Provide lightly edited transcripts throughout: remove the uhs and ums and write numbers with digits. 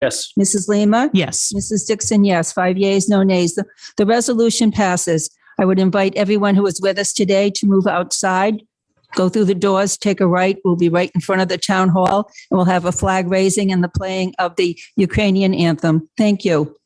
Yes. Mrs. Lima? Yes. Mrs. Dixon, yes. 5 yeas, no nays. The resolution passes. I would invite everyone who is with us today to move outside, go through the doors, take a right. We'll be right in front of the town hall, and we'll have a flag raising and the playing of the Ukrainian anthem. Thank you.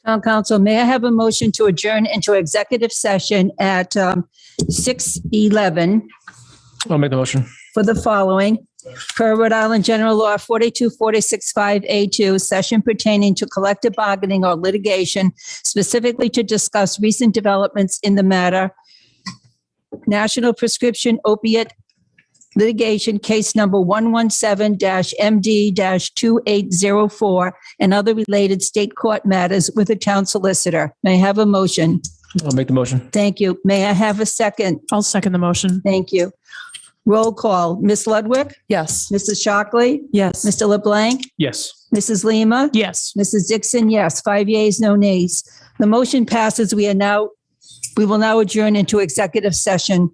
Town Council, may I have a motion to adjourn into executive session at 6:11 I'll make the motion. for the following. Per Rhode Island General Law 42465A2, session pertaining to collective bargaining or litigation, specifically to discuss recent developments in the matter, National Prescription Opiate Litigation Case Number 117-MD-2804, and other related state court matters with the town solicitor. May I have a motion? I'll make the motion. Thank you. May I have a second? I'll second the motion. Thank you. Roll call. Ms. Ludwig? Yes. Mrs. Shockley? Yes. Mr. LeBlanc? Yes. Mrs. Lima? Yes. Mrs. Dixon, yes. 5 yeas, no nays. The motion passes. We will now adjourn into executive session.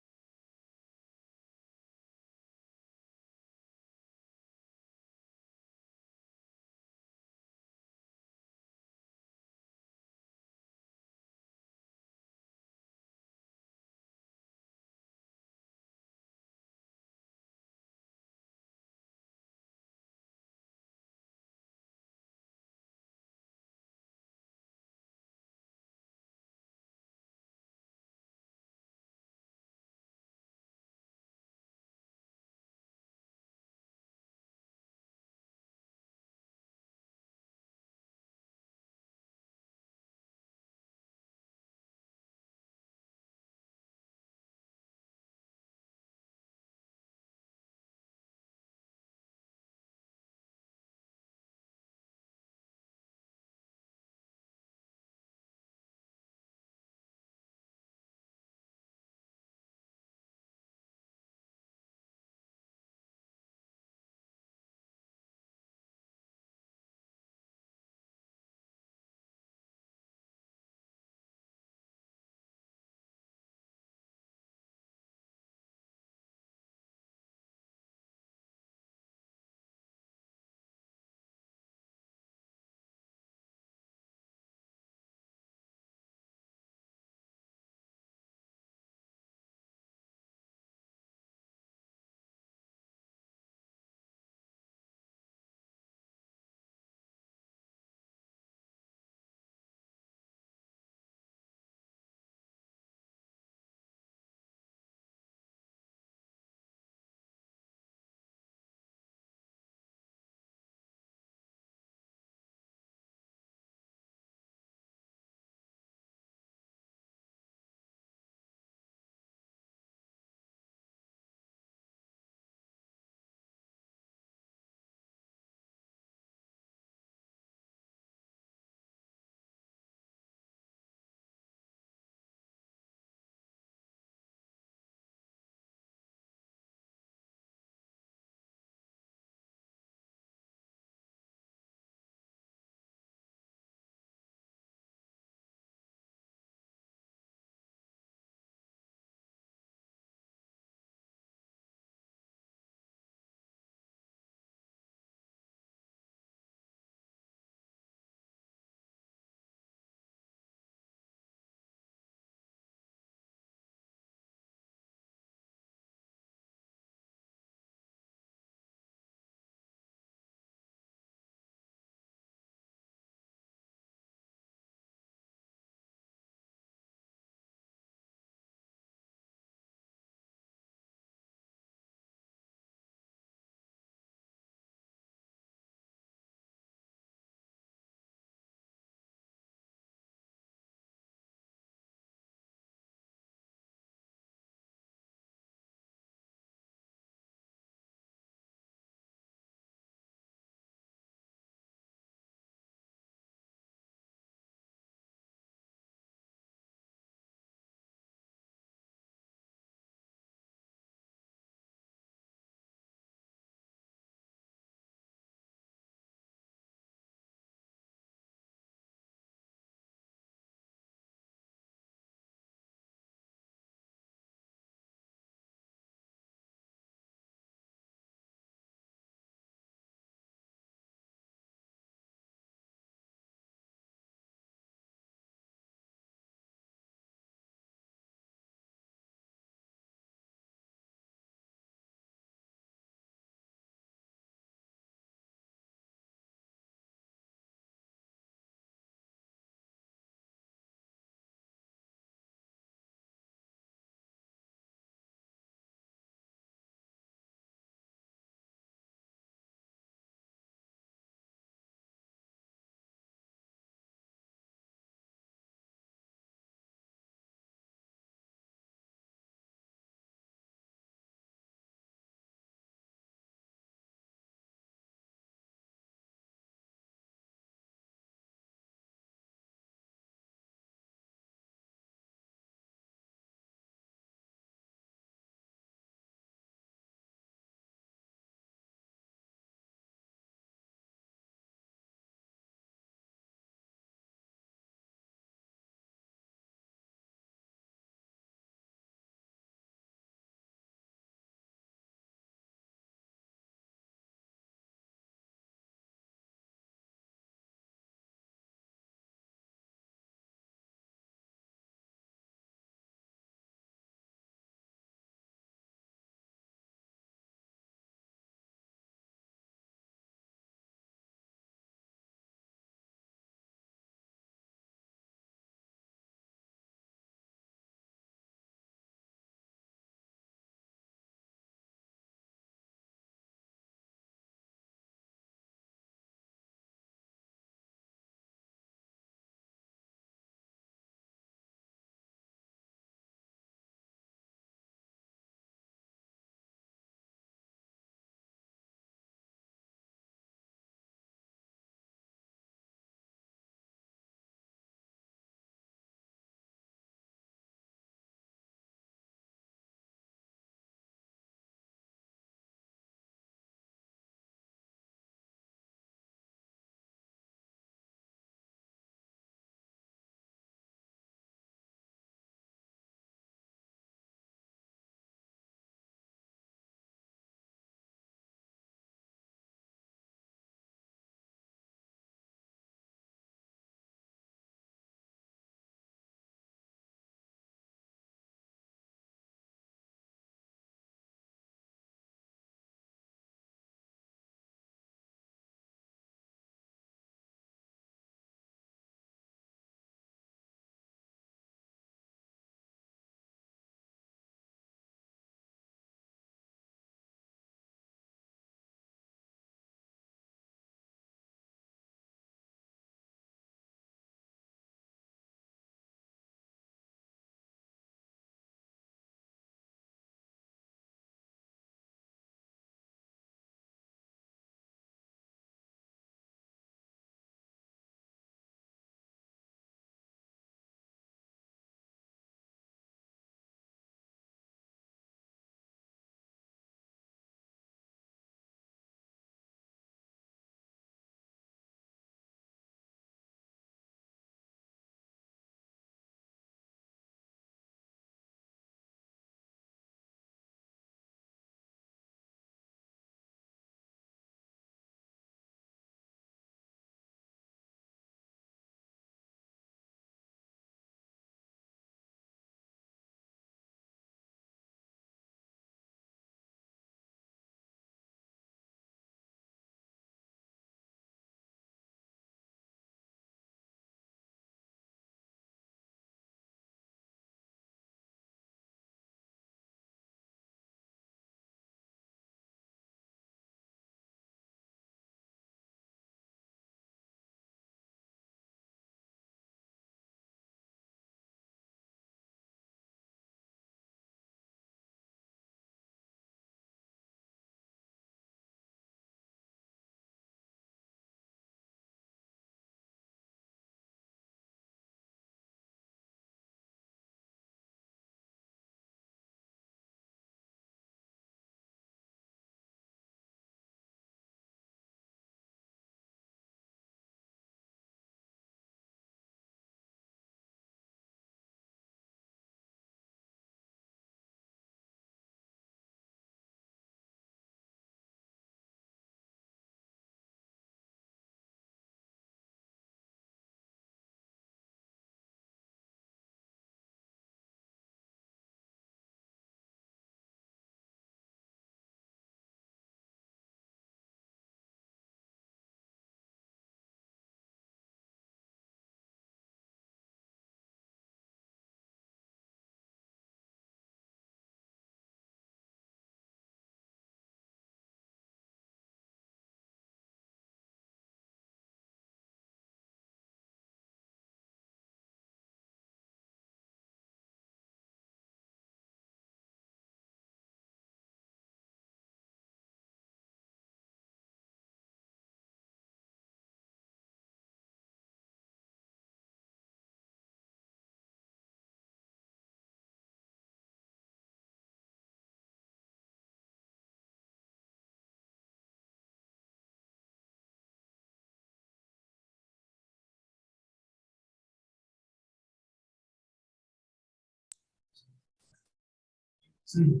We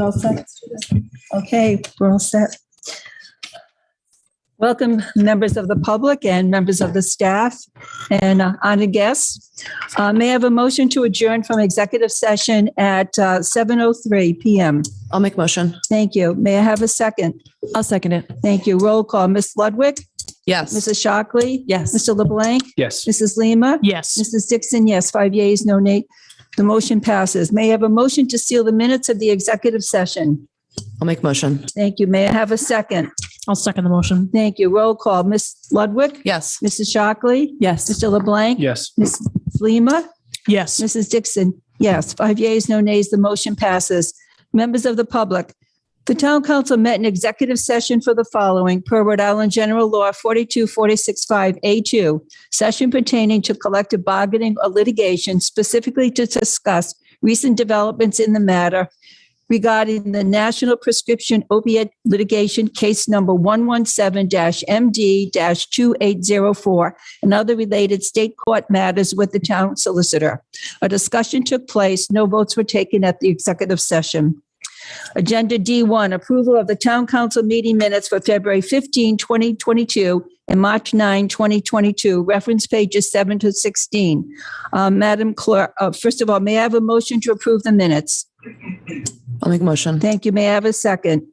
all set? Okay, we're all set. Welcome, members of the public and members of the staff and honored guests. May I have a motion to adjourn from executive session at 7:03 PM? I'll make motion. Thank you. May I have a second? I'll second it. Thank you. Roll call. Ms. Ludwig? Yes. Mrs. Shockley? Yes. Mr. LeBlanc? Yes. Mrs. Lima? Yes. Mrs. Dixon, yes. 5 yeas, no nay. The motion passes. May I have a motion to seal the minutes of the executive session? I'll make motion. Thank you. May I have a second? I'll second the motion. Thank you. Roll call. Ms. Ludwig? Yes. Mrs. Shockley? Yes. Mr. LeBlanc? Yes. Ms. Lima? Yes. Mrs. Dixon? Yes. 5 yeas, no nays. The motion passes. Members of the public, the town council met in executive session for the following per Rhode Island General Law 42465A2, session pertaining to collective bargaining or litigation, specifically to discuss recent developments in the matter regarding the National Prescription Opiate Litigation Case Number 117-MD-2804 and other related state court matters with the town solicitor. A discussion took place. No votes were taken at the executive session. Agenda D1, approval of the town council meeting minutes for February 15, 2022 and March 9, 2022, reference pages 7 to 16. Madam Clerk, first of all, may I have a motion to approve the minutes? I'll make motion. Thank you. May I have a second?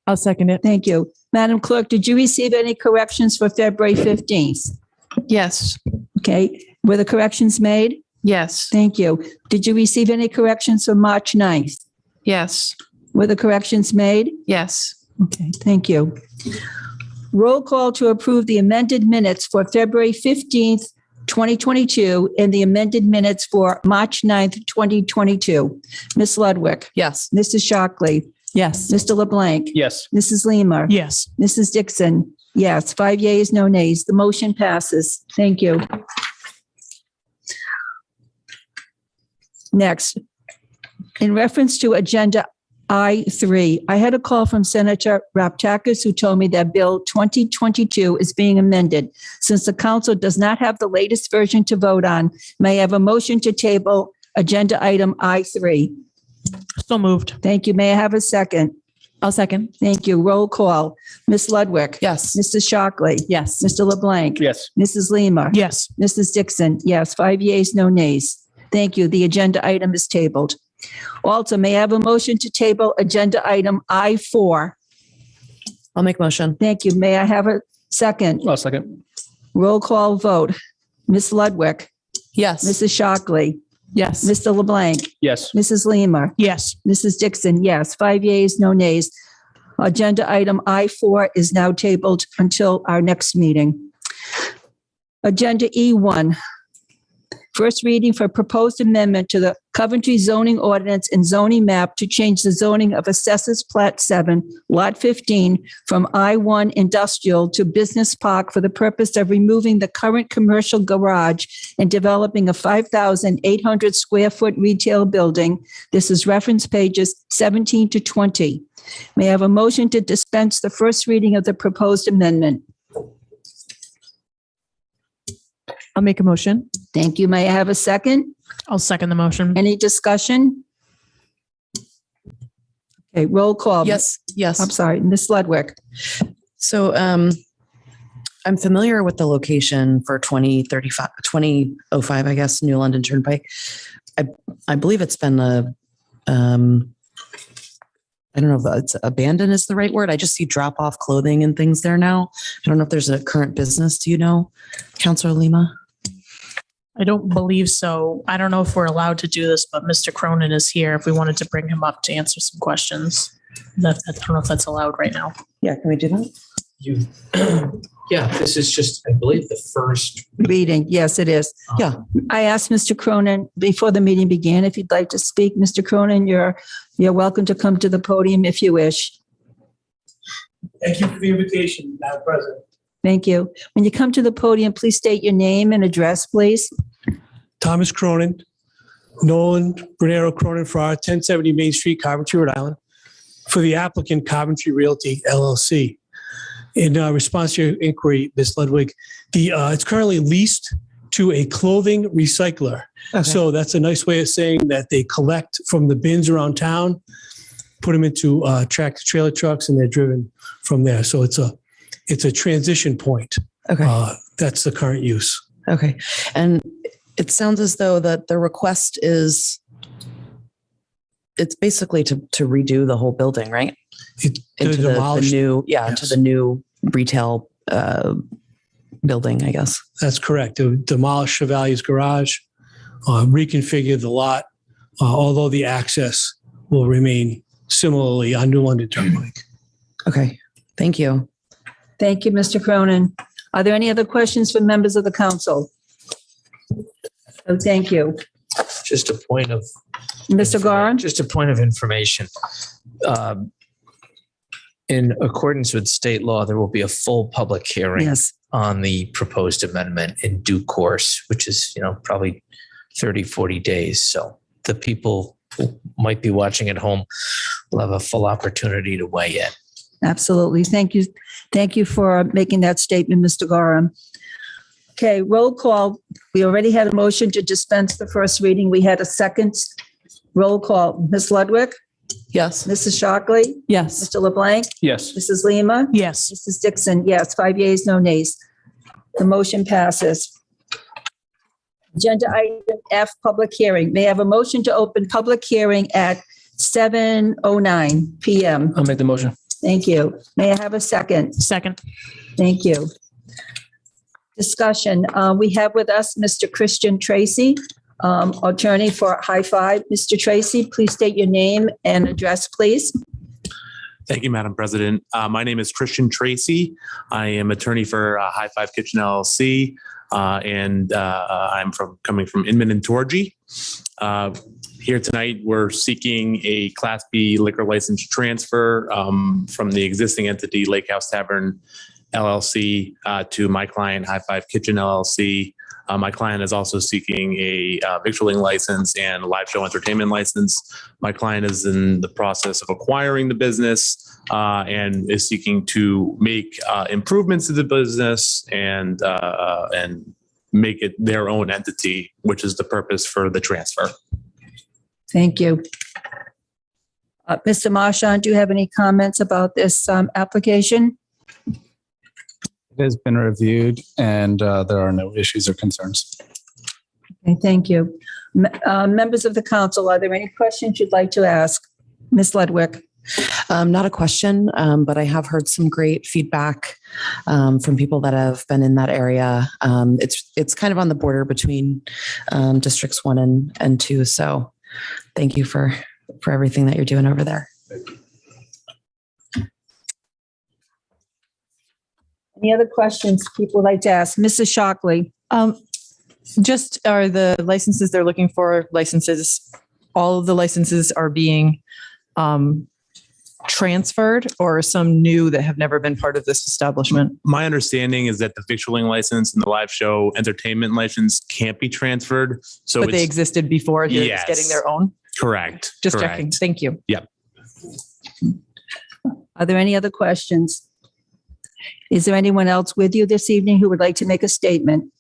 I'll second it. Thank you. Madam Clerk, did you receive any corrections for February 15th? Yes. Okay. Were the corrections made? Yes. Thank you. Did you receive any corrections for March 9th? Yes. Were the corrections made? Yes. Okay, thank you. Roll call to approve the amended minutes for February 15th, 2022, and the amended minutes for March 9th, 2022. Ms. Ludwig? Yes. Mrs. Shockley? Yes. Mr. LeBlanc? Yes. Mrs. Lima? Yes. Mrs. Dixon? Yes. 5 yeas, no nays. The motion passes. Thank you. Next, in reference to Agenda I3, I had a call from Senator Raptakis who told me that Bill 2022 is being amended. Since the council does not have the latest version to vote on, may I have a motion to table Agenda Item I3? So moved. Thank you. May I have a second? I'll second. Thank you. Roll call. Ms. Ludwig? Yes. Mrs. Shockley? Yes. Mr. LeBlanc? Yes. Mrs. Lima? Yes. Mrs. Dixon? Yes. 5 yeas, no nays. Thank you. The agenda item is tabled. Also, may I have a motion to table agenda item I4? I'll make motion. Thank you. May I have a second? I'll second. Roll call vote. Ms. Ludwig? Yes. Mrs. Shockley? Yes. Mr. LeBlanc? Yes. Mrs. Lima? Yes. Mrs. Dixon? Yes. 5 yeas, no nays. Agenda item I4 is now tabled until our next meeting. Agenda E1. First reading for proposed amendment to the Coventry zoning ordinance and zoning map to change the zoning of Assessors Plat 7, Lot 15 from I1 industrial to business park for the purpose of removing the current commercial garage and developing a 5,800 square foot retail building. This is reference pages 17 to 20. May I have a motion to dispense the first reading of the proposed amendment? I'll make a motion. Thank you. May I have a second? I'll second the motion. Any discussion? Okay, roll call. Yes. Yes. I'm sorry, Ms. Ludwig. So I'm familiar with the location for 2005, I guess, New London Turnpike. I believe it's been I don't know if it's abandoned is the right word. I just see drop off clothing and things there now. I don't know if there's a current business. Do you know, Councilor Lima? I don't believe so. I don't know if we're allowed to do this, but Mr. Cronin is here if we wanted to bring him up to answer some questions. I don't know if that's allowed right now. Yeah, can we do that? Yeah, this is just, I believe, the first. Reading, yes, it is. Yeah. I asked Mr. Cronin before the meeting began if you'd like to speak. Mr. Cronin, you're welcome to come to the podium if you wish. Thank you for the invitation, Madam President. Thank you. When you come to the podium, please state your name and address, please. Thomas Cronin, Nolan Bernardo Cronin for our 1070 Main Street, Coventry, Rhode Island, for the applicant Coventry Realty LLC. In response to your inquiry, Ms. Ludwig, it's currently leased to a clothing recycler. Okay. So that's a nice way of saying that they collect from the bins around town, put them into tractor trailer trucks, and they're driven from there. So it's a transition point. Okay. That's the current use. Okay. And it sounds as though that the request is, it's basically to redo the whole building, right? To Into the demolish. new, Yes. into the new retail building, I guess. That's correct. To demolish Chevalier's garage, reconfigure the lot, although the access will remain similarly on New London Turnpike. Okay. Thank you. Thank you, Mr. Cronin. Are there any other questions from members of the council? Oh, thank you. Just a point of. Mr. Gorin? Just a point of information. In accordance with state law, there will be a full public hearing Yes. on the proposed amendment in due course, which is, probably 30, 40 days. So the people who might be watching at home will have a full opportunity to weigh in. Absolutely. Thank you. Thank you for making that statement, Mr. Gorham. Okay, roll call. We already had a motion to dispense the first reading. We had a second roll call. Ms. Ludwig, Yes. Mrs. Shockley, Yes. Mr. LeBlanc, Yes. Mrs. Lima, Yes. Mrs. Dixon. Yes, 5 yeas, no nays. The motion passes. Agenda item F, public hearing. May I have a motion to open public hearing at 7:09 PM? I'll make the motion. Thank you. May I have a second? Second. Thank you. Discussion. We have with us Mr. Christian Tracy, attorney for High Five. Mr. Tracy, please state your name and address, please. Thank you, Madam President. My name is Christian Tracy. I am attorney for High Five Kitchen LLC, and I'm coming from Inman and Torrey. Here tonight, we're seeking a Class B liquor license transfer from the existing entity, Lake House Tavern LLC, to my client, High Five Kitchen LLC. My client is also seeking a victualling license and a live show entertainment license. My client is in the process of acquiring the business and is seeking to make improvements to the business and make it their own entity, which is the purpose for the transfer. Thank you. Mr. Marchand, do you have any comments about this application? It has been reviewed and there are no issues or concerns. Okay, thank you. Members of the council, are there any questions you'd like to ask? Ms. Ludwig? Not a question, but I have heard some great feedback from people that have been in that area. It's kind of on the border between districts 1 and 2. So thank you for everything that you're doing over there. Any other questions people would like to ask? Mrs. Shockley? Just are the licenses they're looking for licenses, all of the licenses are being transferred, or some new that have never been part of this establishment? My understanding is that the victualling license and the live show entertainment license can't be transferred. So But they it's existed before, they're Yes. just getting their own? correct. Just correct. checking. Thank you. Are there any other questions? Is there anyone else with you this evening who would like to make a statement?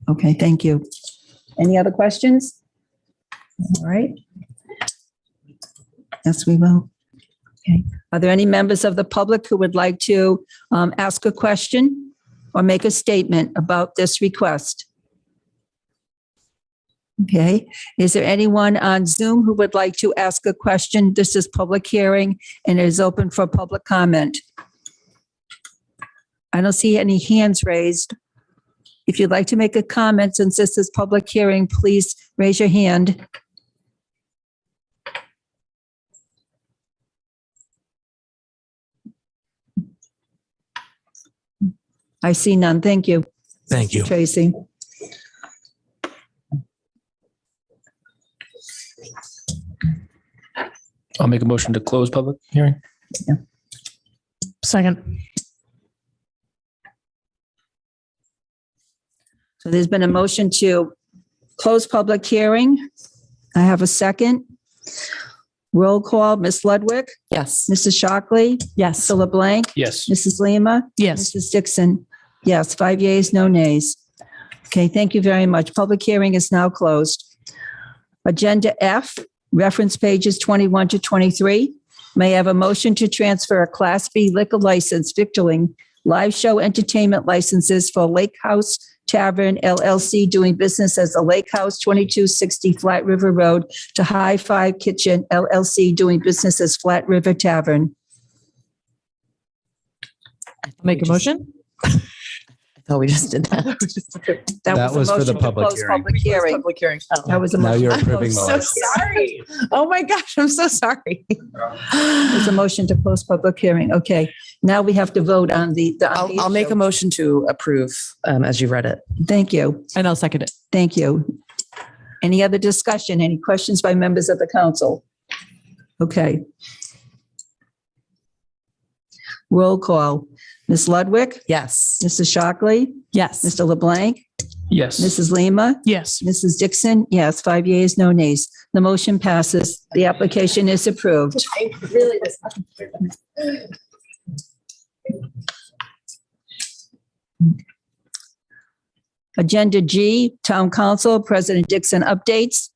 Okay, thank you. Any other questions? All right. Yes, we will. Okay. Are there any members of the public who would like to ask a question or make a statement about this request? Okay. Is there anyone on Zoom who would like to ask a question? This is public hearing and it is open for public comment. I don't see any hands raised. If you'd like to make a comment, since this is public hearing, please raise your hand. I see none. Thank you, Thank you. Tracy. I'll make a motion to close public hearing. Second. So there's been a motion to close public hearing. I have a second. Roll call, Ms. Ludwig, Yes. Mrs. Shockley, Yes. Mr. LeBlanc, Yes. Mrs. Lima, Yes. Mrs. Dixon. Yes, 5 yeas, no nays. Okay, thank you very much. Public hearing is now closed. Agenda F, reference pages 21 to 23. May I have a motion to transfer a Class B liquor license, victualling, live show entertainment licenses for Lake House Tavern LLC doing business as the Lake House, 2260 Flat River Road, to High Five Kitchen LLC doing business as Flat River Tavern. Make a motion? I thought we just did that. That a was for the motion to public close hearing. Public hearing. Public hearing. That was a Now motion. you're to approving close the public license. Sorry. Oh my gosh, I'm so sorry. There's a motion to close public hearing. Okay, now we have to vote on the. I'll make a motion to approve as you read it. Thank you. And I'll second it. Thank you. Any other discussion? Any questions by members of the council? Okay. Roll call. Ms. Ludwig, Yes. Mrs. Shockley, Yes. Mr. LeBlanc, Yes. Mrs. Lima, Yes. Mrs. Dixon. Yes, 5 yeas, no nays. The motion passes. The application is approved. Agenda G, Town Council, President Dixon updates.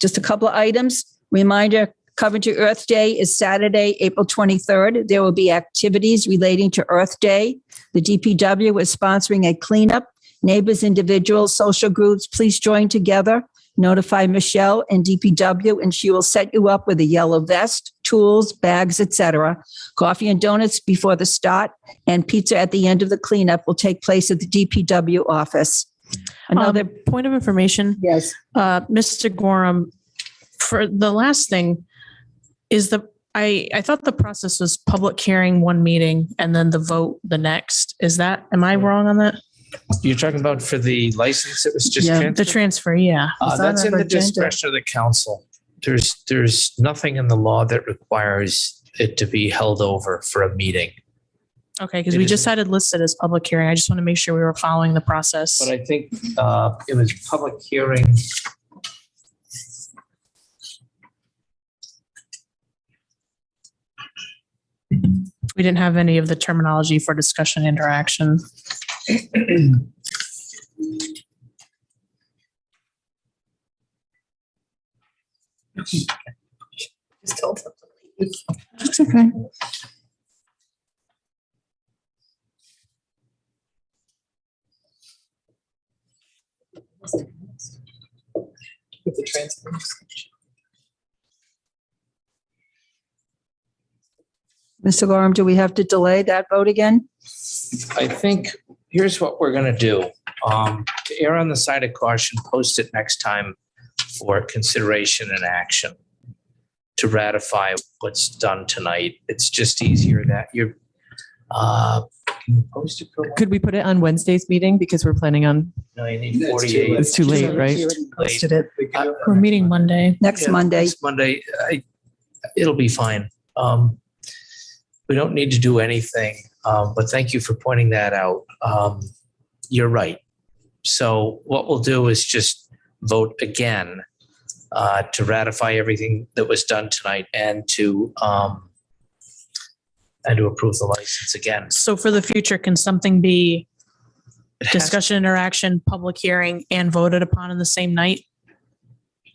Just a couple of items. Reminder, Coventry Earth Day is Saturday, April 23rd. There will be activities relating to Earth Day. The DPW is sponsoring a cleanup. Neighbors, individuals, social groups, please join together. Notify Michelle and DPW, and she will set you up with a yellow vest, tools, bags, etc. Coffee and donuts before the start, and pizza at the end of the cleanup will take place at the DPW office. Another, Point of information, yes. Mr. Gorham, for the last thing, I thought the process was public hearing one meeting and then the vote the next. Am I wrong on that? You're talking about for the license that was just Yeah, transferred? The transfer, yeah. It's on That's in our the agenda. discretion of the council. There's nothing in the law that requires it to be held over for a meeting. Okay, because we just had it listed as public hearing. I just want to make sure we were following the process. But I think it was public hearing. We didn't have any of the terminology for discussion interaction. It's okay. Mr. Gorham, do we have to delay that vote again? I think, here's what we're going to do. To err on the side of caution, post it next time for consideration and action to ratify what's done tonight. It's just easier that you're, can you post it for? Could we put it on Wednesday's meeting because we're planning on, No, you need 48. it's too late, right? We already posted it. We're meeting Monday. Next Yeah, Monday. next Monday, it'll be fine. We don't need to do anything, but thank you for pointing that out. You're right. So what we'll do is just vote again to ratify everything that was done tonight and to approve the license again. So for the future, can something be It has- discussion, interaction, public hearing, and voted upon in the same night?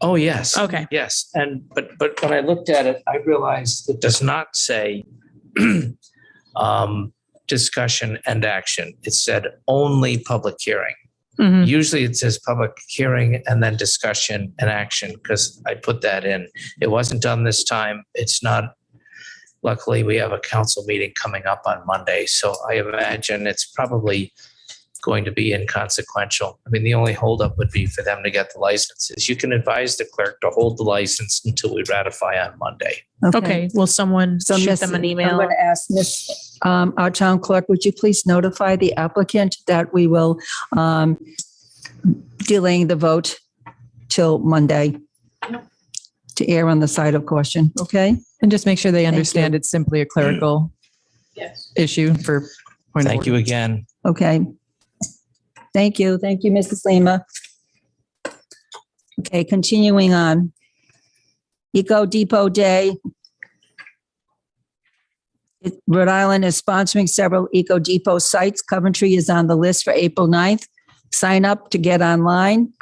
Oh, yes. Okay. Yes. But when I looked at it, I realized it does not say discussion and action. It said only public hearing. Mhm. Usually it says public hearing and then discussion and action because I put that in. It wasn't done this time. It's not. Luckily, we have a council meeting coming up on Monday, so I imagine it's probably going to be inconsequential. I mean, the only holdup would be for them to get the licenses. You can advise the clerk to hold the license until we ratify on Monday. Okay, will someone So shoot Miss- them an I'm email? going to ask Miss, our town clerk, would you please notify the applicant that we will delaying the vote till Monday to err on the side of caution, okay? And just make sure they Thank understand you. it's simply a clerical issue for point of Thank you order. again. Okay. Thank you. Thank you, Mrs. Lima. Okay, continuing on. Eco Depot Day. Rhode Island is sponsoring several Eco Depot sites. Coventry is on the list for April 9th. Sign up online,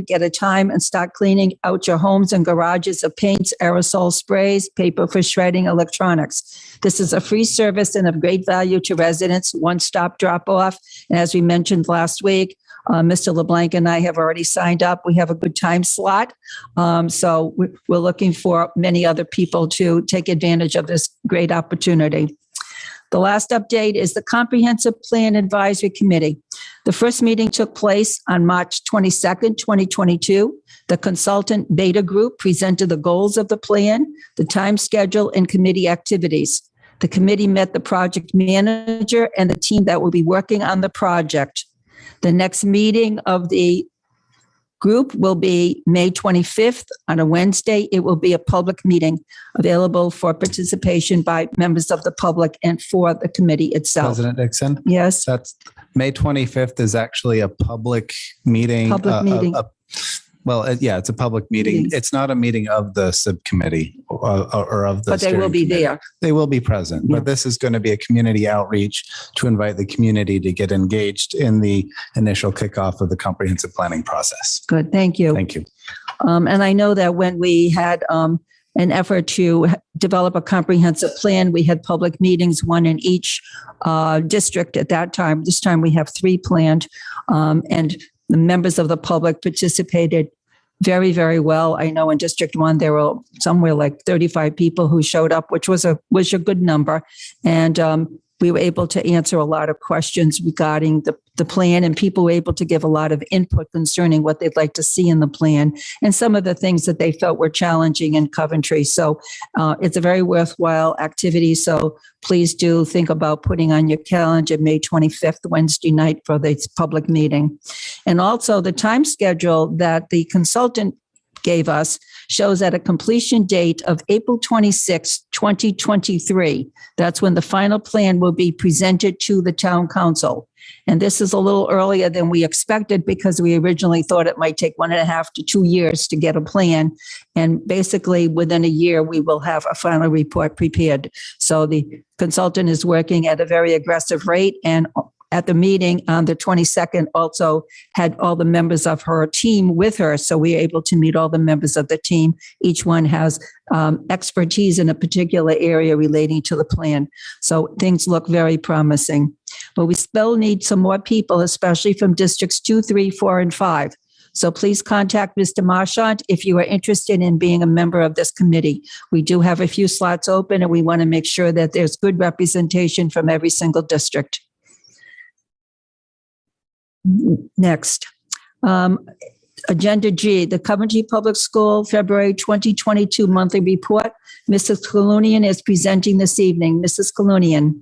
get a time and start cleaning out your homes and garages of paints, aerosol sprays, paper for shredding, electronics. This is a free service and of great value to residents, one-stop drop-off. And as we mentioned last week, Mr. LeBlanc and I have already signed up. We have a good time slot. So we're looking for many other people to take advantage of this great opportunity. The last update is the Comprehensive Plan Advisory Committee. The first meeting took place on March 22nd, 2022. The consultant Beta Group presented the goals of the plan, the time schedule, and committee activities. The committee met the project manager and the team that will be working on the project. The next meeting of the group will be May 25th on a Wednesday. It will be a public meeting available for participation by members of the public and for the committee itself. President Dixon, Yes, that's May 25th is actually a public meeting. Public meeting. It's a public meeting. Meetings. It's not a meeting of the subcommittee or of the but they will steering be committee. there. They will be present, Yeah. but this is going to be a community outreach to invite the community to get engaged in the initial kickoff of the comprehensive planning process. Good, thank you. Thank you. And I know that when we had an effort to develop a comprehensive plan, we had public meetings, one in each district at that time. This time we have 3 planned, and the members of the public participated very, very well. I know in District 1, there were somewhere like 35 people who showed up, which was a good number. And we were able to answer a lot of questions regarding the plan, and people were able to give a lot of input concerning what they'd like to see in the plan and some of the things that they felt were challenging in Coventry. So it's a very worthwhile activity. So please do think about putting on your calendar May 25th, Wednesday night, for this public meeting. And also the time schedule that the consultant gave us shows at a completion date of April 26, 2023. That's when the final plan will be presented to the town council. And this is a little earlier than we expected because we originally thought it might take 1.5 to 2 years to get a plan. And basically within a year, we will have a final report prepared. So the consultant is working at a very aggressive rate, and at the meeting on the 22nd also had all the members of her team with her. So we were able to meet all the members of the team. Each one has expertise in a particular area relating to the plan. So things look very promising. But we still need some more people, especially from districts 2, 3, 4, and 5. So please contact Mr. Marchant if you are interested in being a member of this committee. We do have a few slots open, and we want to make sure that there's good representation from every single district. Next, Agenda G, the Coventry Public School February 2022 monthly report. Mrs. Kalunian is presenting this evening. Mrs. Kalunian.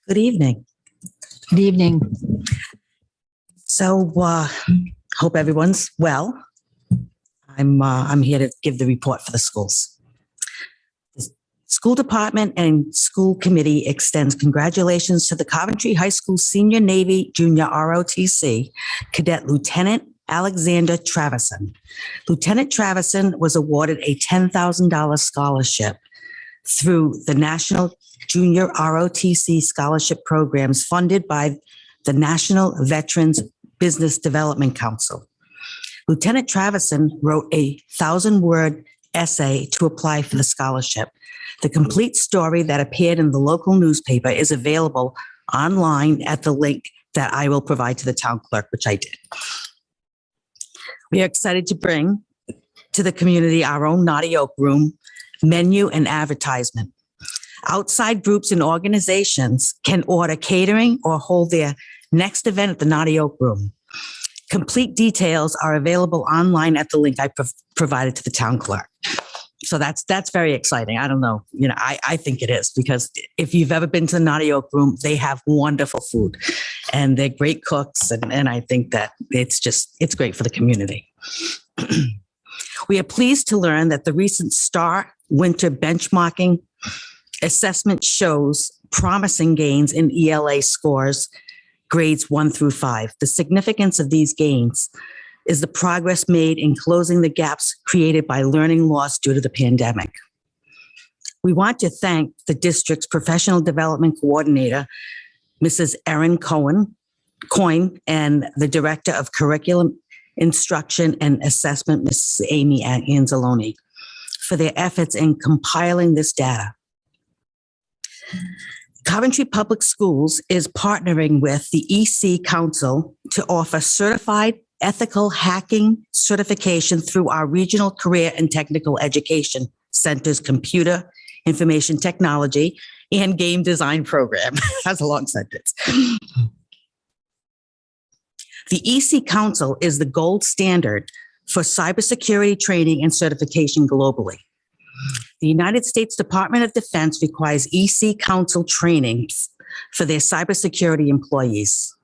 Good evening. Good evening. So, hope everyone's well. I'm here to give the report for the schools. The school department and school committee extends congratulations to the Coventry High School Senior Navy Junior ROTC Cadet Lieutenant Alexander Travison. Lieutenant Travison was awarded a $10,000 scholarship through the National Junior ROTC Scholarship Programs funded by the National Veterans Business Development Council. Lieutenant Travison wrote a 1,000-word essay to apply for the scholarship. The complete story that appeared in the local newspaper is available online at the link that I will provide to the town clerk, which I did. We are excited to bring to the community our own Naughty Oak Room menu and advertisement. Outside groups and organizations can order catering or hold their next event at the Naughty Oak Room. Complete details are available online at the link I provided to the town clerk. So that's very exciting. I don't know. I think it is, because if you've ever been to the Naughty Oak Room, they have wonderful food and they're great cooks. And I think that it's great for the community. We are pleased to learn that the recent STAR winter benchmarking assessment shows promising gains in ELA scores, grades 1 through 5. The significance of these gains is the progress made in closing the gaps created by learning loss due to the pandemic. We want to thank the district's professional development coordinator, Mrs. Erin Coyne, and the director of curriculum instruction and assessment, Mrs. Amy Anzalone, for their efforts in compiling this data. Coventry Public Schools is partnering with the EC Council to offer certified ethical hacking certification through our regional career and technical education center's computer information technology and game design program. That's a long sentence. The EC Council is the gold standard for cybersecurity training and certification globally. The United States Department of Defense requires EC Council training for their cybersecurity employees.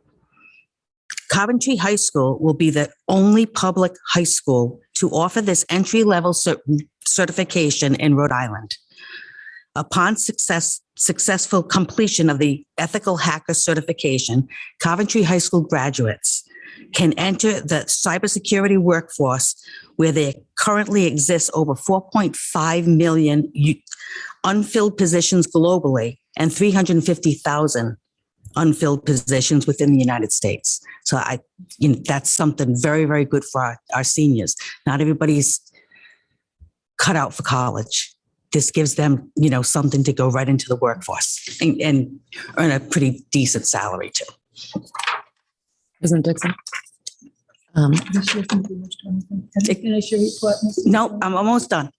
Coventry High School will be the only public high school to offer this entry-level certification in Rhode Island. Upon successful completion of the ethical hacker certification, Coventry High School graduates can enter the cybersecurity workforce, where there currently exists over 4.5 million unfilled positions globally and 350,000 unfilled positions within the United States. So that's something very, very good for our seniors. Not everybody's cut out for college. This gives them, something to go right into the workforce and earn a pretty decent salary too. President Dixon? Finish your report, Ms. No, I'm almost done.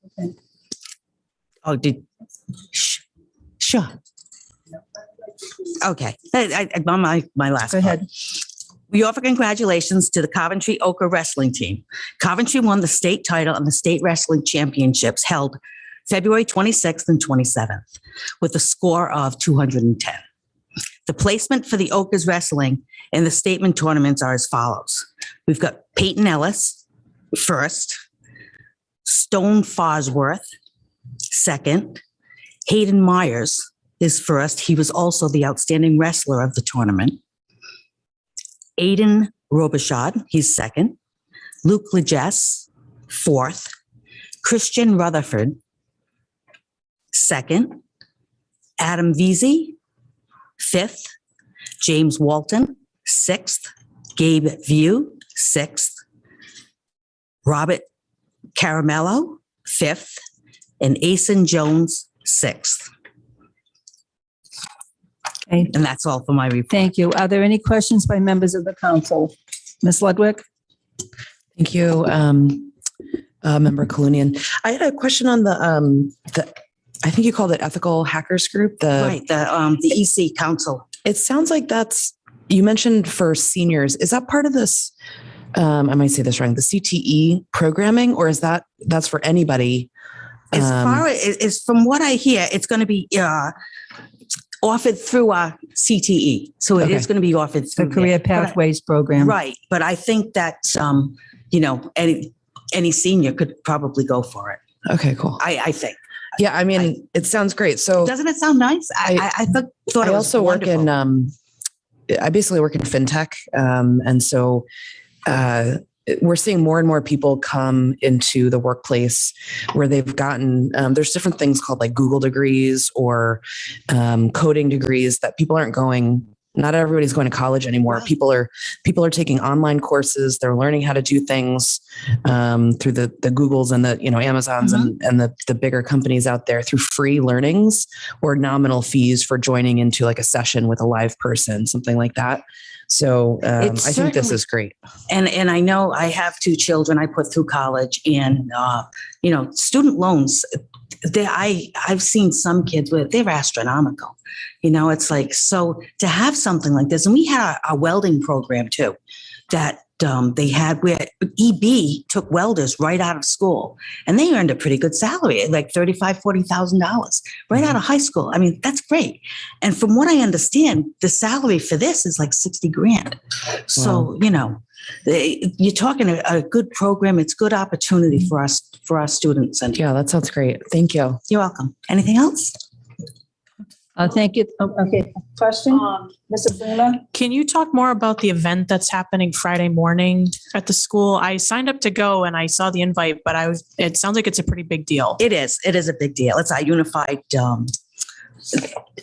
Okay. Oh, sure. Okay, on my last Go ahead. part. We offer congratulations to the Coventry Ochre Wrestling Team. Coventry won the state title and the state wrestling championships held February 26th and 27th with a score of 210. The placement for the Ochres Wrestling in the statement tournaments are as follows. We've got Peyton Ellis first, Stone Bosworth second, Hayden Myers is first. He was also the outstanding wrestler of the tournament. Aiden Robichaud, he's second. Luke Legess, fourth. Christian Rutherford, second. Adam Veazey, fifth. James Walton, sixth. Gabe View, sixth. Robert Caramello, fifth. And Asen Jones, sixth. Okay. And that's all for my report. Thank you. Are there any questions by members of the council? Ms. Ludwig? Thank you, Member Kalunian. I had a question on the I think you called it Ethical Hackers Group. Right, the EC Council. It sounds like you mentioned for seniors. Is that part of this? I might say this wrong. The CTE programming, or is that's for anybody? As far as from what I hear, it's going to be offered through our CTE. So it is going to be offered The through Career Pathways Program. Right. But I think that, any senior could probably go for it. Okay, cool. I think. Yeah, I mean, it sounds great. So Doesn't it sound nice? I thought I it was also work wonderful. I basically work in fintech. And so we're seeing more and more people come into the workplace where they've gotten, there's different things called like Google degrees or coding degrees that people aren't going. Not everybody's going to college anymore. Right. People are taking online courses. They're learning how to do things through the Googles and the Amazons and the bigger companies out there through free learnings or nominal fees for joining into like a session with a live person, something like that. So I think this is great. And I know I have 2 children I put through college, and student loans. I've seen some kids with, they're astronomical. It's like, so to have something like this, and we had a welding program too, that they had where EB took welders right out of school, and they earned a pretty good salary, like $40,000 right out of high school. I mean, that's great. And from what I understand, the salary for this is like 60 grand. So, you're talking a good program. It's good opportunity for us, for our students. And Yeah, that sounds great. Thank you. you're welcome. Anything else? Thank you. Okay, question? Mrs. Bruno? Can you talk more about the event that's happening Friday morning at the school? I signed up to go and I saw the invite, but it sounds like it's a pretty big deal. It is. It is a big deal. It's our unified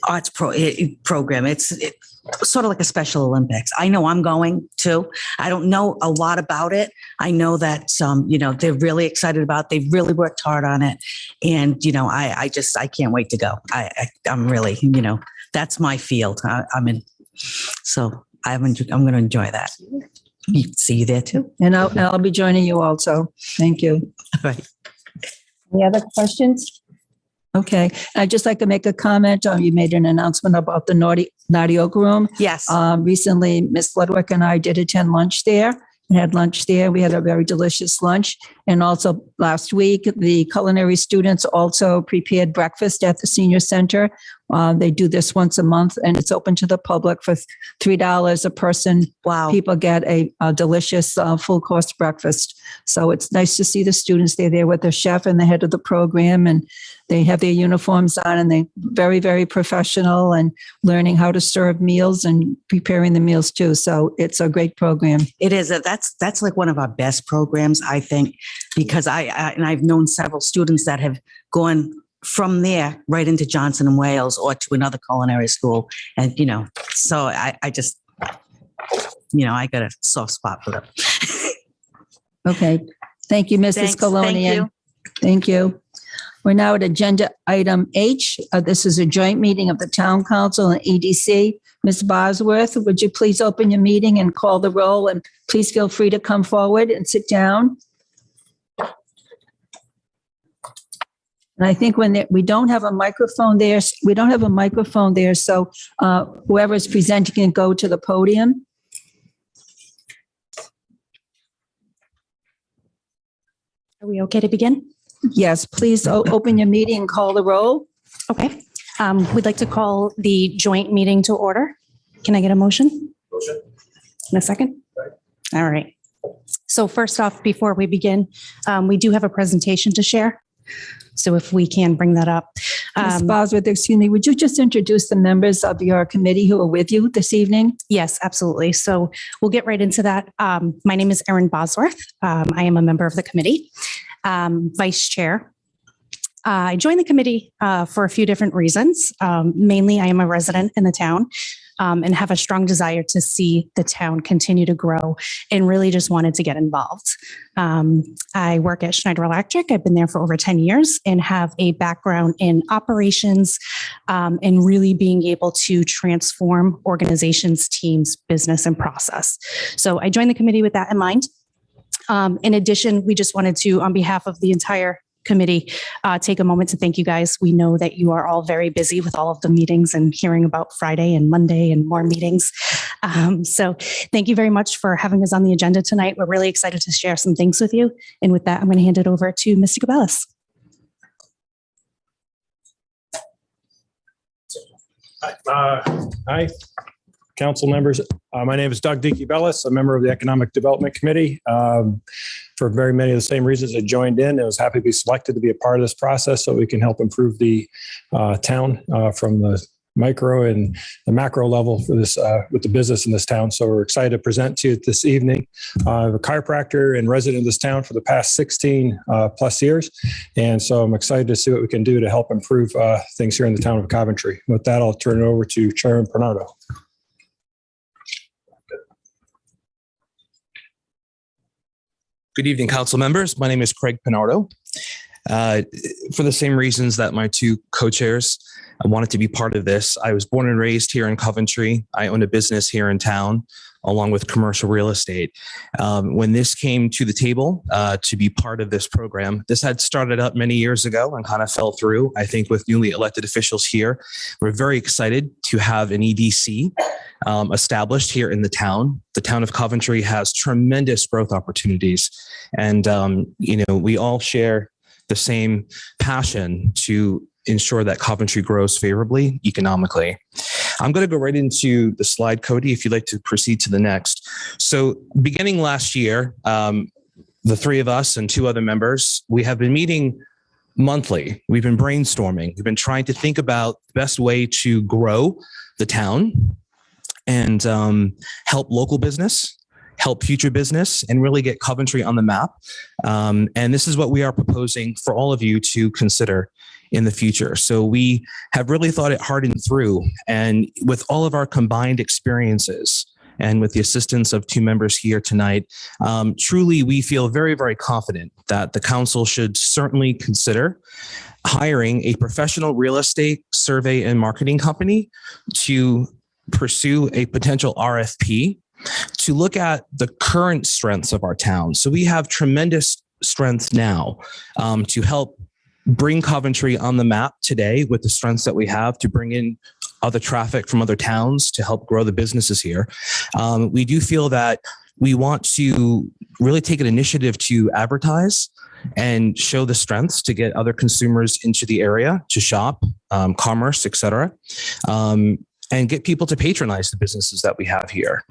arts program. It's sort of like a Special Olympics. I know I'm going too. I don't know a lot about it. I know that they're really excited about it. They've really worked hard on it, and I can't wait to go. I'm really that's my field. I'm in, so I'm going to enjoy that. See you there too. And I'll be joining you also. Thank you. All right. Any other questions? Okay, I'd just like to make a comment. You made an announcement about the Naughty Oak Room. Yes. Recently, Miss Ludwig and I did attend lunch there and had lunch there. We had a very delicious lunch. And also last week, the culinary students also prepared breakfast at the senior center. They do this once a month, and it's open to the public for $3 a person. Wow. People get a delicious full course breakfast. So it's nice to see the students. They're there with the chef and the head of the program, and they have their uniforms on, and they're very, very professional and learning how to serve meals and preparing the meals too. So it's a great program. It is. That's like one of our best programs, I think, because I've known several students that have gone from there right into Johnson and Wales or to another culinary school. And, so I just, I got a soft spot for them. Okay. Thank you, Mrs. Thanks. Colonian. Thank you. We're now at agenda item H. This is a joint meeting of the Town Council and EDC. Ms. Bosworth, would you please open your meeting and call the roll? And please feel free to come forward and sit down. And I think we don't have a microphone there. So whoever is presenting can go to the podium. Are we okay to begin? Yes, please open your meeting and call the roll. Okay. We'd like to call the joint meeting to order. Can I get a motion? Motion. In a second? All right. So first off, before we begin, we do have a presentation to share. So if we can bring that up. Ms. Bosworth, excuse me, would you just introduce the members of your committee who are with you this evening? Yes, absolutely. So we'll get right into that. My name is Erin Bosworth. I am a member of the committee, vice chair. I joined the committee for a few different reasons. Mainly, I am a resident in the town and have a strong desire to see the town continue to grow and really just wanted to get involved. I work at Schneider Electric. I've been there for over 10 years and have a background in operations and really being able to transform organizations, teams, business, and process. So I joined the committee with that in mind. In addition, we just wanted to, on behalf of the entire committee, take a moment to thank you guys. We know that you are all very busy with all of the meetings and hearing about Friday and Monday and more meetings. So thank you very much for having us on the agenda tonight. We're really excited to share some things with you. And with that, I'm going to hand it over to Mr. Cabellas. Hi, council members. My name is Doug Dickey Bellis, a member of the Economic Development Committee. For very many of the same reasons I joined in, I was happy to be selected to be a part of this process so we can help improve the town from the micro and the macro level for this with the business in this town. So we're excited to present to you this evening. I'm a chiropractor and resident of this town for the past 16 plus years. And so I'm excited to see what we can do to help improve things here in the town of Coventry. With that, I'll turn it over to Chairman Bernardo. Good evening, council members. My name is Craig Bernardo. For the same reasons that my two co-chairs wanted to be part of this, I was born and raised here in Coventry. I own a business here in town. along with commercial real estate. When this came to the table to be part of this program, this had started up many years ago and kind of fell through. I think with newly elected officials here, we're very excited to have an EDC established here in the town. The town of Coventry has tremendous growth opportunities. And, we all share the same passion to ensure that Coventry grows favorably economically. I'm going to go right into the slide, Cody, if you'd like to proceed to the next. So beginning last year, the three of us and two other members, we have been meeting monthly. We've been brainstorming. We've been trying to think about the best way to grow the town and help local business, help future business, and really get Coventry on the map. And this is what we are proposing for all of you to consider in the future. So we have really thought it hard and through, and with all of our combined experiences and with the assistance of two members here tonight, truly we feel very, very confident that the council should certainly consider hiring a professional real estate survey and marketing company to pursue a potential RFP to look at the current strengths of our town. So we have tremendous strengths now to help bring Coventry on the map today with the strengths that we have to bring in other traffic from other towns to help grow the businesses here. We do feel that we want to really take an initiative to advertise and show the strengths to get other consumers into the area to shop, commerce, et cetera. And get people to patronize the businesses that we have here.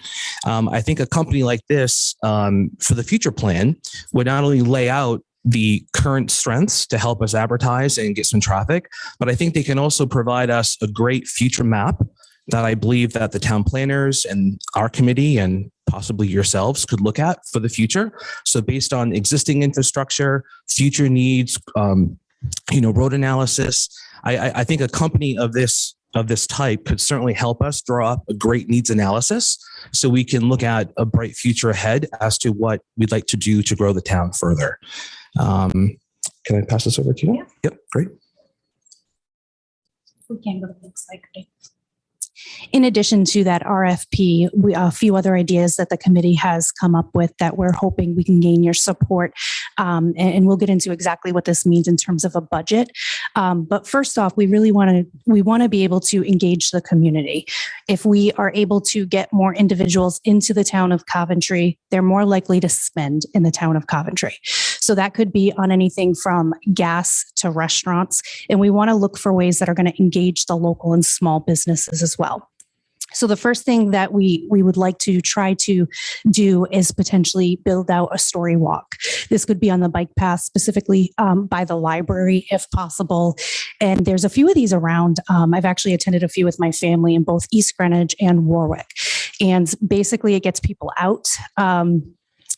I think a company like this, for the future plan, would not only lay out the current strengths to help us advertise and get some traffic, but I think they can also provide us a great future map that I believe that the town planners and our committee and possibly yourselves could look at for the future. So based on existing infrastructure, future needs, road analysis, I think a company of this type could certainly help us draw up a great needs analysis so we can look at a bright future ahead as to what we'd like to do to grow the town further. Can I pass this over to you? Yeah. Yep, great. We can go to the next slide. In addition to that RFP, a few other ideas that the committee has come up with that we're hoping we can gain your support. And we'll get into exactly what this means in terms of a budget. But first off, we really want to be able to engage the community. If we are able to get more individuals into the town of Coventry, they're more likely to spend in the town of Coventry. So that could be on anything from gas to restaurants. And we want to look for ways that are going to engage the local and small businesses as well. So the first thing that we would like to try to do is potentially build out a story walk. This could be on the bike path, specifically by the library if possible. And there's a few of these around. I've actually attended a few with my family in both East Greenwich and Warwick. And basically it gets people out.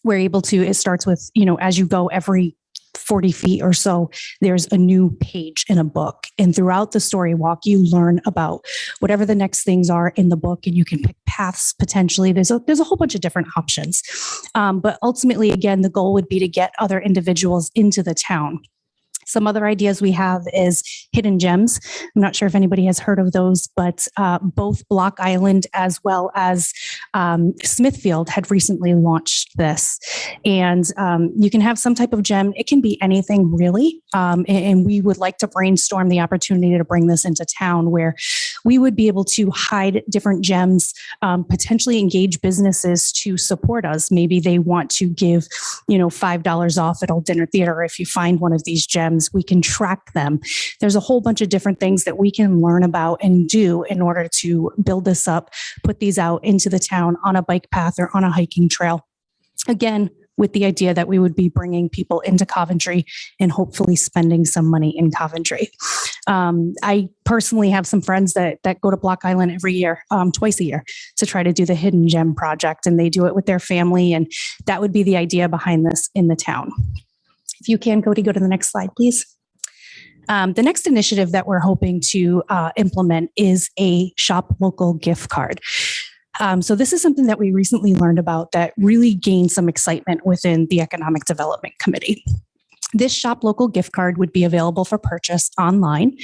We're able to, it starts with, as you go every 40 feet or so, there's a new page in a book. And throughout the story walk, you learn about whatever the next things are in the book, and you can pick paths potentially. There's a whole bunch of different options. But ultimately, again, the goal would be to get other individuals into the town. Some other ideas we have is hidden gems. I'm not sure if anybody has heard of those, but both Block Island as well as Smithfield had recently launched this. And you can have some type of gem. It can be anything really. And we would like to brainstorm the opportunity to bring this into town where we would be able to hide different gems, potentially engage businesses to support us. Maybe they want to give, $5 off at Old Dinner Theater if you find one of these gems. We can track them. There's a whole bunch of different things that we can learn about and do in order to build this up, put these out into the town on a bike path or on a hiking trail. Again, with the idea that we would be bringing people into Coventry and hopefully spending some money in Coventry. I personally have some friends that go to Block Island every year, twice a year, to try to do the Hidden Gem Project, and they do it with their family, and that would be the idea behind this in the town. If you can, Cody, go to the next slide, please. The next initiative that we're hoping to implement is a Shop Local gift card. So this is something that we recently learned about that really gained some excitement within the Economic Development Committee. This Shop Local gift card would be available for purchase online.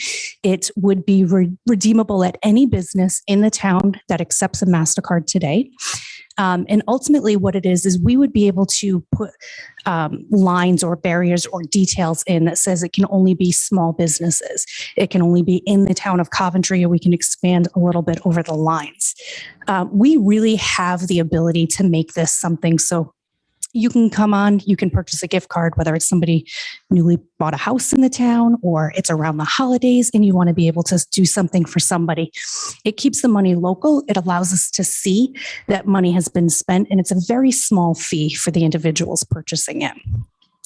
It would be redeemable at any business in the town that accepts a MasterCard today. And ultimately what it is we would be able to put lines or barriers or details in that says it can only be small businesses. It can only be in the town of Coventry, or we can expand a little bit over the lines. We really have the ability to make this something so you can come on, you can purchase a gift card, whether it's somebody newly bought a house in the town or it's around the holidays and you want to be able to do something for somebody. It keeps the money local. It allows us to see that money has been spent, and it's a very small fee for the individuals purchasing it.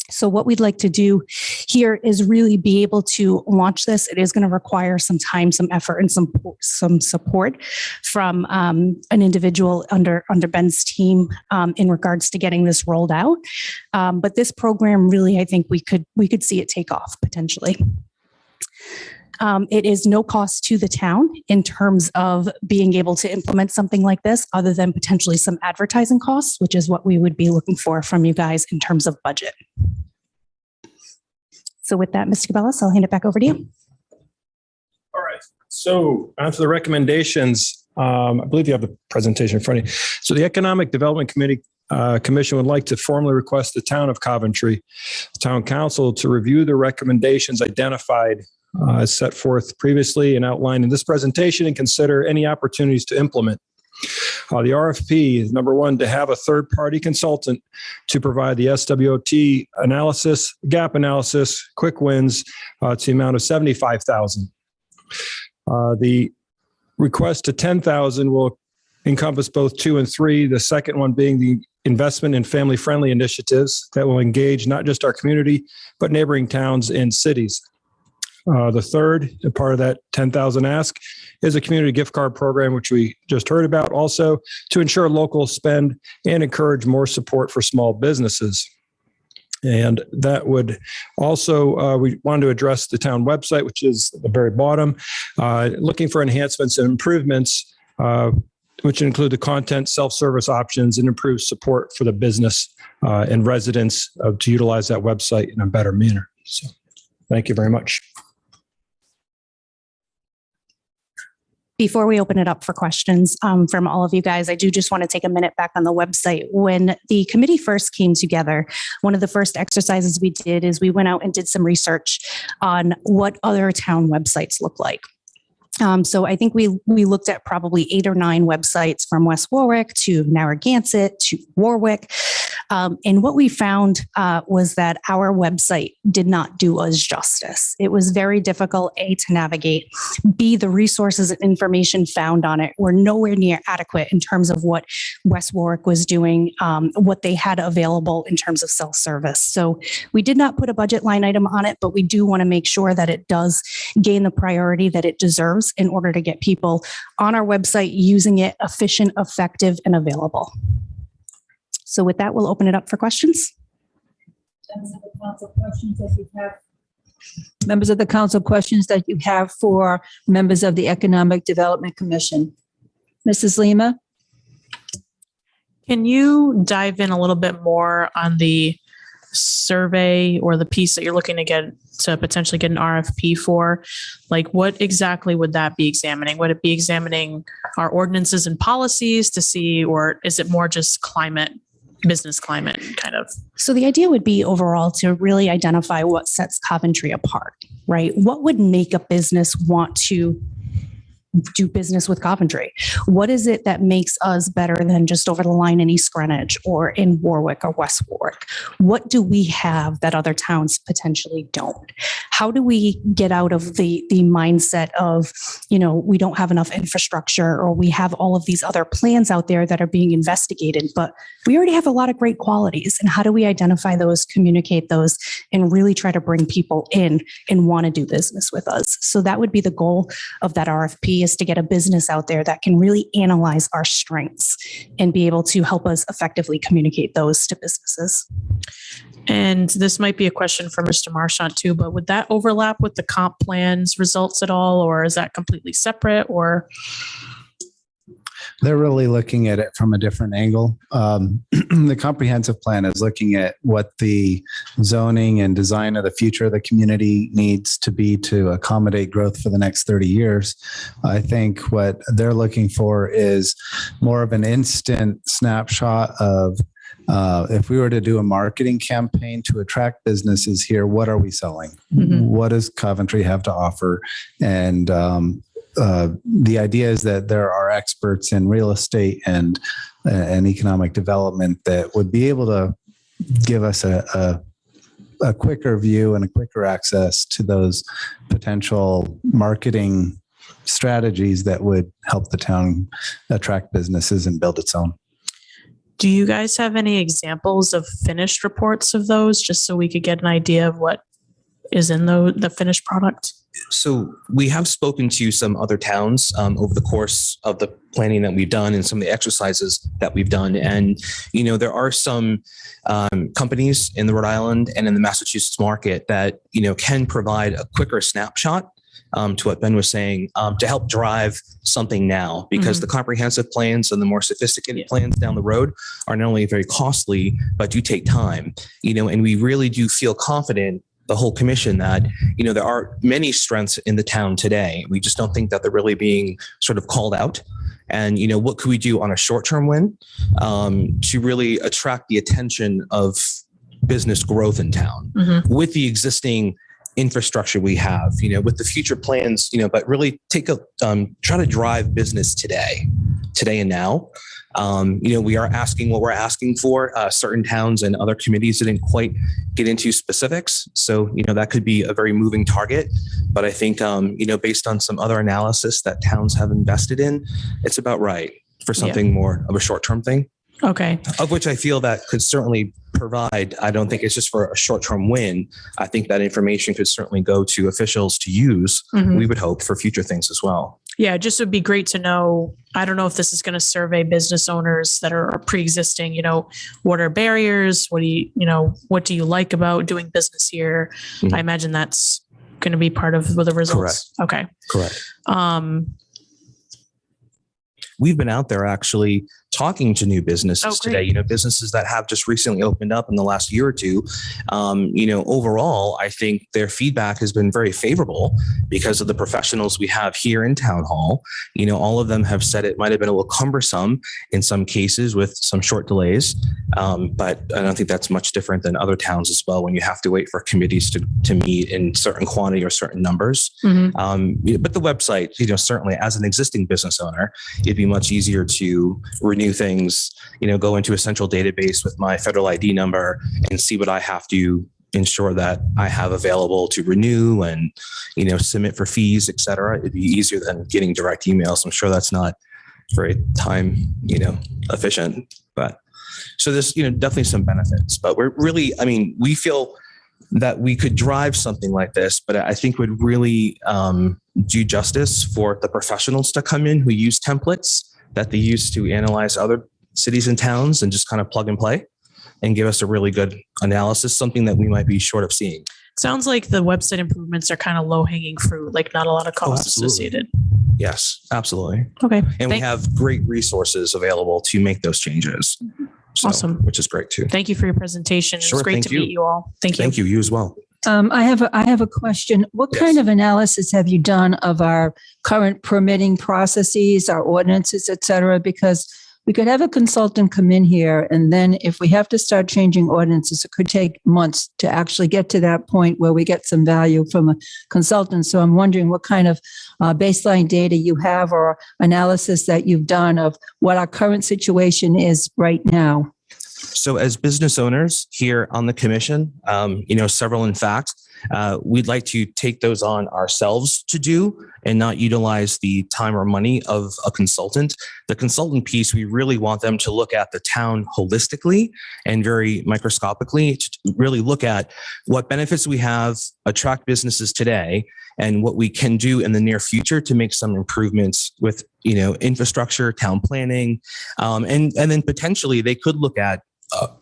So what we'd like to do here is really be able to launch this. It is going to require some time, some effort, and some support from an individual under Ben's team in regards to getting this rolled out. But this program really, I think we could see it take off potentially. It is no cost to the town in terms of being able to implement something like this, other than potentially some advertising costs, which is what we would be looking for from you guys in terms of budget. So with that, Mr. Cabellas, I'll hand it back over to you. All right. So on to the recommendations. I believe you have the presentation in front of you. So the Economic Development Commission would like to formally request the town of Coventry, the town council, to review the recommendations identified as set forth previously and outlined in this presentation and consider any opportunities to implement. The RFP is number one, to have a third-party consultant to provide the SWOT analysis, gap analysis, quick wins to the amount of $75,000. The request to $10,000 will encompass both 2 and 3. The second one being the investment in family-friendly initiatives that will engage not just our community, but neighboring towns and cities. The third part of that 10,000 ask is a community gift card program, which we just heard about, also to ensure local spend and encourage more support for small businesses. And that would also, we wanted to address the town website, which is at the very bottom, looking for enhancements and improvements, which include the content, self-service options, and improved support for the business and residents to utilize that website in a better manner. So thank you very much. Before we open it up for questions from all of you guys, I do just want to take a minute back on the website. When the committee first came together, one of the first exercises we did is we went out and did some research on what other town websites look like. So I think we looked at probably 8 or 9 websites, from West Warwick to Narragansett to Warwick. And what we found was that our website did not do us justice. It was very difficult, A, to navigate, B, the resources and information found on it were nowhere near adequate in terms of what West Warwick was doing, what they had available in terms of self-service. So we did not put a budget line item on it, but we do want to make sure that it does gain the priority that it deserves in order to get people on our website using it efficient, effective, and available. So with that, we'll open it up for questions. Members of the council, questions that you have for members of the Economic Development Commission. Mrs. Lima? Can you dive in a little bit more on the survey or the piece that you're looking to potentially get an RFP for? Like, what exactly would that be examining? Would it be examining our ordinances and policies to see, or is it more just business climate kind of? So the idea would be overall to really identify what sets Coventry apart, right? What would make a business want to do business with Coventry? What is it that makes us better than just over the line in East Greenwich or in Warwick or West Warwick? What do we have that other towns potentially don't? How do we get out of the mindset of, we don't have enough infrastructure, or we have all of these other plans out there that are being investigated, but we already have a lot of great qualities. And how do we identify those, communicate those, and really try to bring people in and want to do business with us? So that would be the goal of that RFP, is to get a business out there that can really analyze our strengths and be able to help us effectively communicate those to businesses. And this might be a question for Mr. Marchant too, but would that overlap with the comp plan's results at all, or is that completely separate? Or they're really looking at it from a different angle. The comprehensive plan is looking at what the zoning and design of the future of the community needs to be to accommodate growth for the next 30 years. I think what they're looking for is more of an instant snapshot of if we were to do a marketing campaign to attract businesses here, what are we selling? What does Coventry have to offer? And the idea is that there are experts in real estate and economic development that would be able to give us a quicker view and a quicker access to those potential marketing strategies that would help the town attract businesses and build its own. Do you guys have any examples of finished reports of those, just so we could get an idea of what is in the finished product? So we have spoken to some other towns over the course of the planning that we've done and some of the exercises that we've done. And, there are some companies in the Rhode Island and in the Massachusetts market that, can provide a quicker snapshot to what Ben was saying, to help drive something now, because the comprehensive plans and the more sophisticated plans down the road are not only very costly, but do take time, and we really do feel confident, the whole commission, that, there are many strengths in the town today. We just don't think that they're really being sort of called out. And, what could we do on a short-term win to really attract the attention of business growth in town with the existing infrastructure we have, with the future plans, but really try to drive business today and now. We are asking what we're asking for. Certain towns and other committees didn't quite get into specifics. So, that could be a very moving target. But I think, based on some other analysis that towns have invested in, it's about right for something more of a short-term thing. Okay. Of which I feel that could certainly provide. I don't think it's just for a short-term win. I think that information could certainly go to officials to use, we would hope, for future things as well. Yeah, just would be great to know. I don't know if this is going to survey business owners that are pre-existing, what are barriers? What do you like about doing business here? I imagine that's going to be part of the results. Correct. Okay. Correct. We've been out there actually talking to new businesses today, businesses that have just recently opened up in the last year or two. Overall, I think their feedback has been very favorable because of the professionals we have here in Town Hall. All of them have said it might have been a little cumbersome in some cases with some short delays. But I don't think that's much different than other towns as well, when you have to wait for committees to meet in certain quantity or certain numbers. But the website, certainly as an existing business owner, it'd be much easier to renew things, go into a central database with my federal ID number and see what I have to ensure that I have available to renew and, submit for fees, et cetera. It'd be easier than getting direct emails. I'm sure that's not very time, efficient, but so there's, definitely some benefits, but we're really, we feel that we could drive something like this, but I think would really do justice for the professionals to come in who use templates that they use to analyze other cities and towns and just kind of plug and play and give us a really good analysis, something that we might be short of seeing. Sounds like the website improvements are kind of low hanging fruit, like not a lot of costs associated. Yes, absolutely. Okay. And we have great resources available to make those changes. So, awesome. Which is great too. Thank you for your presentation. It was great to meet you all. Thank you. Thank you. You as well. I have a question. What kind of analysis have you done of our current permitting processes, our ordinances, et cetera? Because we could have a consultant come in here, and then if we have to start changing ordinances, it could take months to actually get to that point where we get some value from a consultant. So I'm wondering what kind of baseline data you have or analysis that you've done of what our current situation is right now. So as business owners here on the commission, several in fact, we'd like to take those on ourselves to do and not utilize the time or money of a consultant. The consultant piece, we really want them to look at the town holistically and very microscopically to really look at what benefits we have, attract businesses today, and what we can do in the near future to make some improvements with, infrastructure, town planning, and then potentially they could look at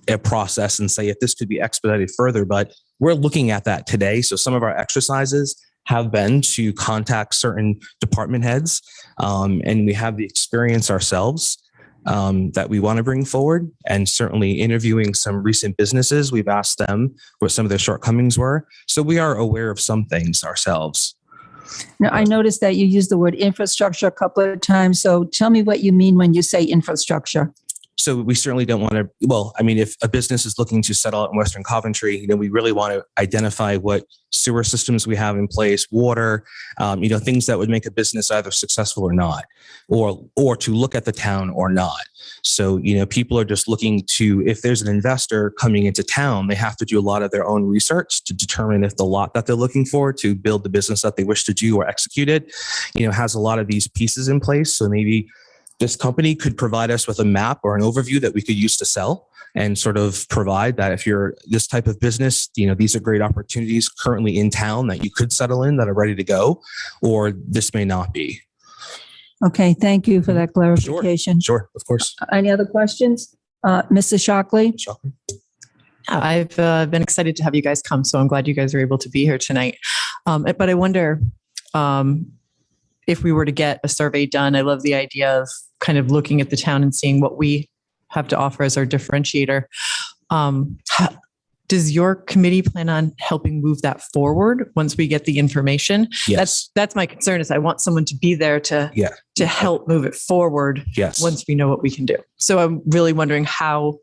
a process and say if this could be expedited further, but we're looking at that today. So some of our exercises have been to contact certain department heads, and we have the experience ourselves that we want to bring forward. And certainly interviewing some recent businesses, we've asked them what some of their shortcomings were. So we are aware of some things ourselves. Now, I noticed that you used the word infrastructure a couple of times. So tell me what you mean when you say infrastructure. So we certainly don't want to, well, I mean, if a business is looking to settle out in Western Coventry, we really want to identify what sewer systems we have in place, water, things that would make a business either successful or not, or to look at the town or not. So, people are just looking to, if there's an investor coming into town, they have to do a lot of their own research to determine if the lot that they're looking for to build the business that they wish to do or execute it, has a lot of these pieces in place. So maybe this company could provide us with a map or an overview that we could use to sell and sort of provide that if you're this type of business, these are great opportunities currently in town that you could settle in that are ready to go, or this may not be. Okay, thank you for that clarification. Sure, of course. Any other questions? Mrs. Shockley? I've been excited to have you guys come, so I'm glad you guys are able to be here tonight. But I wonder if we were to get a survey done. I love the idea of kind of looking at the town and seeing what we have to offer as our differentiator. Does your committee plan on helping move that forward once we get the information? Yes. That's my concern, is I want someone to be there to help move it forward. Yes. Once we know what we can do. So I'm really wondering how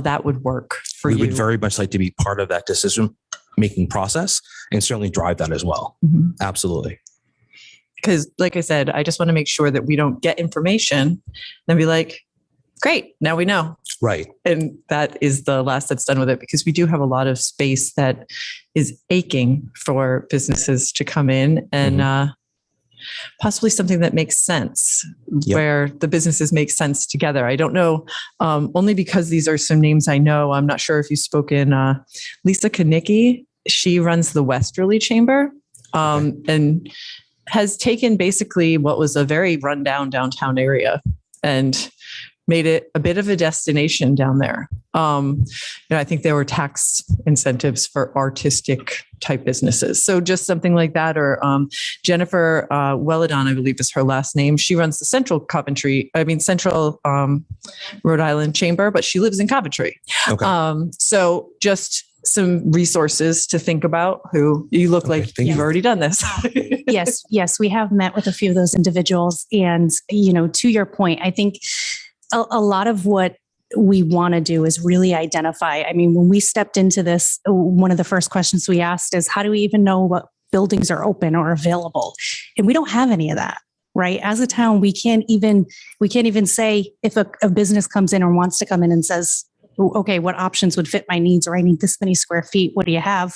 that would work for you. We would very much like to be part of that decision-making process and certainly drive that as well. Mm-hmm. Absolutely. Because like I said, I just want to make sure that we don't get information and be like, great, now we know. Right. And that is the last that's done with it, because we do have a lot of space that is aching for businesses to come in and possibly something that makes sense, where the businesses make sense together. I don't know, only because these are some names I know. I'm not sure if you've spoken. Lisa Kanicki, she runs the Westerly Chamber and has taken basically what was a very rundown downtown area and made it a bit of a destination down there. I think there were tax incentives for artistic type businesses. So just something like that. Or Jennifer Welladon, I believe is her last name. She runs the Central Rhode Island Chamber, but she lives in Coventry. Okay. So just some resources to think about. Who you look like you've already done this. Yes, we have met with a few of those individuals. And, to your point, I think a lot of what we want to do is really identify. I mean, when we stepped into this, one of the first questions we asked is, how do we even know what buildings are open or available? And we don't have any of that, right? As a town, we can't even say if a business comes in or wants to come in and says, okay, what options would fit my needs, or I need this many square feet. What do you have?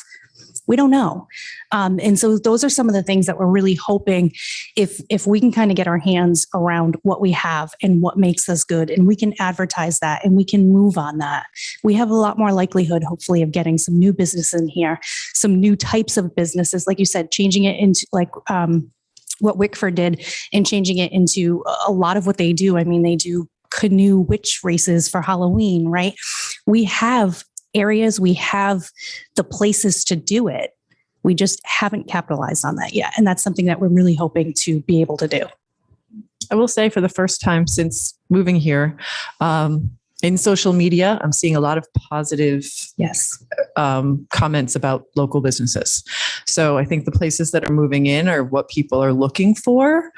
We don't know. And so those are some of the things that we're really hoping if we can kind of get our hands around what we have and what makes us good, and we can advertise that and we can move on that, we have a lot more likelihood, hopefully, of getting some new business in here, some new types of businesses, like you said, changing it into what Wickford did and changing it into a lot of what they do. I mean, they do canoe witch races for Halloween, right? We have areas, we have the places to do it. We just haven't capitalized on that yet. And that's something that we're really hoping to be able to do. I will say, for the first time since moving here, in social media, I'm seeing a lot of positive comments about local businesses. So I think the places that are moving in are what people are looking for.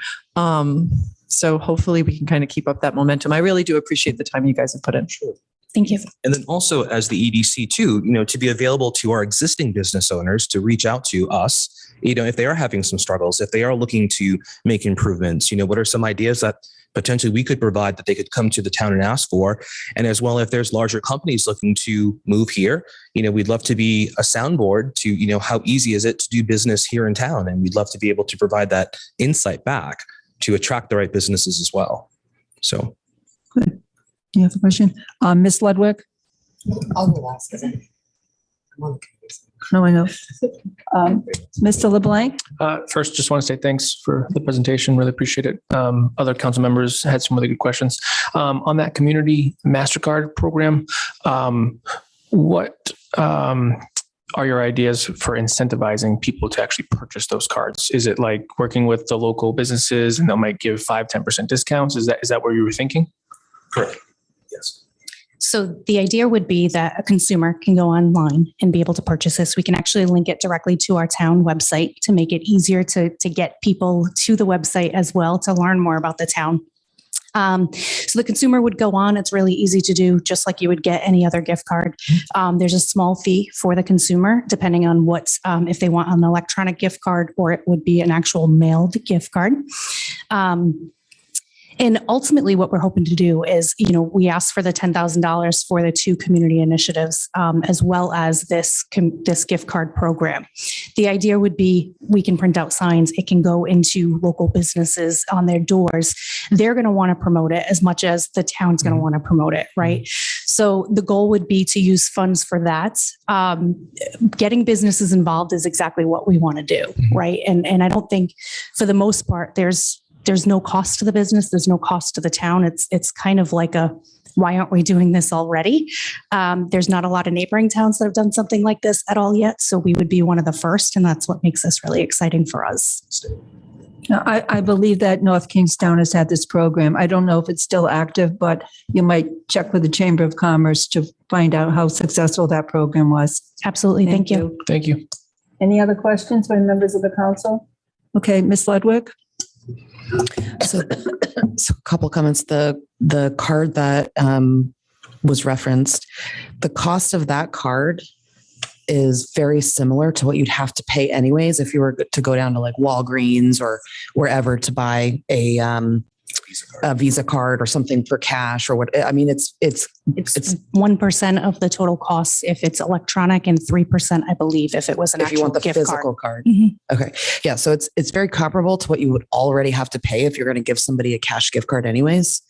So hopefully we can kind of keep up that momentum. I really do appreciate the time you guys have put in. Sure. Thank you. And then also as the EDC too, to be available to our existing business owners to reach out to us, if they are having some struggles, if they are looking to make improvements, what are some ideas that potentially we could provide that they could come to the town and ask for? And as well, if there's larger companies looking to move here, we'd love to be a soundboard to, how easy is it to do business here in town? And we'd love to be able to provide that insight back to attract the right businesses as well. So. Good. You have a question? Ms. Ludwig? I'll go last because I'm on the committee. No, I know. Mr. LeBlanc? First, just want to say thanks for the presentation. Really appreciate it. Other council members had some really good questions. On that community MasterCard program, what are your ideas for incentivizing people to actually purchase those cards? Is it like working with the local businesses and they might give 5-10% discounts? Is that where you were thinking? Correct. Yes. So the idea would be that a consumer can go online and be able to purchase this. We can actually link it directly to our town website to make it easier to get people to the website as well to learn more about the town. So the consumer would go on. It's really easy to do, just like you would get any other gift card. There's a small fee for the consumer, depending on what, if they want an electronic gift card or it would be an actual mailed gift card. And ultimately, what we're hoping to do is, we asked for the $10,000 for the 2 community initiatives, as well as this gift card program. The idea would be we can print out signs. It can go into local businesses on their doors. They're going to want to promote it as much as the town's going to want to promote it, right? So the goal would be to use funds for that. Getting businesses involved is exactly what we want to do, right? And I don't think, for the most part, there's no cost to the business. There's no cost to the town. It's kind of like why aren't we doing this already? There's not a lot of neighboring towns that have done something like this at all yet. So we would be one of the first. And that's what makes this really exciting for us. Now, I believe that North Kingstown has had this program. I don't know if it's still active, but you might check with the Chamber of Commerce to find out how successful that program was. Absolutely. Thank you. Thank you. Any other questions by members of the council? Okay, Ms. Ludwig? So a couple comments. The card that was referenced, the cost of that card is very similar to what you'd have to pay anyways if you were to go down to like Walgreens or wherever to buy a Visa card or something for cash or what. I mean, it's 1% of the total cost if it's electronic and 3%, I believe, if it was an if actual you want the gift physical card. Mhm. Okay. Yeah. So it's very comparable to what you would already have to pay if you're going to give somebody a cash gift card anyways.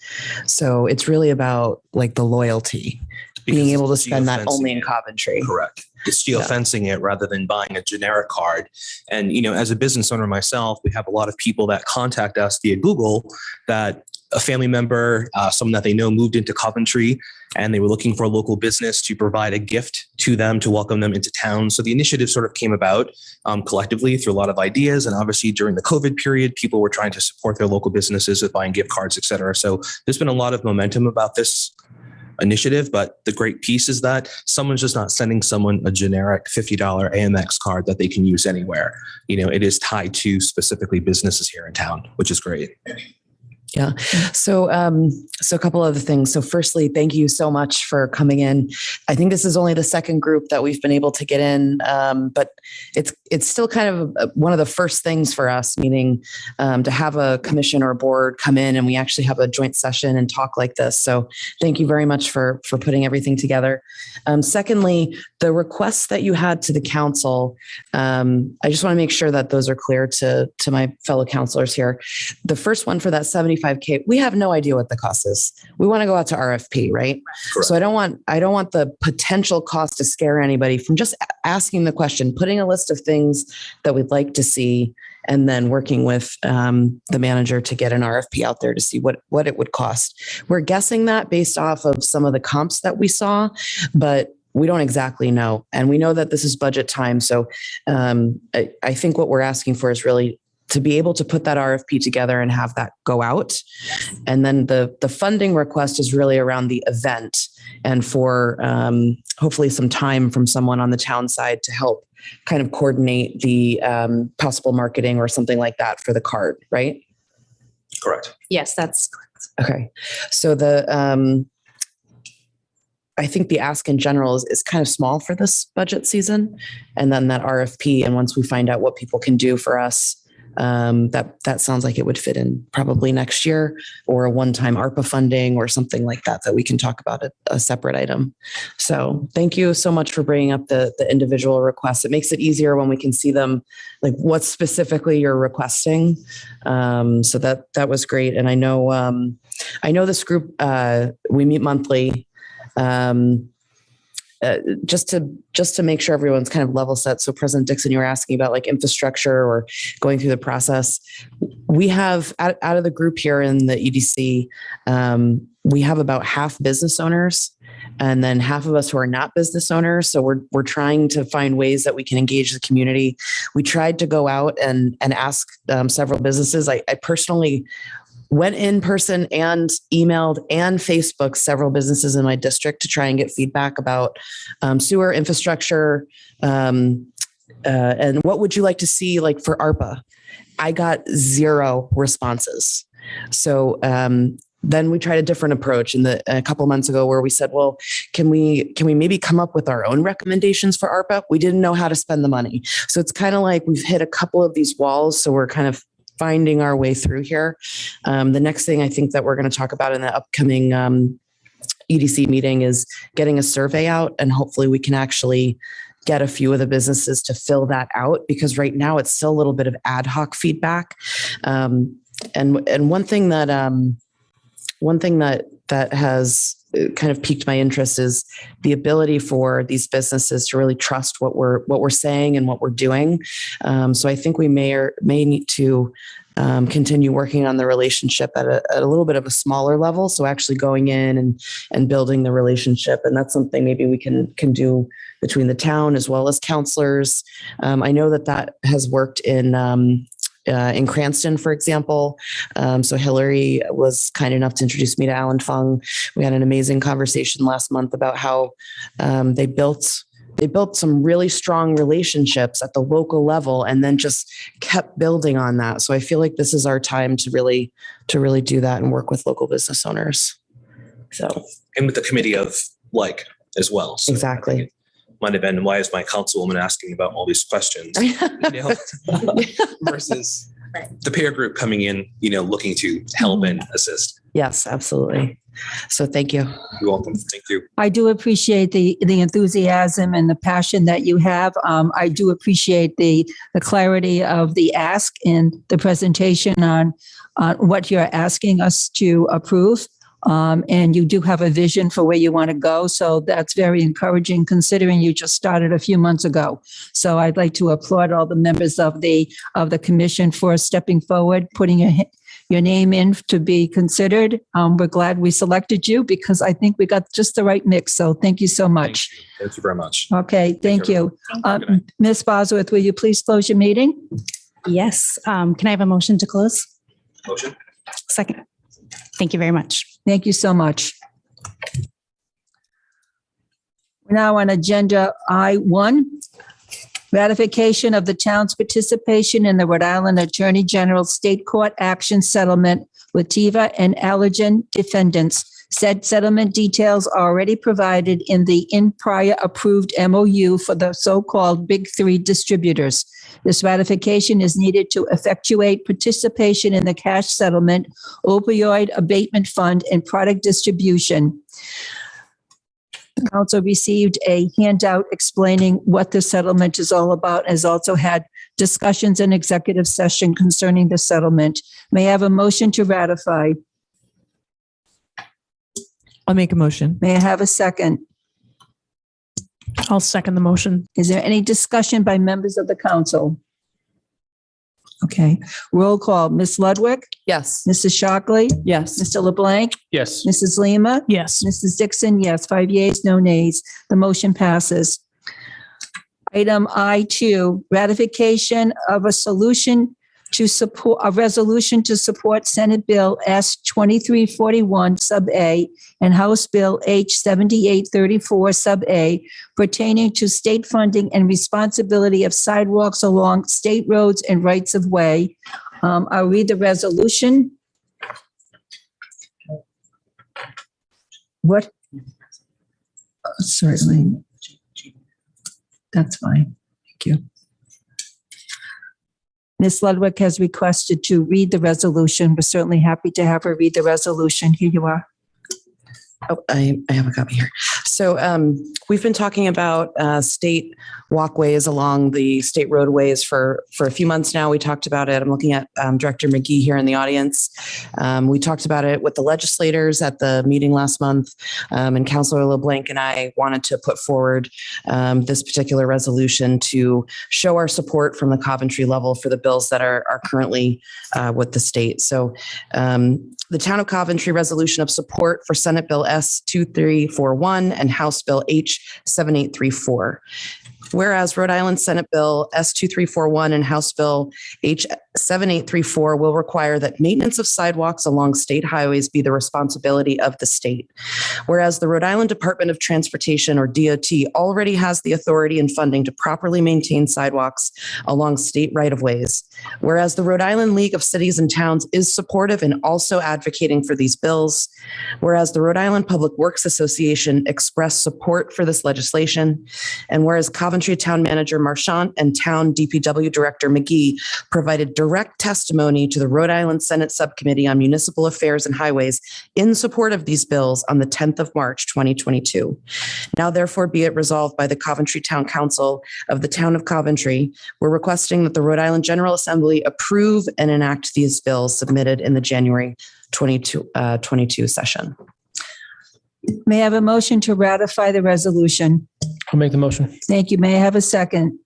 So it's really about like the loyalty, being able to spend that only in Coventry. Correct. It's geofencing it rather than buying a generic card. And, as a business owner myself, we have a lot of people that contact us via Google that a family member, someone that they know moved into Coventry and they were looking for a local business to provide a gift to them to welcome them into town. So the initiative sort of came about collectively through a lot of ideas. And obviously during the COVID period, people were trying to support their local businesses with buying gift cards, et cetera. So there's been a lot of momentum about this initiative, but the great piece is that someone's just not sending someone a generic $50 AMX card that they can use anywhere. It is tied to specifically businesses here in town, which is great. Yeah. So a couple other things. So firstly, thank you so much for coming in. I think this is only the second group that we've been able to get in, but it's still kind of one of the first things for us, meaning to have a commission or a board come in and we actually have a joint session and talk like this. So thank you very much for putting everything together. Secondly, the requests that you had to the council, I just want to make sure that those are clear to my fellow councilors here. The first one for that 75K, we have no idea what the cost is. We want to go out to RFP, right? Correct. So I don't want the potential cost to scare anybody from just asking the question, putting a list of things that we'd like to see, and then working with the manager to get an RFP out there to see what it would cost. We're guessing that based off of some of the comps that we saw, but we don't exactly know. And we know that this is budget time. So I think what we're asking for is really to be able to put that RFP together and have that go out. And then the funding request is really around the event and for hopefully some time from someone on the town side to help kind of coordinate the possible marketing or something like that for the card, right? Correct. Yes, that's correct. Okay. So I think the ask in general is kind of small for this budget season. And then that RFP, and once we find out what people can do for us, that sounds like it would fit in probably next year, or a one-time ARPA funding or something like that we can talk about a separate item. So thank you so much for bringing up the individual requests. It makes it easier when we can see them, like what specifically you're requesting. So that was great. And I know this group, we meet monthly. Just to make sure everyone's kind of level set. So President Dixon, you were asking about like infrastructure or going through the process. We have out of the group here in the EDC, we have about half business owners and then half of us who are not business owners. So we're trying to find ways that we can engage the community. We tried to go out and ask several businesses. I personally went in person and emailed and Facebook several businesses in my district to try and get feedback about sewer infrastructure, and what would you like to see like for ARPA? I got 0 responses. So then we tried a different approach a couple months ago where we said, well, can we maybe come up with our own recommendations for ARPA? We didn't know how to spend the money. So it's kind of like we've hit a couple of these walls. So we're kind of finding our way through here. The next thing I think that we're going to talk about in the upcoming EDC meeting is getting a survey out, and hopefully we can actually get a few of the businesses to fill that out, because right now it's still a little bit of ad hoc feedback. And one thing that has kind of piqued my interest is the ability for these businesses to really trust what we're saying and what we're doing. So I think we may need to continue working on the relationship at a little bit of a smaller level. So actually going in and building the relationship. And that's something maybe we can do between the town as well as counselors. I know that has worked in Cranston, for example. So Hillary was kind enough to introduce me to Alan Fung. We had an amazing conversation last month about how they built some really strong relationships at the local level and then just kept building on that. So I feel like this is our time to really do that and work with local business owners. So, And with the committee of like as well. So exactly. Might have been, why is my councilwoman asking about all these questions? Versus the peer group coming in, looking to help and assist. Yes, absolutely. So thank you. You're welcome. Thank you. I do appreciate the enthusiasm and the passion that you have. I do appreciate the clarity of the ask and the presentation on what you're asking us to approve. And you do have a vision for where you want to go. So that's very encouraging considering you just started a few months ago. So I'd like to applaud all the members of the commission for stepping forward, putting your name in to be considered. We're glad we selected you because I think we got just the right mix. So thank you so much. Thank you very much. Okay, thank you. Ms. Bosworth, will you please close your meeting? Yes. Can I have a motion to close? Motion. Second. Thank you very much. Thank you so much. We're now on agenda I-1, ratification of the town's participation in the Rhode Island Attorney General State Court Action Settlement with Teva and Allergen defendants. Said settlement details are already provided in the prior approved MOU for the so-called Big Three distributors. This ratification is needed to effectuate participation in the cash settlement, opioid abatement fund, and product distribution. The council received a handout explaining what the settlement is all about, has also had discussions in executive session concerning the settlement. May I have a motion to ratify? I'll make a motion. May I have a second? I'll second the motion. Is there any discussion by members of the council? Okay, roll call. Ms. Ludwig? Yes. Mrs. Shockley? Yes. Mr. LeBlanc? Yes. Mrs. Lima? Yes. Mrs. Dixon? Yes. 5 yeas, no nays. The motion passes. Item I-2, ratification of a resolution to support Senate Bill S 2341 Sub A and House Bill H 7834 Sub A pertaining to state funding and responsibility of sidewalks along state roads and rights of way. I'll read the resolution. What? Certainly. That's fine. Thank you. Ms. Ludwig has requested to read the resolution. We're certainly happy to have her read the resolution. Here you are. Oh, I have a copy here. So we've been talking about state walkways along the state roadways for a few months now. We talked about it. I'm looking at Director McGee here in the audience. We talked about it with the legislators at the meeting last month, and Councilor LeBlanc and I wanted to put forward this particular resolution to show our support from the Coventry level for the bills that are currently with the state. So the Town of Coventry resolution of support for Senate Bill S 2341 and House Bill H7834. Whereas Rhode Island Senate Bill S2341 and House Bill H7834 will require that maintenance of sidewalks along state highways be the responsibility of the state. Whereas the Rhode Island Department of Transportation, or DOT, already has the authority and funding to properly maintain sidewalks along state right-of-ways. Whereas the Rhode Island League of Cities and Towns is supportive and also advocating for these bills. Whereas the Rhode Island Public Works Association expressed support for this legislation. And whereas Coventry Town Manager Marchant and Town DPW Director McGee provided direct testimony to the Rhode Island Senate Subcommittee on Municipal Affairs and Highways in support of these bills on the 10th of March, 2022. Now therefore be it resolved by the Coventry Town Council of the Town of Coventry, we're requesting that the Rhode Island General Assembly approve and enact these bills submitted in the January 22 session. May I have a motion to ratify the resolution? I'll make the motion. Thank you. May I have a second?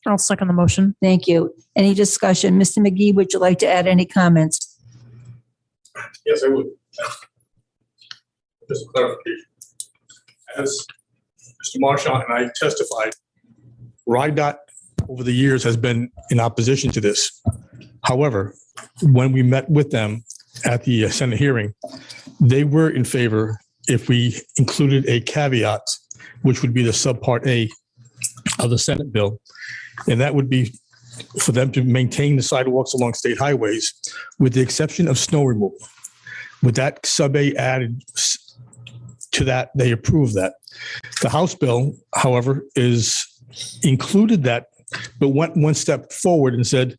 I'll second the motion. Thank you. Any discussion? Mr. McGee, would you like to add any comments? Yes, I would. Just a clarification. As Mr. Marchant and I testified, RIDOT over the years has been in opposition to this. However, when we met with them at the Senate hearing, they were in favor if we included a caveat, which would be the subpart A of the Senate bill. And that would be for them to maintain the sidewalks along state highways with the exception of snow removal. With that sub A added to that, they approved that. The House bill, however, is included that, but went one step forward and said,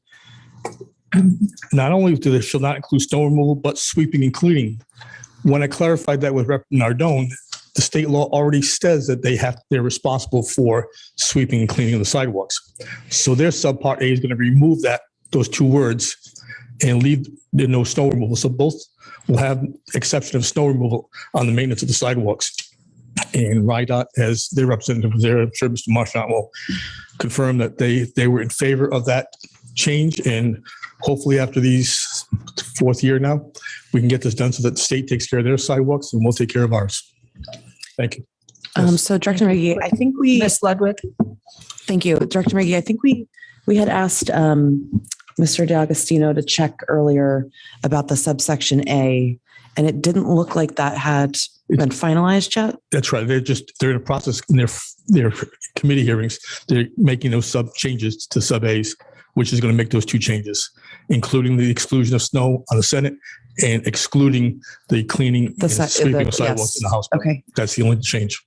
not only do they shall not include snow removal, but sweeping and cleaning. When I clarified that with Rep. Nardone, the state law already says that they're responsible for sweeping and cleaning of the sidewalks. So their subpart A is going to remove those two words and leave the no snow removal. So both will have exception of snow removal on the maintenance of the sidewalks. And RIDOT, as their representative was there, I'm sure Mr. Marchant will confirm that they were in favor of that change. And hopefully after these fourth year now, we can get this done so that the state takes care of their sidewalks and we'll take care of ours. Thank you. So Director McGee, I think Ms. Ludwig? Thank you. Director McGee, I think we had asked Mr. D'Agostino to check earlier about the subsection A, and it didn't look like that had been finalized yet. That's right. They're in a process in their committee hearings. They're making those sub changes to sub A's, which is going to make those two changes, including the exclusion of snow on the Senate and excluding the cleaning and sweeping of sidewalks in the House. Okay. That's the only change.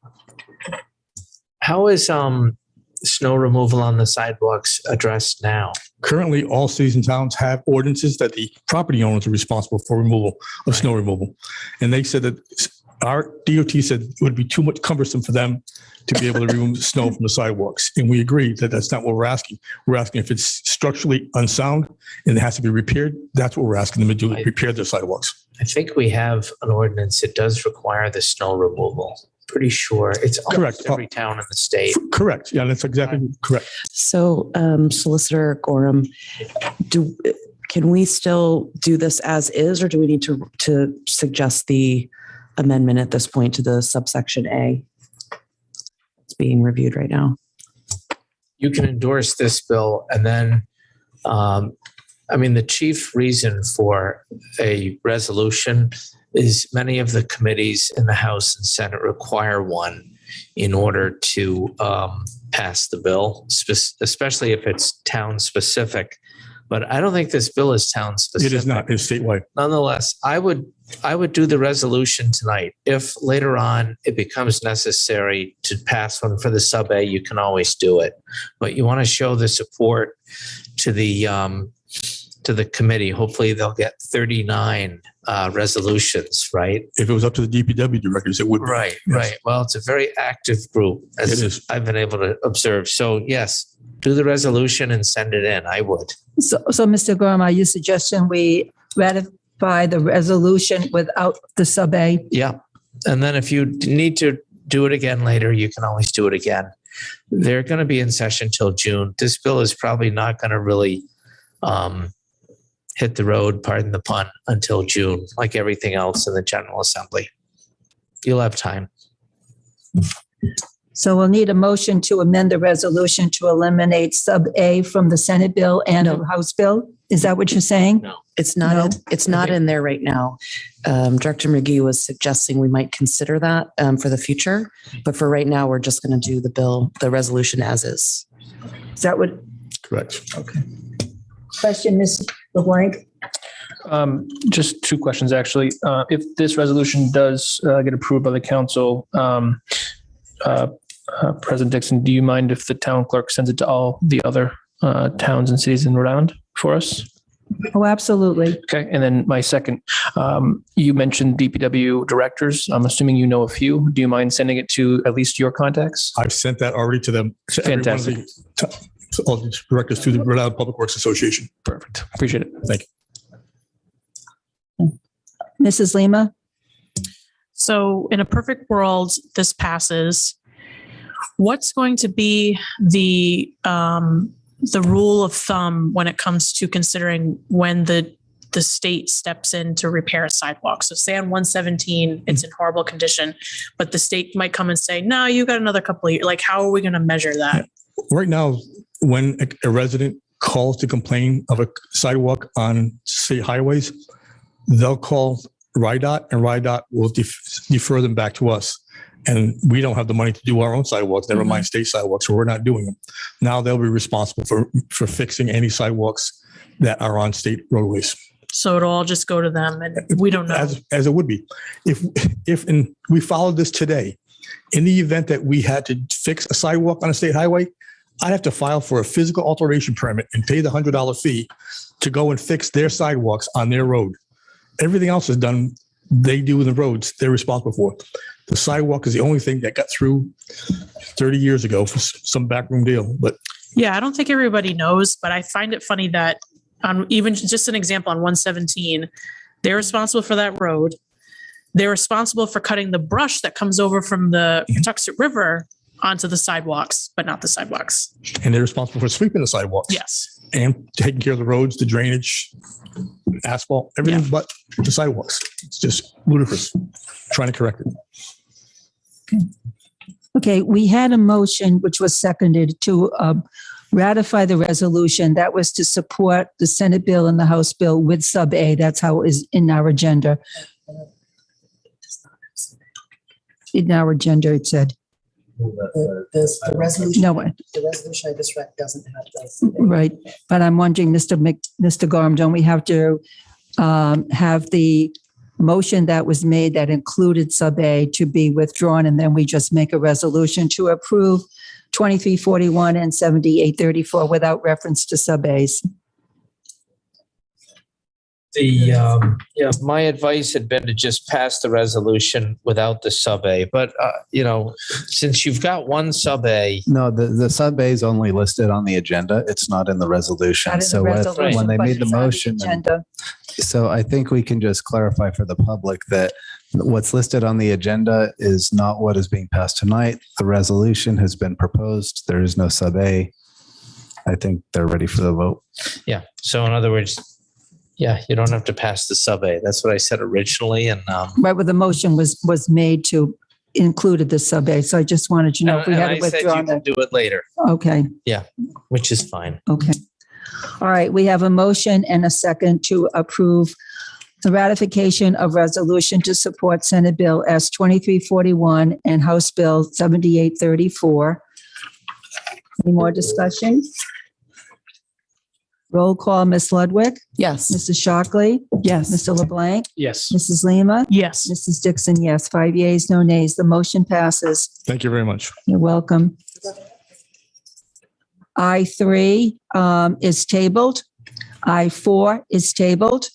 How is snow removal on the sidewalks addressed now? Currently, all cities and towns have ordinances that the property owners are responsible for removal of snow removal. And they said that our DOT said it would be too much cumbersome for them to be able to remove snow from the sidewalks. And we agree that that's not what we're asking. We're asking if it's structurally unsound and it has to be repaired, that's what we're asking them to do, repair their sidewalks. I think we have an ordinance that does require the snow removal. Pretty sure it's correct. Every town in the state. Correct. Yeah, that's exactly correct. So Solicitor Gorham, can we still do this as is, or do we need to suggest the amendment at this point to the subsection A? It's being reviewed right now. You can endorse this bill and then, the chief reason for a resolution is many of the committees in the House and Senate require one in order to pass the bill, especially if it's town specific. But I don't think this bill is town specific. It is not. It's statewide. Nonetheless, I would do the resolution tonight. If later on it becomes necessary to pass one for the sub A, you can always do it. But you want to show the support to the committee. Hopefully they'll get 39 resolutions, right? If it was up to the DPW directors, it would be. Right, Yes. right. Well, it's a very active group, as It is. I've been able to observe. So yes, do the resolution and send it in. I would. So Mr. Gorham, are you suggesting we ratify the resolution without the sub A? Yeah. And then if you need to do it again later, you can always do it again. They're going to be in session till June. This bill is probably not going to really hit the road, pardon the pun, until June, like everything else in the General Assembly. You'll have time. So we'll need a motion to amend the resolution to eliminate sub A from the Senate bill and the House bill. Is that what you're saying? No. It's not, it's not in there right now. Director McGee was suggesting we might consider that for the future, but for right now, we're just going to do the resolution as is. Is that what? Correct. Okay. Question, Ms. LeBlanc? Just two questions, actually. If this resolution does get approved by the council, President Dixon, do you mind if the town clerk sends it to all the other towns and cities in Rhode Island for us? Oh, absolutely. Okay. And then my second, you mentioned DPW directors. I'm assuming you know a few. Do you mind sending it to at least your contacts? I've sent that already to them. To Fantastic. to all the directors to the Rhode Island Public Works Association. Perfect. Appreciate it. Thank you. Mrs. Lima? So in a perfect world, this passes. What's going to be the rule of thumb when it comes to considering when the state steps in to repair a sidewalk? So say on 117, it's in horrible condition, but the state might come and say, no, you got another couple of years. Like, how are we going to measure that? Right now, when a resident calls to complain of a sidewalk on state highways, they'll call RIDOT and RIDOT will defer them back to us. And we don't have the money to do our own sidewalks, never mind state sidewalks, so we're not doing them. Now they'll be responsible for fixing any sidewalks that are on state roadways. So it'll all just go to them and we don't know. As it would be. If we followed this today, in the event that we had to fix a sidewalk on a state highway, I'd have to file for a physical alteration permit and pay the $100 fee to go and fix their sidewalks on their road. Everything else is done, they do the roads, they're responsible for. The sidewalk is the only thing that got through 30 years ago for some backroom deal. But yeah, I don't think everybody knows, but I find it funny that on even just an example on 117, they're responsible for that road. They're responsible for cutting the brush that comes over from the Patuxent River onto the sidewalks, but not the sidewalks. And they're responsible for sweeping the sidewalks. Yes. And taking care of the roads, the drainage, asphalt, everything but the sidewalks. It's just ludicrous. Trying to correct it. Okay, we had a motion which was seconded to ratify the resolution. That was to support the Senate bill and the House bill with sub A. That's how it is in our agenda. In our agenda, it said. The resolution. No, the resolution I just read doesn't have this. right. But I'm wondering, Mr. Gorham, don't we have to have the motion that was made that included sub A to be withdrawn, and then we just make a resolution to approve 2341 and 7834 without reference to sub A's? My advice had been to just pass the resolution without the sub A, but since you've got one sub A. No, the sub A is only listed on the agenda. It's not in the resolution. Not in the So resolution, when they but made the it's on motion, agenda. so I think we can just clarify for the public that what's listed on the agenda is not what is being passed tonight. The resolution has been proposed. There is no sub A. I think they're ready for the vote. Yeah. So in other words, yeah, you don't have to pass the sub A. That's what I said originally. And right, where the motion was made to included the sub A. So I just wanted to know if we had to withdraw you can do it later. Okay. Yeah, which is fine. Okay. All right. We have a motion and a second to approve the ratification of resolution to support Senate Bill S 2341 and House Bill 7834. Any more discussion? Roll call, Ms. Ludwig? Yes. Mrs. Shockley? Yes. Mr. LeBlanc? Yes. Mrs. Lima? Yes. Mrs. Dixon, yes. 5 yeas, no nays. The motion passes. Thank you very much. You're welcome. I3 is tabled. I4 is tabled.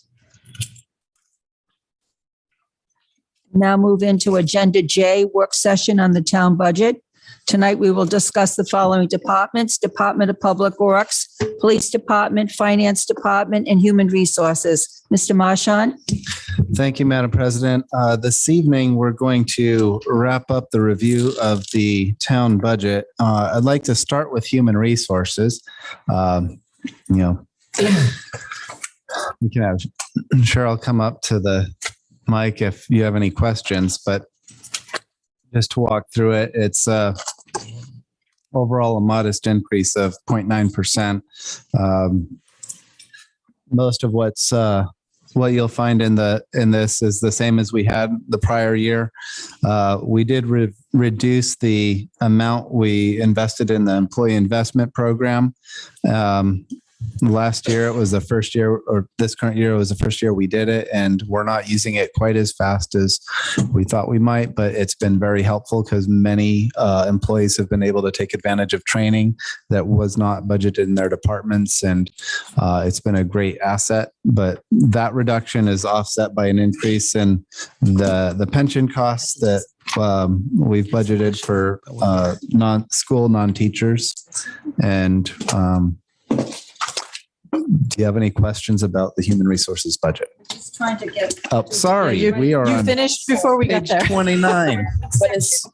Now move into Agenda J, work session on the town budget. Tonight, we will discuss the following departments: Department of Public Works, Police Department, Finance Department, and Human Resources. Mr. Marchand? Thank you, Madam President. This evening, we're going to wrap up the review of the town budget. I'd like to start with Human Resources. We can have Cheryl come up to the mic if you have any questions, but Just to walk through it, it's overall a modest increase of 0.9%. Most of what you'll find in this is the same as we had the prior year. We did reduce the amount we invested in the employee investment program. Last year, it was the first year, or this current year, it was the first year we did it, and we're not using it quite as fast as we thought we might, but it's been very helpful because many employees have been able to take advantage of training that was not budgeted in their departments, and it's been a great asset. But that reduction is offset by an increase in the pension costs that we've budgeted for non-teachers. And do you have any questions about the human resources budget? Just trying to get. Oh, sorry. We are You on finished before we got page there. 29.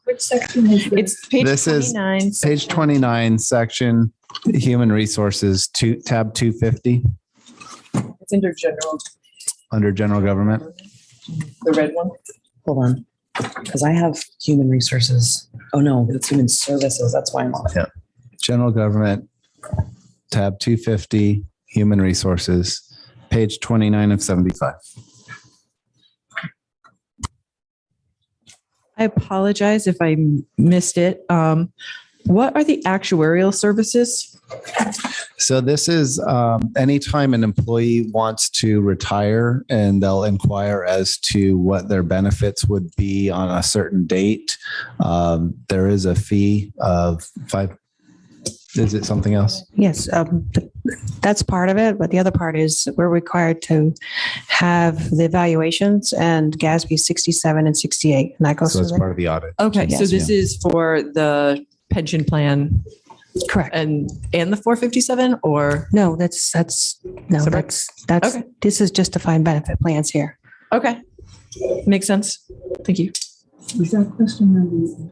Which section is this? It's page This is 29. Page 29, section human resources, tab 250 It's under general, under general government. the red one. Hold on, because I have human resources. Oh, no, it's human services. That's why I'm on it. Yeah. General government, tab 250, human resources, page 29 of 75. I apologize if I missed it. What are the actuarial services? So this is anytime an employee wants to retire and they'll inquire as to what their benefits would be on a certain date. There is a fee of $5. Is it something else? Yes, that's part of it, but the other part is we're required to have the evaluations and GASB 67 and 68, and that goes So through it's there. part of the audit. Okay, so Yes. this is for the pension plan Correct. and the 457, or? No, that's Separate? that's, Okay. this is just defined benefit plans here. Okay, makes sense. Thank you. Was that question on the?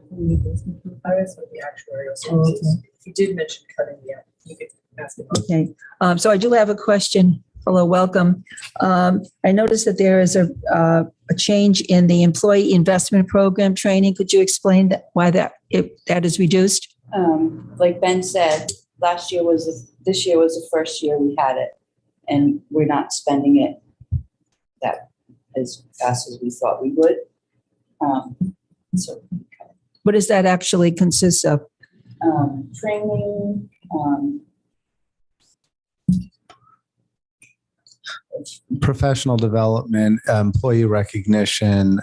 I asked about the actuarial services. You did mention cutting the, you could ask it. Okay, so I do have a question. Hello, welcome. I noticed that there is a change in the employee investment program training. Could you explain why that is reduced? Like Ben said, this year was the first year we had it, and we're not spending it that as fast as we thought we would. So What does that actually consist of? training, Professional development, employee recognition,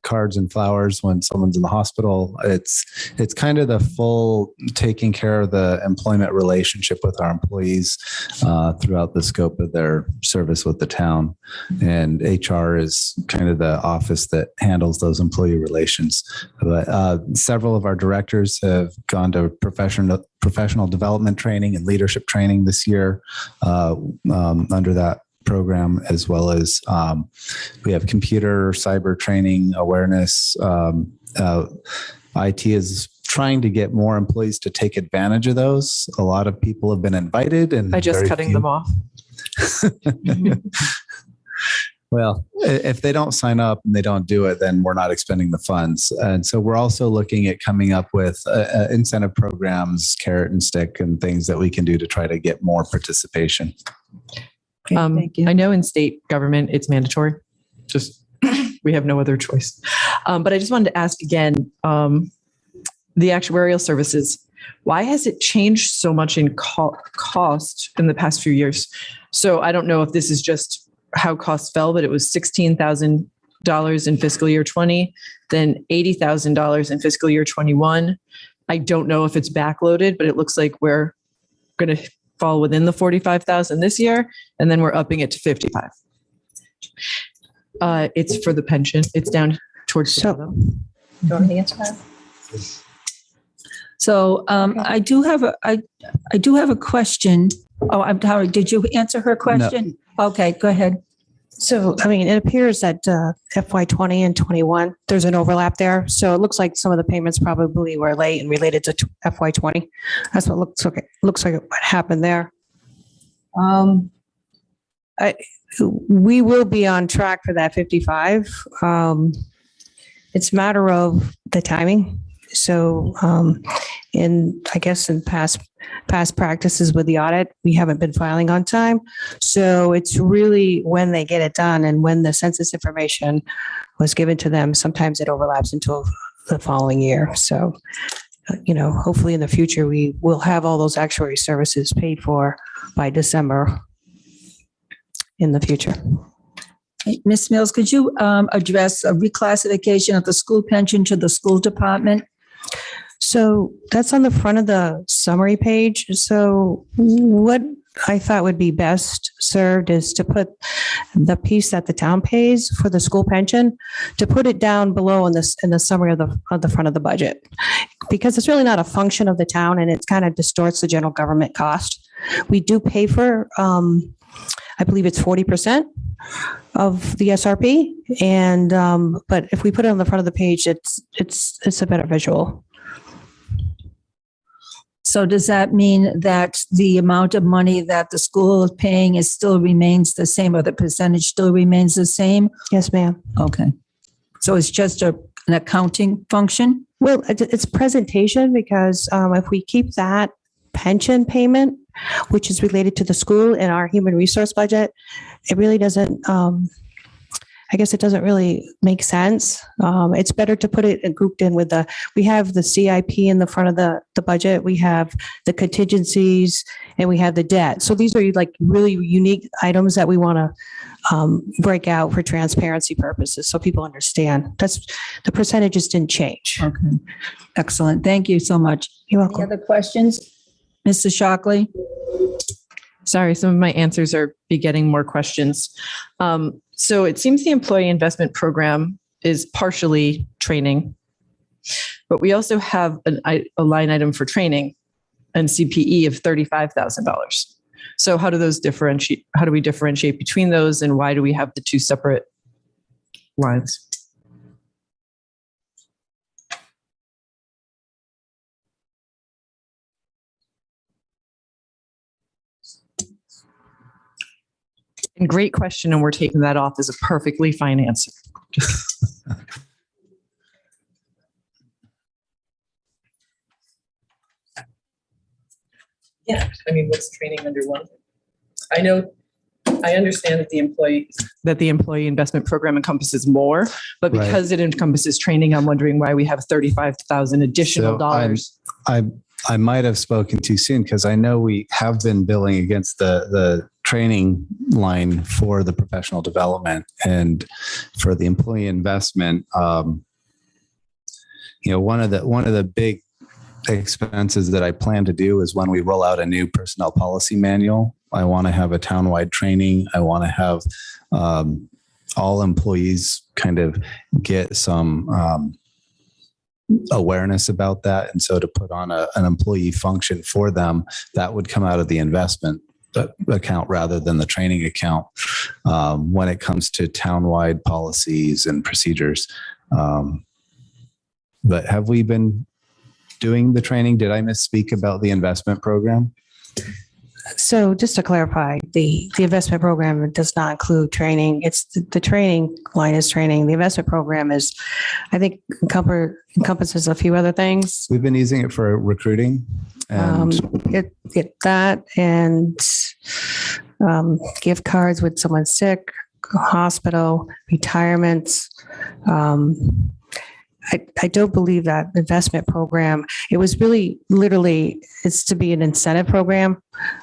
cards and flowers when someone's in the hospital. It's kind of the full taking care of the employment relationship with our employees throughout the scope of their service with the town. And HR is kind of the office that handles those employee relations. But several of our directors have gone to professional development training and leadership training this year under that program, as well as we have computer cyber training awareness. IT is trying to get more employees to take advantage of those. A lot of people have been invited, and By just very cutting few- them off. Well, if they don't sign up and they don't do it, then we're not expending the funds. And so we're also looking at coming up with incentive programs, carrot and stick, and things that we can do to try to get more participation. Okay, thank you. I know in state government, it's mandatory. Just, we have no other choice. But I just wanted to ask again, the actuarial services, why has it changed so much in cost in the past few years? So I don't know if this is just how costs fell, but it was $16,000 in fiscal year 20, then $80,000 in fiscal year 21. I don't know if it's backloaded, but it looks like we're going to fall within the 45,000 this year, and then we're upping it to 55. It's for the pension. It's down towards the bottom. Do you want me to answer that? So I do have a question. Oh, I'm sorry. Did you answer her question? Okay, go ahead. So, I mean, it appears that FY 20 and 21, there's an overlap there. So it looks like some of the payments probably were late and related to FY 20. That's what looks like what happened there. We will be on track for that 55. It's a matter of the timing. So, I guess in past practices with the audit, we haven't been filing on time. So it's really when they get it done and when the census information was given to them, sometimes it overlaps until the following year. So, hopefully in the future, we will have all those actuary services paid for by December in the future. Ms. Mills, could you address a reclassification of the school pension to the school department? So that's on the front of the summary page. So what I thought would be best served is to put the piece that the town pays for the school pension, to put it down below in the summary of the front of the budget, because it's really not a function of the town and it kind of distorts the general government cost. We do pay for, I believe it's 40% of the SRP, and but if we put it on the front of the page, it's a better visual. So does that mean that the amount of money that the school is paying still remains the same, or the percentage still remains the same? Yes, ma'am. Okay. So it's just an accounting function? Well, it's presentation, because if we keep that pension payment, which is related to the school in our human resource budget, it really doesn't, I guess it doesn't really make sense. It's better to put it grouped in with we have the CIP in the front of the budget, we have the contingencies, and we have the debt. So these are like really unique items that we want to break out for transparency purposes so people understand. The percentages didn't change. Okay. Excellent. Thank you so much. You're welcome. Any other questions? Mr. Shockley? Sorry, some of my answers are begetting more questions. So it seems the employee investment program is partially training, but we also have a line item for training and CPE of $35,000. So how do those differentiate? How do we differentiate between those, and why do we have the two separate lines? And great question, and we're taking that off as a perfectly fine answer. Yeah, I mean, what's training under one? I understand that the employee investment program encompasses more, but because it encompasses training, I'm wondering why we have $35,000 additional dollars. I might have spoken too soon, because I know we have been billing against the training line for the professional development, and for the employee investment. One of the big expenses that I plan to do is when we roll out a new personnel policy manual. I want to have a townwide training. I want to have all employees kind of get some awareness about that. And so to put on an employee function for them, that would come out of the investment account rather than the training account when it comes to townwide policies and procedures. But have we been doing the training? Did I misspeak about the investment program? So just to clarify, the investment program does not include training. It's the training line is training. The investment program is, I think, encompasses a few other things. We've been using it for recruiting. And get that, and gift cards when someone's sick, hospital, retirements. I don't believe that investment program, it was really literally, it's to be an incentive program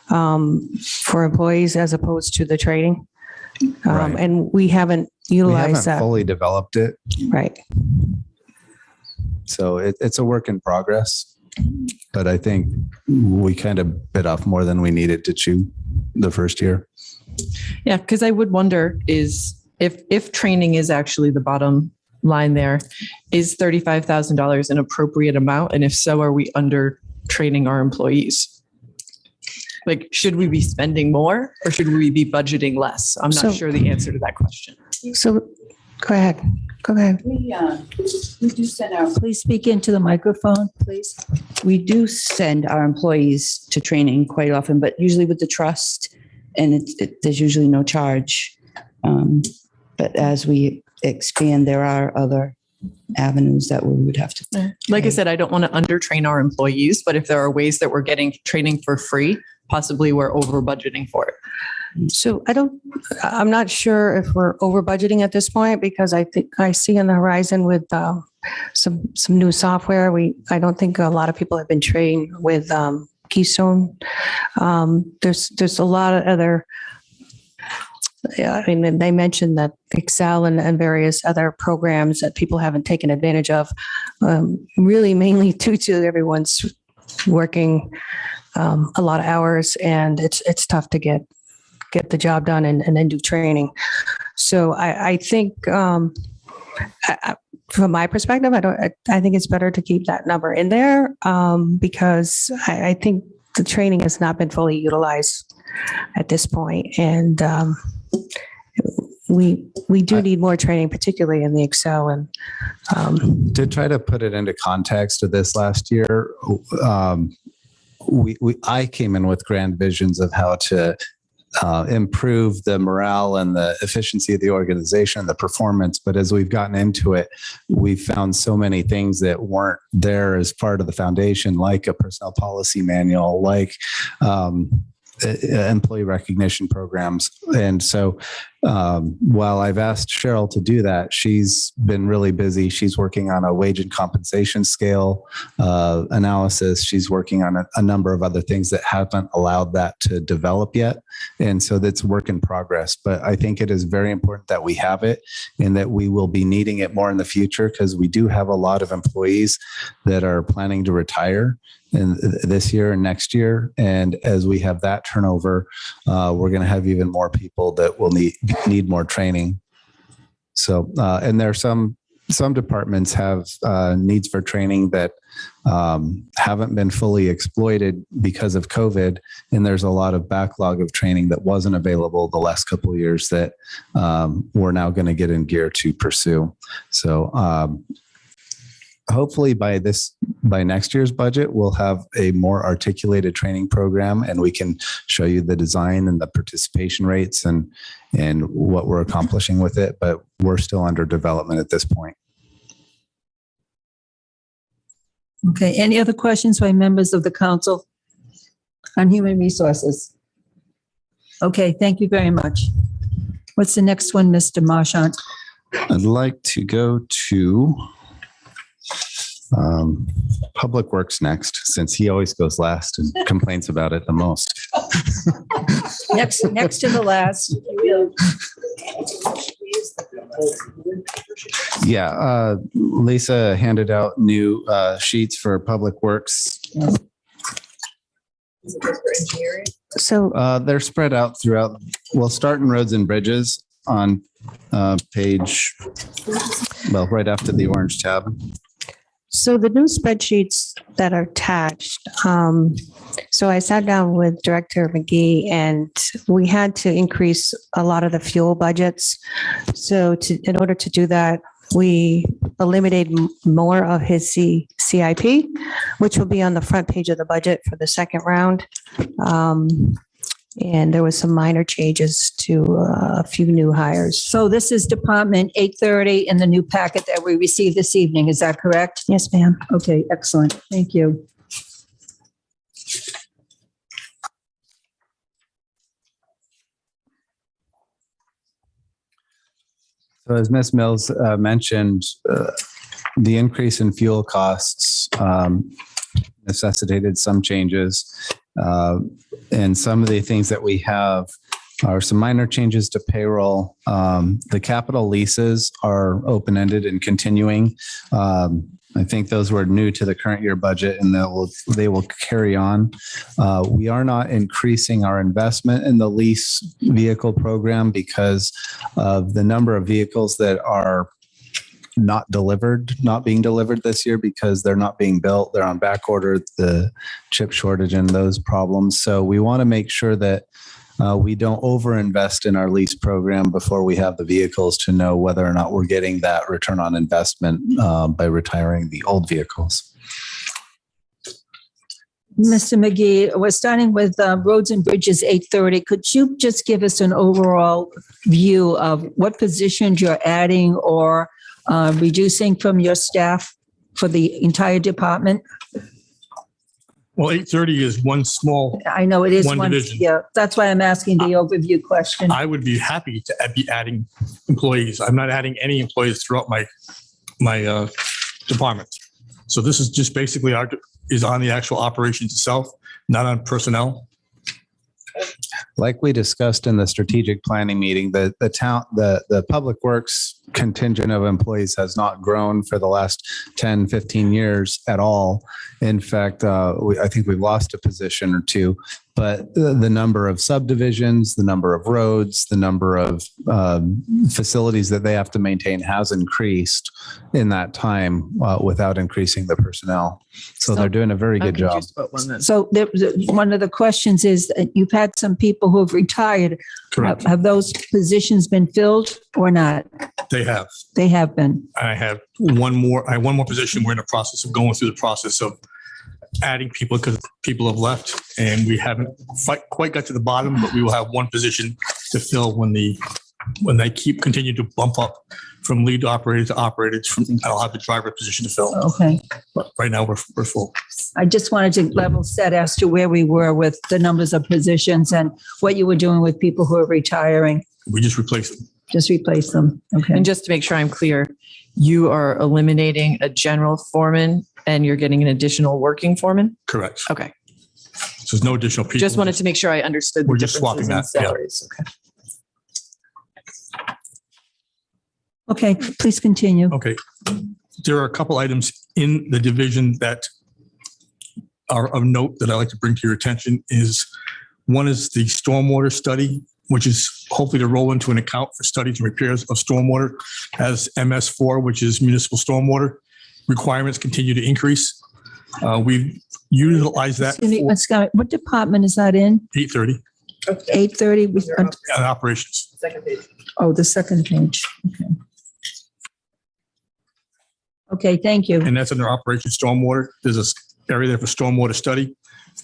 for employees as opposed to the training. And we haven't utilized that. Fully developed it. Right. So it's a work in progress, but I think we kind of bit off more than we needed to chew the first year. Yeah, because I would wonder is if training is actually the bottom line there, is $35,000 an appropriate amount? And if so, are we under training our employees? Like, should we be spending more or should we be budgeting less? I'm not sure the answer to that question. So go ahead. We do send our, Please speak into the microphone, please. we do send our employees to training quite often, but usually with the trust, and there's usually no charge. But as we expand, there are other avenues that we would have to. Like I said, I don't want to undertrain our employees, but if there are ways that we're getting training for free, possibly we're over budgeting for it. So I'm not sure if we're over budgeting at this point, because I think I see on the horizon with some new software. I don't think a lot of people have been trained with Keystone. There's a lot of other, I mean, they mentioned that Excel and various other programs that people haven't taken advantage of, really mainly due to everyone's working a lot of hours, and it's tough to get the job done and then do training. So I think from my perspective, I think it's better to keep that number in there because I think the training has not been fully utilized at this point. And we do need more training, particularly in the Excel. And to try to put it into context of this last year, I came in with grand visions of how to improve the morale and the efficiency of the organization and the performance. But as we've gotten into it, we've found so many things that weren't there as part of the foundation, like a personnel policy manual, like employee recognition programs. And so while I've asked Cheryl to do that, she's been really busy. She's working on a wage and compensation scale analysis. She's working on a number of other things that haven't allowed that to develop yet. And so that's work in progress. But I think it is very important that we have it and that we will be needing it more in the future, because we do have a lot of employees that are planning to retire in this year and next year. And as we have that turnover, we're going to have even more people that will need more training. So, and there are some departments have needs for training that haven't been fully exploited because of COVID. And there's a lot of backlog of training that wasn't available the last couple of years that we're now going to get in gear to pursue. So, hopefully by next year's budget, we'll have a more articulated training program, and we can show you the design and the participation rates and what we're accomplishing with it. But we're still under development at this point. Okay. Any other questions by members of the council on human resources? Okay. Thank you very much. What's the next one, Mr. Marchant? I'd like to go to Public Works next, since he always goes last and complains about it the most. Next to the last. Yeah, Lisa handed out new sheets for Public Works. so They're spread out throughout. We'll start in roads and bridges on page, well, right after the orange tab. So the new spreadsheets that are attached, so I sat down with Director McGee, and we had to increase a lot of the fuel budgets. So in order to do that, we eliminated more of his CIP, which will be on the front page of the budget for the second round. And there was some minor changes to a few new hires. So this is Department 830 in the new packet that we received this evening. Is that correct? Yes, ma'am. Okay, excellent. Thank you. So as Ms. Mills mentioned, the increase in fuel costs necessitated some changes. And some of the things that we have are some minor changes to payroll. The capital leases are open-ended and continuing. I think those were new to the current year budget, and they will carry on. We are not increasing our investment in the lease vehicle program because of the number of vehicles that are not being delivered this year because they're not being built. They're on back order, the chip shortage and those problems. So we want to make sure that we don't overinvest in our lease program before we have the vehicles to know whether or not we're getting that return on investment by retiring the old vehicles. Mr. McGee, we're starting with Roads and Bridges 830. Could you just give us an overall view of what positions you're adding or reducing from your staff for the entire department? Well, 830 is one small, I know it is One division. Yeah, that's why I'm asking the overview question. I would be happy to be adding employees. I'm not adding any employees throughout my department. So this is just basically is on the actual operations itself, not on personnel. Like we discussed in the strategic planning meeting, the public works contingent of employees has not grown for the last 10, 15 years at all. In fact, I think we've lost a position or two, but the number of subdivisions, the number of roads, the number of facilities that they have to maintain has increased in that time without increasing the personnel. So they're doing a very good job. So one of the questions is that you've had some people who have retired. Correct. Have those positions been filled or not? They have. They have been. I have one more position. We're in the process of going through the process of adding people because people have left and we haven't quite got to the bottom, but we will have one position to fill when they continue to bump up from lead operator to operator. I'll have the driver position to fill. Okay. But right now we're full. I just wanted to level set as to where we were with the numbers of positions and what you were doing with people who are retiring. We just replace them. Just replace them. Okay. And just to make sure I'm clear, you are eliminating a general foreman and you're getting an additional working foreman? Correct. Okay. So there's no additional people. Just wanted to make sure I understood the We're just swapping differences that. in Yeah. salaries. Okay. Okay, please continue. Okay. There are a couple items in the division that are of note that I'd like to bring to your attention. One is the stormwater study, which is hopefully to roll into an account for studies and repairs of stormwater as MS4, which is municipal stormwater. Requirements continue to increase. We've utilized that Excuse me, for Scott, what department is that in? 830 830? operations. Oh, the second page. Okay. Okay, thank you. And that's under Operation Stormwater. There's an area there for stormwater study.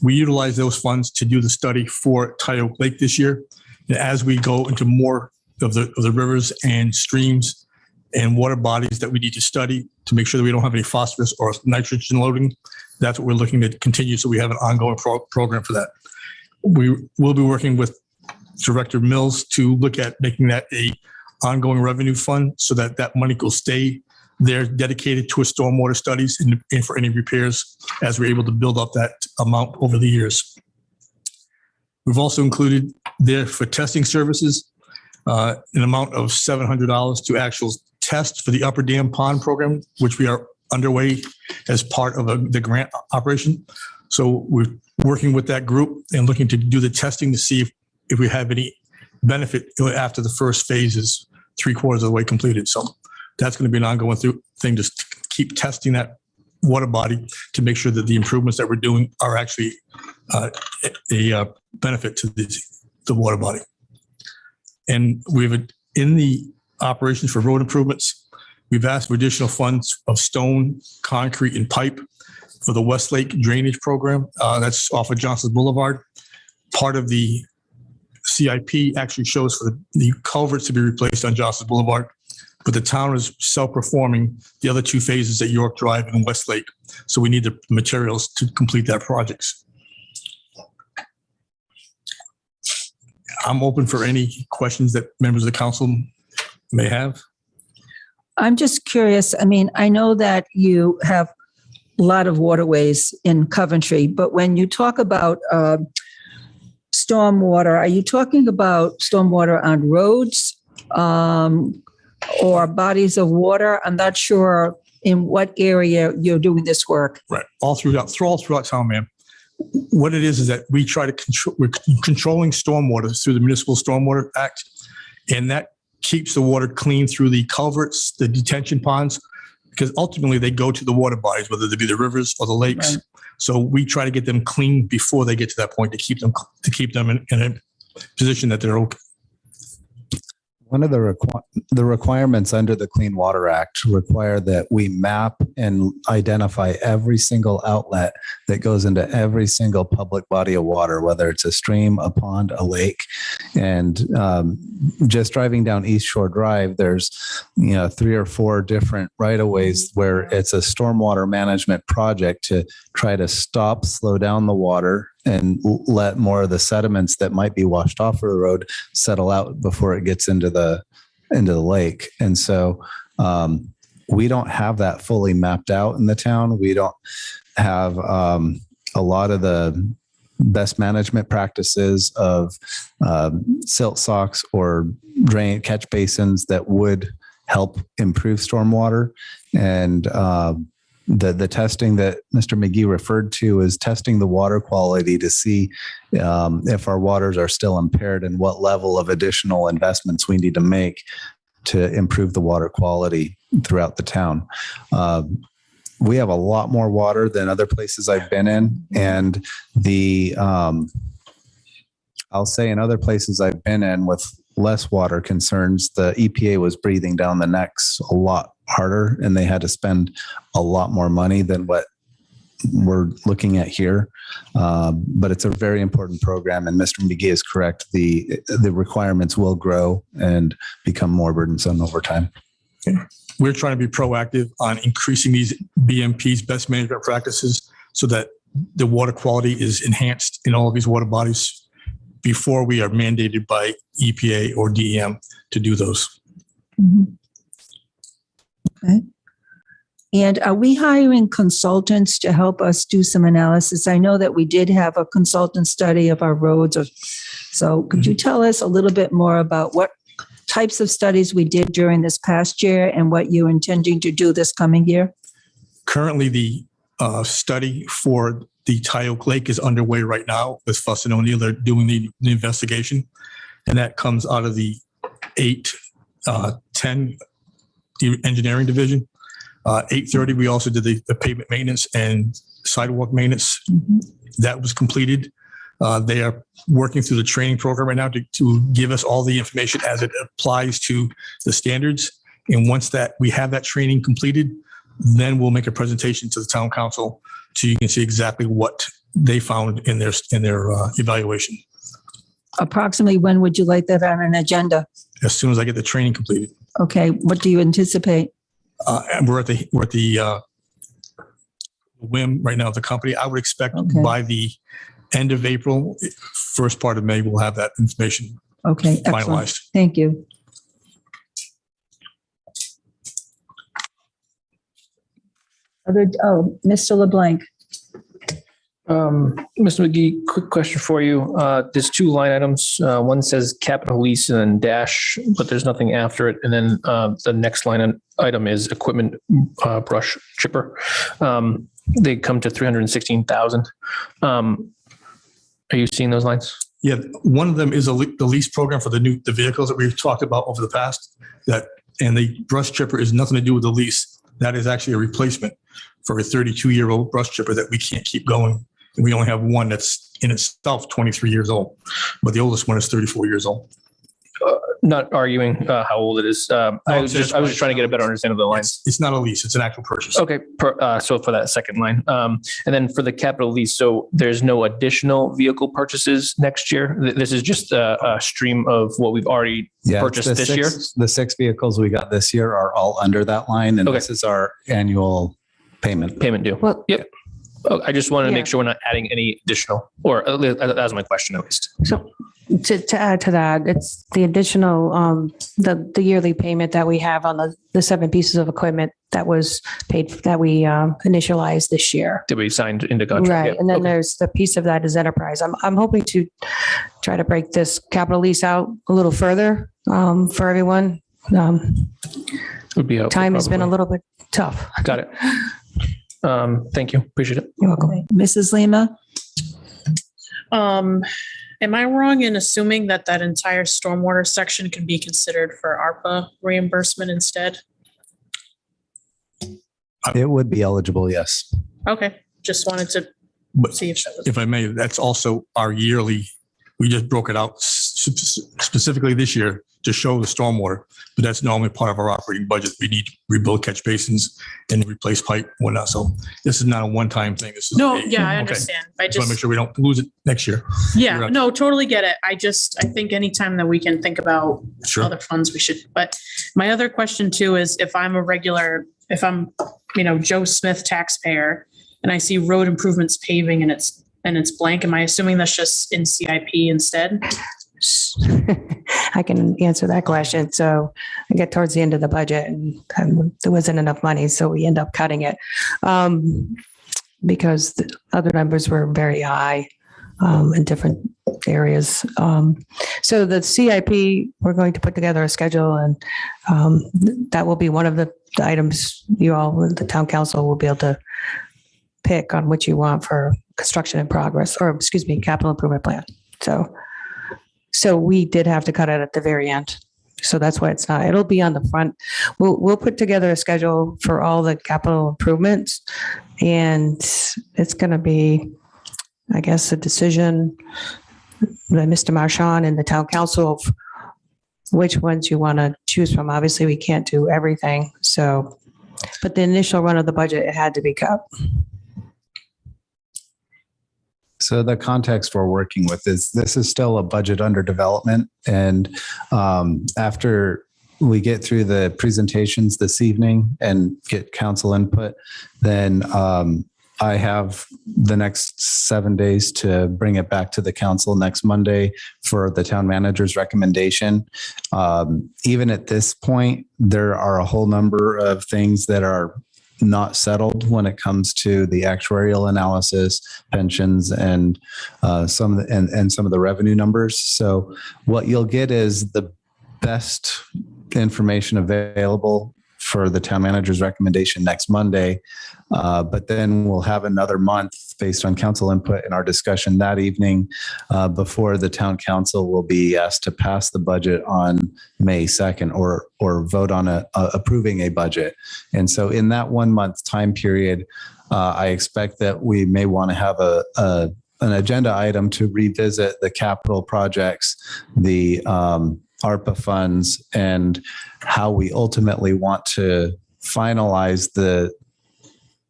We utilize those funds to do the study for Tyoke Lake this year. And as we go into more of the rivers and streams and water bodies that we need to study to make sure that we don't have any phosphorus or nitrogen loading, that's what we're looking to continue. So we have an ongoing program for that. We will be working with Director Mills to look at making that a ongoing revenue fund so that that money will stay there dedicated to stormwater studies and for any repairs as we're able to build up that amount over the years. We've also included there for testing services, an amount of $700 to actual test for the Upper Dam Pond program, which we are underway as part of the grant operation. So we're working with that group and looking to do the testing to see if we have any benefit after the first phase is 3/4 of the way completed. So that's going to be an ongoing thing, just to keep testing that water body to make sure that the improvements that we're doing are actually a benefit to the water body. And we've, in the operations for road improvements, we've asked for additional funds of stone, concrete, and pipe for the Westlake drainage program. That's off of Johnson Boulevard. Part of the CIP actually shows for the culverts to be replaced on Johnson Boulevard, but the town is self-performing the other two phases at York Drive and Westlake. So we need the materials to complete that projects. I'm open for any questions that members of the council may have. I'm just curious. I mean, I know that you have a lot of waterways in Coventry, but when you talk about stormwater, are you talking about stormwater on roads or bodies of water? I'm not sure in what area you're doing this work. Right, all throughout town, ma'am. What it is that we try to control. We're controlling stormwater through the Municipal Stormwater Act, and that keeps the water clean through the culverts, the detention ponds, because ultimately they go to the water bodies, whether they be the rivers or the lakes. Right. So we try to get them clean before they get to that point to keep them in a position that they're okay. One of the requirements under the Clean Water Act require that we map and identify every single outlet that goes into every single public body of water, whether it's a stream, a pond, a lake. And just driving down East Shore Drive, there's 3 or 4 different right-of-ways where it's a stormwater management project to try to slow down the water and let more of the sediments that might be washed off of the road settle out before it gets into the lake. And so we don't have that fully mapped out in the town. We don't have a lot of the best management practices of silt socks or drain catch basins that would help improve stormwater. And the testing that Mr. McGee referred to is testing the water quality to see if our waters are still impaired and what level of additional investments we need to make to improve the water quality throughout the town. We have a lot more water than other places I've been in, and I'll say in other places I've been in with less water concerns, the EPA was breathing down the necks a lot harder, and they had to spend a lot more money than what we're looking at here. But it's a very important program, and Mr. McGee is correct. The requirements will grow and become more burdensome over time. Okay. We're trying to be proactive on increasing these BMPs, best management practices, so that the water quality is enhanced in all of these water bodies before we are mandated by EPA or DEM to do those. Okay. And are we hiring consultants to help us do some analysis? I know that we did have a consultant study of our roads. So could you tell us a little bit more about what types of studies we did during this past year and what you're intending to do this coming year? Currently, the study for the Tyoke Lake is underway right now with Fuss and O'Neill. They're doing the investigation, and that comes out of the 810 engineering division. 830, we also did the pavement maintenance and sidewalk maintenance. That was completed. They are working through the training program right now to give us all the information as it applies to the standards. And once that we have that training completed, then we'll make a presentation to the town council so you can see exactly what they found in their evaluation. Approximately when would you like that on an agenda? As soon as I get the training completed. Okay. What do you anticipate? And we're at the whim right now of the company. I would expect by the end of April, first part of May, we'll have that information finalized. Excellent. Thank you. Mr. LeBlanc. Mr. McGee, quick question for you. There's 2 line items. One says capital lease and then dash, but there's nothing after it. And then the next line item is equipment brush chipper. They come to 316,000. Are you seeing those lines? Yeah, one of them is the lease program for the vehicles that we've talked about over the past. And the brush chipper is nothing to do with the lease. That is actually a replacement for a 32-year-old brush chipper that we can't keep going. And we only have one that's in itself 23 years old, but the oldest one is 34 years old. Not arguing how old it is. I was just trying to get a better understanding of the lines. It's not a lease; it's an actual purchase. Okay, so for that second line, and then for the capital lease, so there's no additional vehicle purchases next year. This is just a stream of what we've already purchased this year. The 6 vehicles we got this year are all under that line, and this is our annual payment due. Well, yep. I just wanted to make sure we're not adding any additional, or that was my question at least. So to add to that, it's the additional, the yearly payment that we have on the 7 pieces of equipment that was paid, that we initialized this year. That we signed into contract. Right. Yeah. And then there's the piece of that is enterprise. I'm hoping to try to break this capital lease out a little further for everyone. Would be helpful, time has been a little bit tough. Got it. Thank you. Appreciate it. You're welcome. Okay. Mrs. Lima? Am I wrong in assuming that entire stormwater section can be considered for ARPA reimbursement instead? It would be eligible, yes. Okay. Just wanted to see if that was. If I may, that's also our yearly. We just broke it out specifically this year to show the stormwater, but that's normally part of our operating budget. We need to rebuild catch basins and replace pipe and whatnot. So this is not a one-time thing. This is No, a- yeah, I okay. understand. I Just want to just, make sure we don't lose it next year. yeah, You're up. no, totally get it. I think anytime that we can think about Sure. other funds, we should. But my other question too is if I'm Joe Smith taxpayer and I see road improvements paving and it's blank, am I assuming that's just in CIP instead? I can answer that question. So I get towards the end of the budget and there wasn't enough money, so we end up cutting it because the other numbers were very high in different areas. So the CIP, we're going to put together a schedule, and that will be one of the items you all, the town council, will be able to pick on what you want for construction in progress, or excuse me, capital improvement plan. So we did have to cut it at the very end. So that's why it's not, it'll be on the front. We'll put together a schedule for all the capital improvements, and it's going to be, I guess, a decision by Mr. Marchand and the town council of which ones you want to choose from. Obviously, we can't do everything. So, but the initial run of the budget, it had to be cut. So the context we're working with is this is still a budget under development. And after we get through the presentations this evening and get council input, then I have the next 7 days to bring it back to the council next Monday for the town manager's recommendation. Even at this point, there are a whole number of things that are not settled when it comes to the actuarial analysis, pensions, and some of the revenue numbers. So what you'll get is the best information available for the town manager's recommendation next Monday. But then we'll have another month based on council input in our discussion that evening before the town council will be asked to pass the budget on May 2nd or vote on approving a budget. And so in that 1 month time period, I expect that we may want to have an agenda item to revisit the capital projects, the ARPA funds, and how we ultimately want to finalize the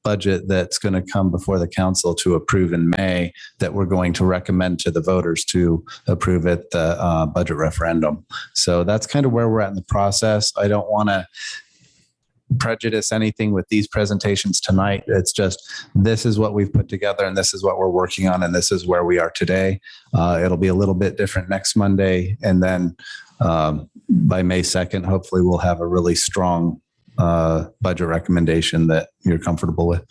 budget that's going to come before the council to approve in May, that we're going to recommend to the voters to approve at the budget referendum. So that's kind of where we're at in the process. I don't want to prejudice anything with these presentations tonight. It's just, this is what we've put together and this is what we're working on and this is where we are today. It'll be a little bit different next Monday. And then by May 2nd, hopefully we'll have a really strong budget recommendation that you're comfortable with.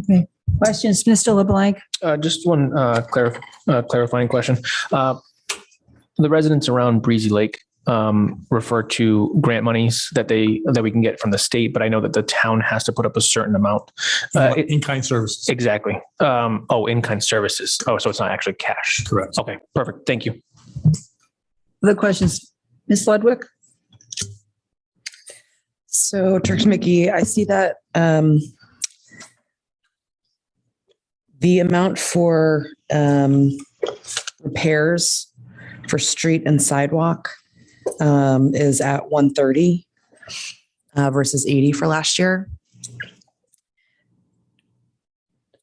Okay. Questions, Mr. LeBlanc? Just one clarifying question. The residents around Breezy Lake refer to grant monies that we can get from the state, but I know that the town has to put up a certain amount. In-kind services. Exactly. In-kind services. Oh, so it's not actually cash. Correct. Okay, perfect. Thank you. Other questions? Ms. Ludwig? So, Director Mickey, I see that the amount for repairs for street and sidewalk is at 130 versus 80 for last year.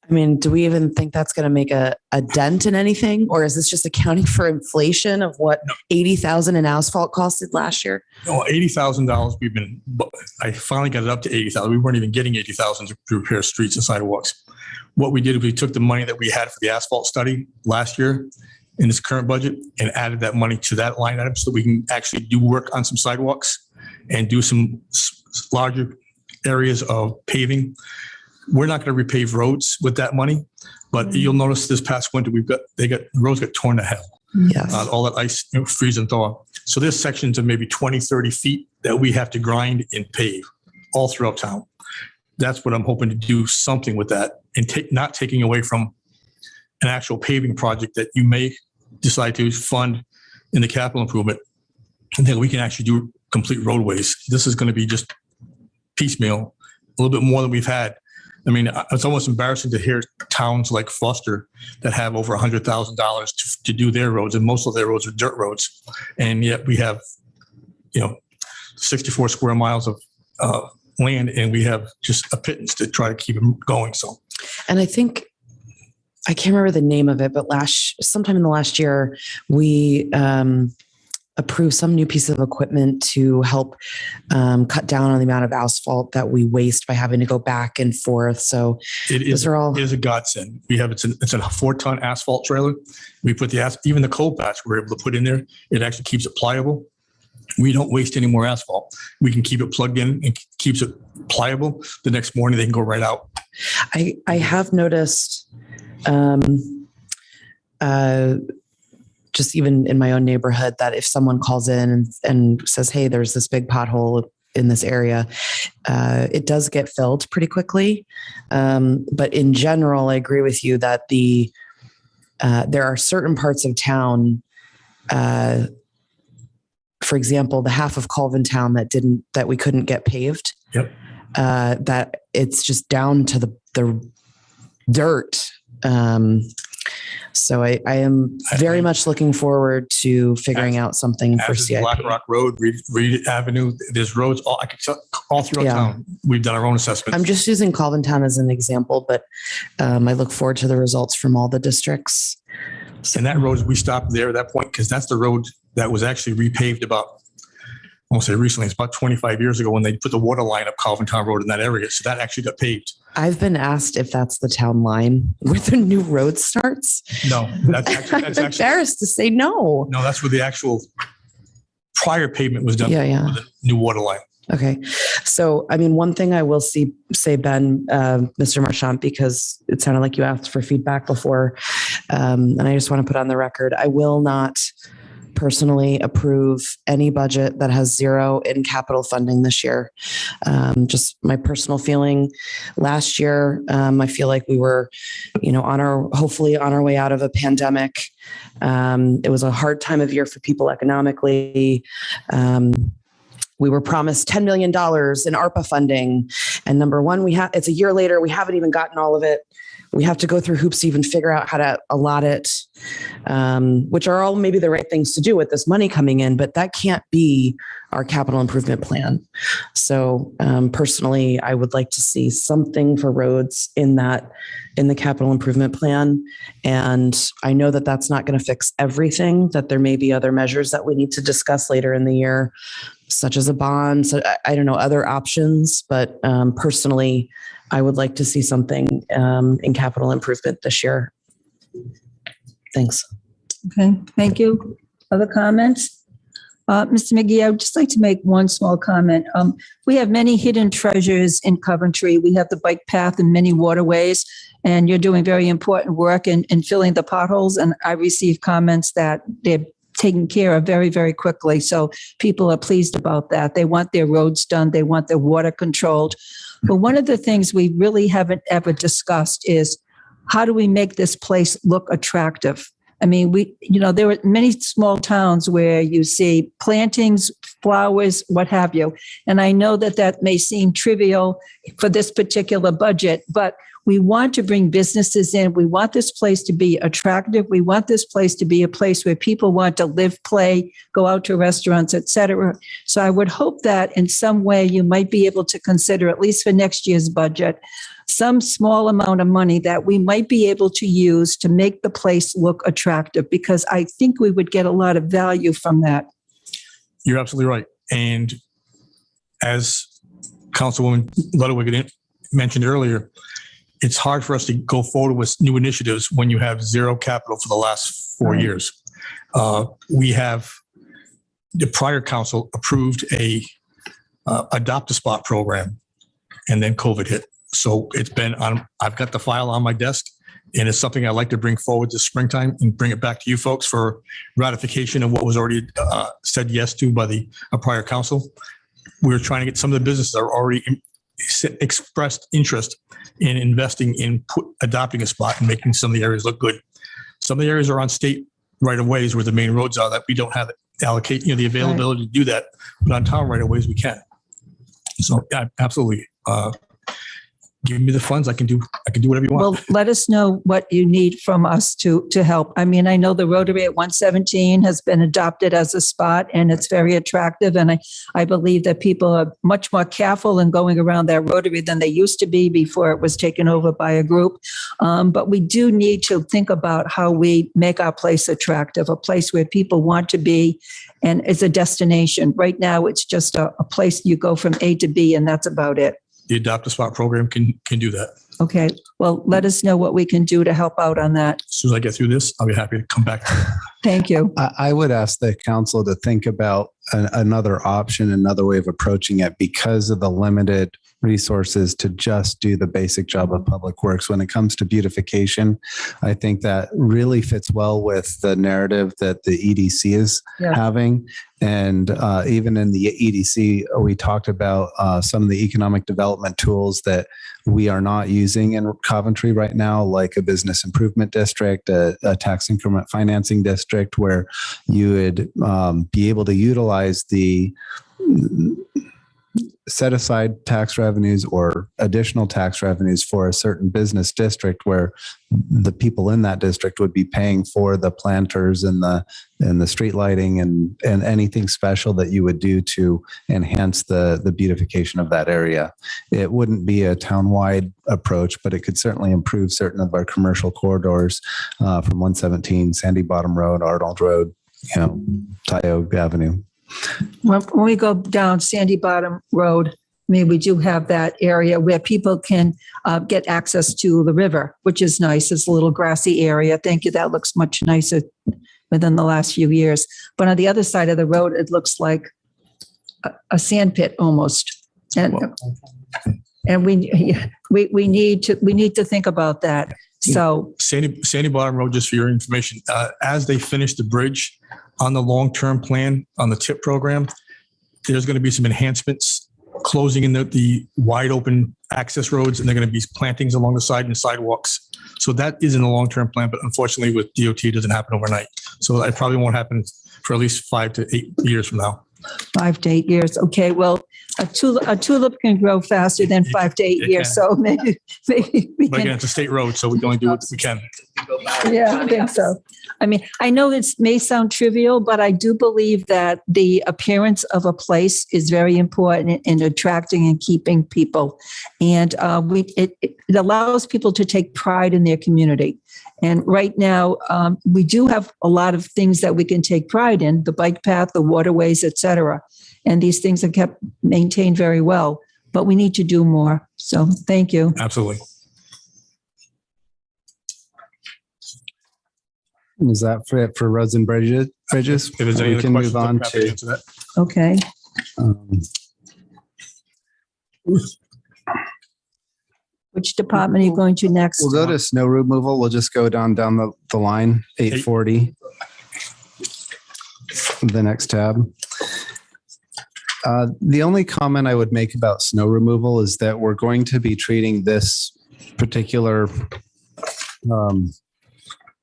I mean, do we even think that's going to make a dent in anything? Or is this just accounting for inflation of what 80,000 in asphalt costed last year? No, $80,000. I finally got it up to 80,000. We weren't even getting 80,000 to repair streets and sidewalks. What we did is we took the money that we had for the asphalt study last year in this current budget and added that money to that line item so that we can actually do work on some sidewalks and do some larger areas of paving. We're not going to repave roads with that money, but you'll notice this past winter, roads got torn to hell. Yes. All that ice, freeze and thaw. So there's sections of maybe 20, 30 feet that we have to grind and pave all throughout town. That's what I'm hoping to do something with that and not taking away from an actual paving project that you may decide to fund in the capital improvement, and then we can actually do complete roadways. This is going to be just piecemeal, a little bit more than we've had. I mean, it's almost embarrassing to hear towns like Foster that have over $100,000 to do their roads, and most of their roads are dirt roads. And yet we have, 64 square miles of land, and we have just a pittance to try to keep them going. So, and I think, I can't remember the name of it, but sometime in the last year, we approved some new piece of equipment to help cut down on the amount of asphalt that we waste by having to go back and forth. So it is a godsend. We have, it's a 4-ton asphalt trailer. We put even the cold patch we're able to put in there. It actually keeps it pliable. We don't waste any more asphalt. We can keep it plugged in and keeps it pliable. The next morning they can go right out. I have noticed, just even in my own neighborhood, that if someone calls in and says, hey, there's this big pothole in this area, it does get filled pretty quickly. But in general, I agree with you that there are certain parts of town, for example, the half of Colvin Town that we couldn't get paved. Yep. That it's just down to the dirt. So I am very much looking forward to figuring out something for CIP. Black Rock Road, Reed Avenue, there's roads all throughout town. We've done our own assessments. I'm just using Colvin Town as an example, but I look forward to the results from all the districts. And that road, we stopped there at that point because that's the road that was actually repaved about, I won't say recently, it's about 25 years ago when they put the water line up Colvin Town Road in that area. So that actually got paved. I've been asked if that's the town line where the new road starts. No, that's actually embarrassed to say no. No, that's where the actual prior pavement was done. Yeah. With the new water line. Okay. So, I mean, one thing I will say, Ben, Mr. Marchant, because it sounded like you asked for feedback before, and I just want to put on the record, I will not personally approve any budget that has zero in capital funding this year. Just my personal feeling. Last year, I feel like we were, hopefully on our way out of a pandemic. It was a hard time of year for people economically. We were promised $10 million in ARPA funding. And number one, it's a year later, we haven't even gotten all of it. We have to go through hoops to even figure out how to allot it, which are all maybe the right things to do with this money coming in, but that can't be our capital improvement plan. So personally, I would like to see something for roads in the capital improvement plan. And I know that that's not going to fix everything, that there may be other measures that we need to discuss later in the year, such as a bond. So I don't know, other options, but personally, I would like to see something in capital improvement this year. Thanks. Okay, thank you. Other comments? Mr. McGee, I would just like to make one small comment. We have many hidden treasures in Coventry. We have the bike path and many waterways, and you're doing very important work in filling the potholes. And I received comments that they're taken care of very, very quickly. So people are pleased about that. They want their roads done. They want their water controlled. But one of the things we really haven't ever discussed is how do we make this place look attractive? I mean, there are many small towns where you see plantings, flowers, what have you. And I know that may seem trivial for this particular budget, but we want to bring businesses in. We want this place to be attractive. We want this place to be a place where people want to live, play, go out to restaurants, et cetera. So I would hope that in some way you might be able to consider, at least for next year's budget, some small amount of money that we might be able to use to make the place look attractive, because I think we would get a lot of value from that. You're absolutely right. And as Councilwoman Ludwig mentioned earlier, it's hard for us to go forward with new initiatives when you have zero capital for the last 4 years. The prior council approved a adopt a spot program, and then COVID hit. So it's been on, I've got the file on my desk, and it's something I'd like to bring forward this springtime and bring it back to you folks for ratification of what was already said yes to by the prior council. We're trying to get some of the businesses that are already expressed interest in investing in adopting a spot and making some of the areas look good. Some of the areas are on state right of ways where the main roads are that we don't have allocate, the availability to do that, but on town right of ways we can. So yeah, absolutely. give me the funds. I can do whatever you want. Well, let us know what you need from us to help. I mean, I know the Rotary at 117 has been adopted as a spot and it's very attractive. And I believe that people are much more careful in going around that Rotary than they used to be before it was taken over by a group. But we do need to think about how we make our place attractive, a place where people want to be and it's a destination. Right now, it's just a place you go from A to B and that's about it. The Adopt a Spot program can do that. Okay. Well, let us know what we can do to help out on that. As soon as I get through this, I'll be happy to come back. Thank you. I would ask the council to think about another option, another way of approaching it because of the limited resources to just do the basic job of public works. When it comes to beautification, I think that really fits well with the narrative that the EDC is having. And even in the EDC, we talked about some of the economic development tools that we are not using in Coventry right now, like a business improvement district, a tax increment financing district, where you would be able to utilize the set aside tax revenues or additional tax revenues for a certain business district where the people in that district would be paying for the planters and the street lighting and anything special that you would do to enhance the beautification of that area. It wouldn't be a town-wide approach, but it could certainly improve certain of our commercial corridors from 117, Sandy Bottom Road, Arnold Road, Tyoke Avenue. When we go down Sandy Bottom Road, I mean, we do have that area where people can get access to the river, which is nice. It's a little grassy area. Thank you. That looks much nicer within the last few years. But on the other side of the road, it looks like a sand pit almost. And we need to think about that. So Sandy Bottom Road, just for your information, as they finish the bridge on the long-term plan on the TIP program, there's going to be some enhancements closing in the wide open access roads, and they're going to be plantings along the side and sidewalks. So that is in the long-term plan, but unfortunately with DOT, it doesn't happen overnight. So that probably won't happen for at least 5 to 8 years from now. 5 to 8 years. Okay. Well, a tulip can grow faster than 5 to 8 years. So maybe we But again, it's a state road, so we can only do what we can. Yeah, I think so. I mean, I know it may sound trivial, but I do believe that the appearance of a place is very important in attracting and keeping people. And it allows people to take pride in their community. And right now, we do have a lot of things that we can take pride in, the bike path, the waterways, et cetera. And these things are kept maintained very well, but we need to do more. So thank you. Absolutely. Is that for roads and bridges? If there's any We other can questions, move on I'm happy to to. answer that. Okay. Which department are you going to next? We'll go to snow removal. We'll just go down the line, 840. The next tab. The only comment I would make about snow removal is that we're going to be treating this particular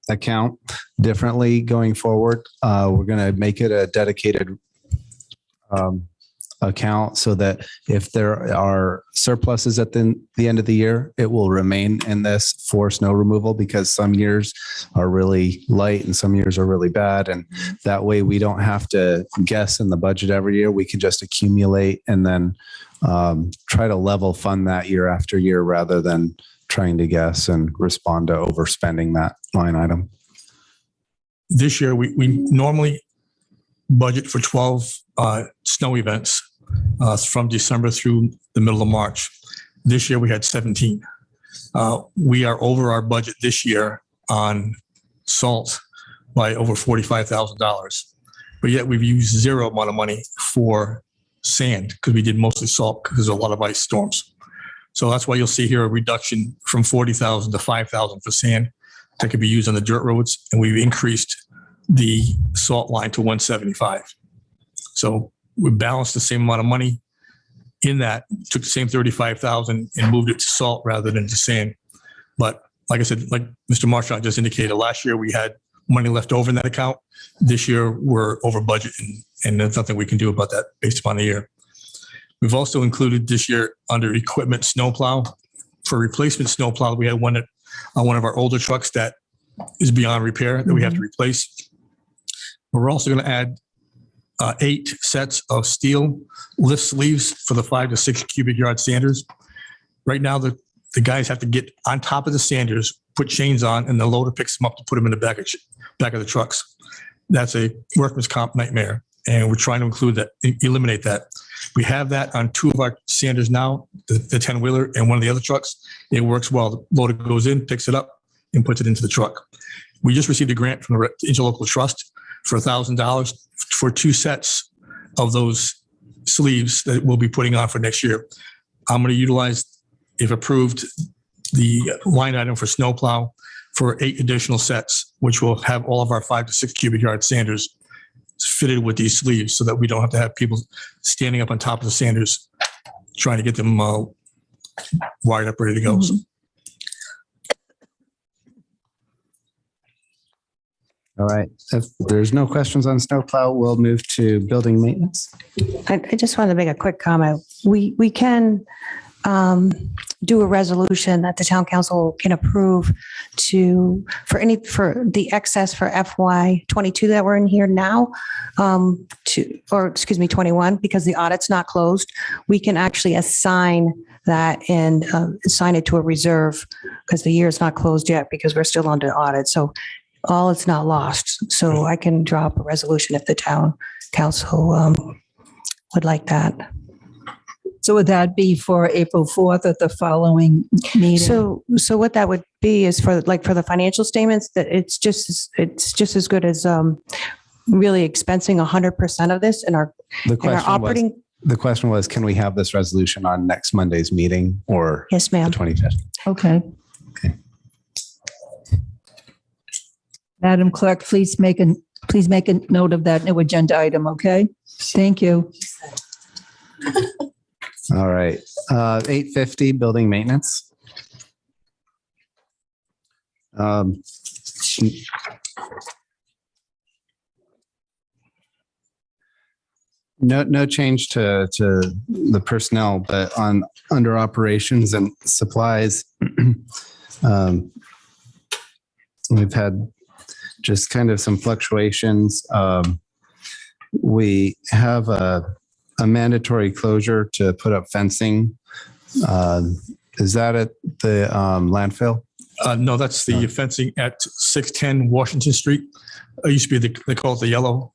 account differently going forward. We're going to make it a dedicated account so that if there are surpluses at the end of the year, it will remain in this for snow removal, because some years are really light and some years are really bad. And that way we don't have to guess in the budget every year. We can just accumulate and then try to level fund that year after year rather than trying to guess and respond to overspending that line item. This year, we normally budget for 12 snow events from December through the middle of March. This year, we had 17. We are over our budget this year on salt by over $45,000. But yet we've used zero amount of money for sand because we did mostly salt because there's a lot of ice storms. So that's why you'll see here a reduction from 40,000 to 5,000 for sand that could be used on the dirt roads. And we've increased the salt line to 175. So we balanced the same amount of money in that, took the same 35,000 and moved it to salt rather than to sand. But like I said, like Mr. Marchand just indicated, last year we had money left over in that account. This year we're over budget and there's nothing we can do about that based upon the year. We've also included this year under equipment snowplow. for replacement snowplow, we had one on one of our older trucks that is beyond repair that we have to replace. But we're also going to add 8 sets of steel lift sleeves for the 5 to 6 cubic yard sanders. Right now, the guys have to get on top of the sanders, put chains on, and the loader picks them up to put them in the back of the trucks. That's a workman's comp nightmare, and we're trying to include that, eliminate that. We have that on 2 of our sanders now, the 10-wheeler and one of the other trucks. It works well. The loader goes in, picks it up, and puts it into the truck. We just received a grant from the Interlocal Trust for $1,000 for 2 sets of those sleeves that we'll be putting on for next year. I'm going to utilize, if approved, the line item for snowplow for 8 additional sets, which will have all of our 5 to 6 cubic yard sanders fitted with these sleeves so that we don't have to have people standing up on top of the sanders trying to get them wired up, ready to go. Mm-hmm. All right. If there's no questions on snowplow, we'll move to building maintenance. I just wanted to make a quick comment. We can do a resolution that the town council can approve for the excess for FY 22 that we're in here now, 21, because the audit's not closed. We can actually assign that and assign it to a reserve because the year is not closed yet because we're still under audit. So all is not lost. So I can drop a resolution if the town council would like that. So would that be for April 4th at the following meeting? So what that would be is for the financial statements, that it's just as good as really expensing 100% of this in our operating. The question was, can we have this resolution on next Monday's meeting or yes, ma'am. The 25th? Okay. Madam Clerk, please make a note of that new agenda item, okay? Thank you. All right. 850 building maintenance. No change to the personnel, but under operations and supplies, we've had just kind of some fluctuations. We have a mandatory closure to put up fencing. Is that at the landfill? No, that's the fencing at 610 Washington Street. It used to be they call it the yellow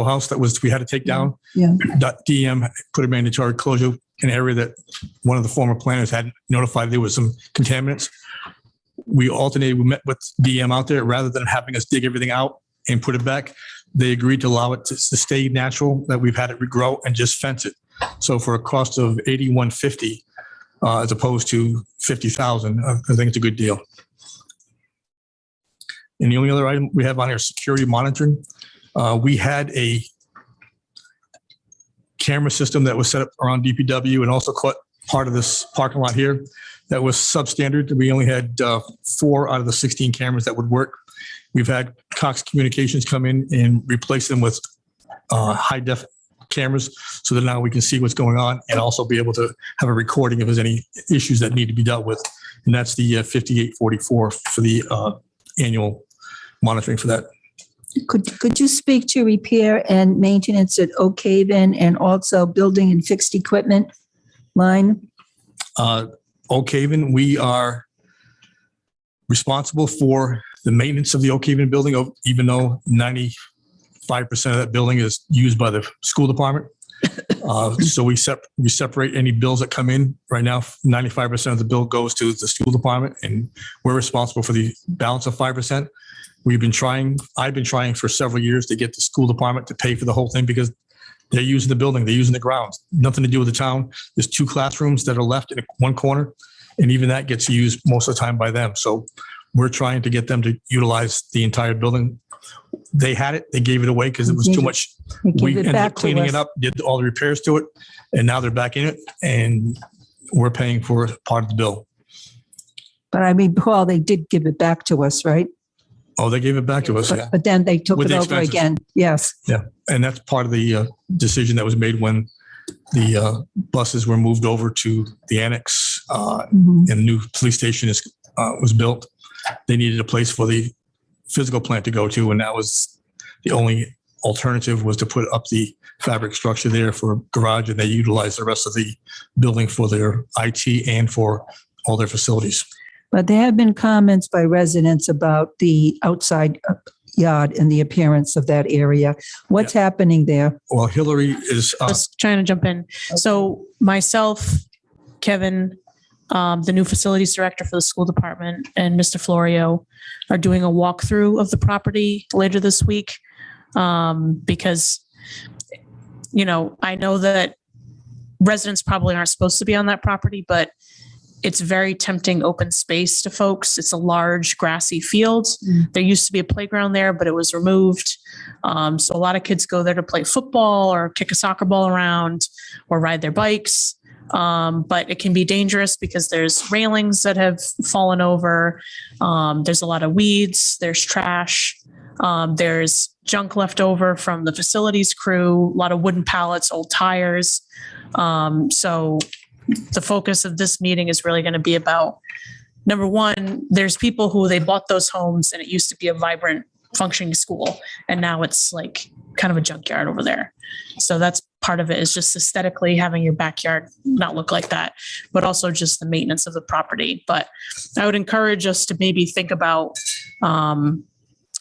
house we had to take down. Yeah. DM put a mandatory closure in an area that one of the former planners had notified there was some contaminants. We met with DM out there rather than having us dig everything out and put it back. They agreed to allow it to stay natural, that we've had it regrow and just fence it. So for a cost of $81.50 as opposed to $50,000, I think it's a good deal. And the only other item we have on here is security monitoring. We had a camera system that was set up around DPW and also caught part of this parking lot here that was substandard. We only had 4 out of the 16 cameras that would work. We've had Cox Communications come in and replace them with high def cameras so that now we can see what's going on and also be able to have a recording if there's any issues that need to be dealt with. And that's the 5844 for the annual monitoring for that. Could you speak to repair and maintenance at Oak Haven and also building and fixed equipment line? Oak Haven, we are responsible for the maintenance of the Oak Haven building, even though 95% of that building is used by the school department. So we separate any bills that come in. Right now, 95% of the bill goes to the school department, and we're responsible for the balance of 5%. I've been trying for several years to get the school department to pay for the whole thing because they're using the building, they're using the grounds, nothing to do with the town. There's 2 classrooms that are left in one corner, and even that gets used most of the time by them. So we're trying to get them to utilize the entire building. They had it, they gave it away because it was too much. We ended up cleaning it up, did all the repairs to it, and now they're back in it, and we're paying for part of the bill. But I mean, Paul, they did give it back to us, right? Oh, they gave it back to us. Yeah. But then they took With it the over expenses. again. Yes. Yeah, and that's part of the decision that was made when the buses were moved over to the annex Mhm. and the new police station was built. They needed a place for the physical plant to go to, and that was the only alternative, was to put up the fabric structure there for a garage, and they utilized the rest of the building for their IT and for all their facilities. But there have been comments by residents about the outside yard and the appearance of that area. What's happening there? Well, Hillary is. Just trying to jump in. So myself, Kevin, the new facilities director for the school department, and Mr. Florio are doing a walkthrough of the property later this week. Because, I know that residents probably aren't supposed to be on that property, but it's very tempting open space to folks. It's a large grassy field. There used to be a playground there, but it was removed. So a lot of kids go there to play football or kick a soccer ball around or ride their bikes. But it can be dangerous because there's railings that have fallen over. There's a lot of weeds. There's trash. There's junk left over from the facilities crew, a lot of wooden pallets, old tires. So the focus of this meeting is really going to be about, number one, there's people who they bought those homes and it used to be a vibrant functioning school. And now it's like kind of a junkyard over there. So that's part of it, is just aesthetically having your backyard not look like that, but also just the maintenance of the property. But I would encourage us to maybe think about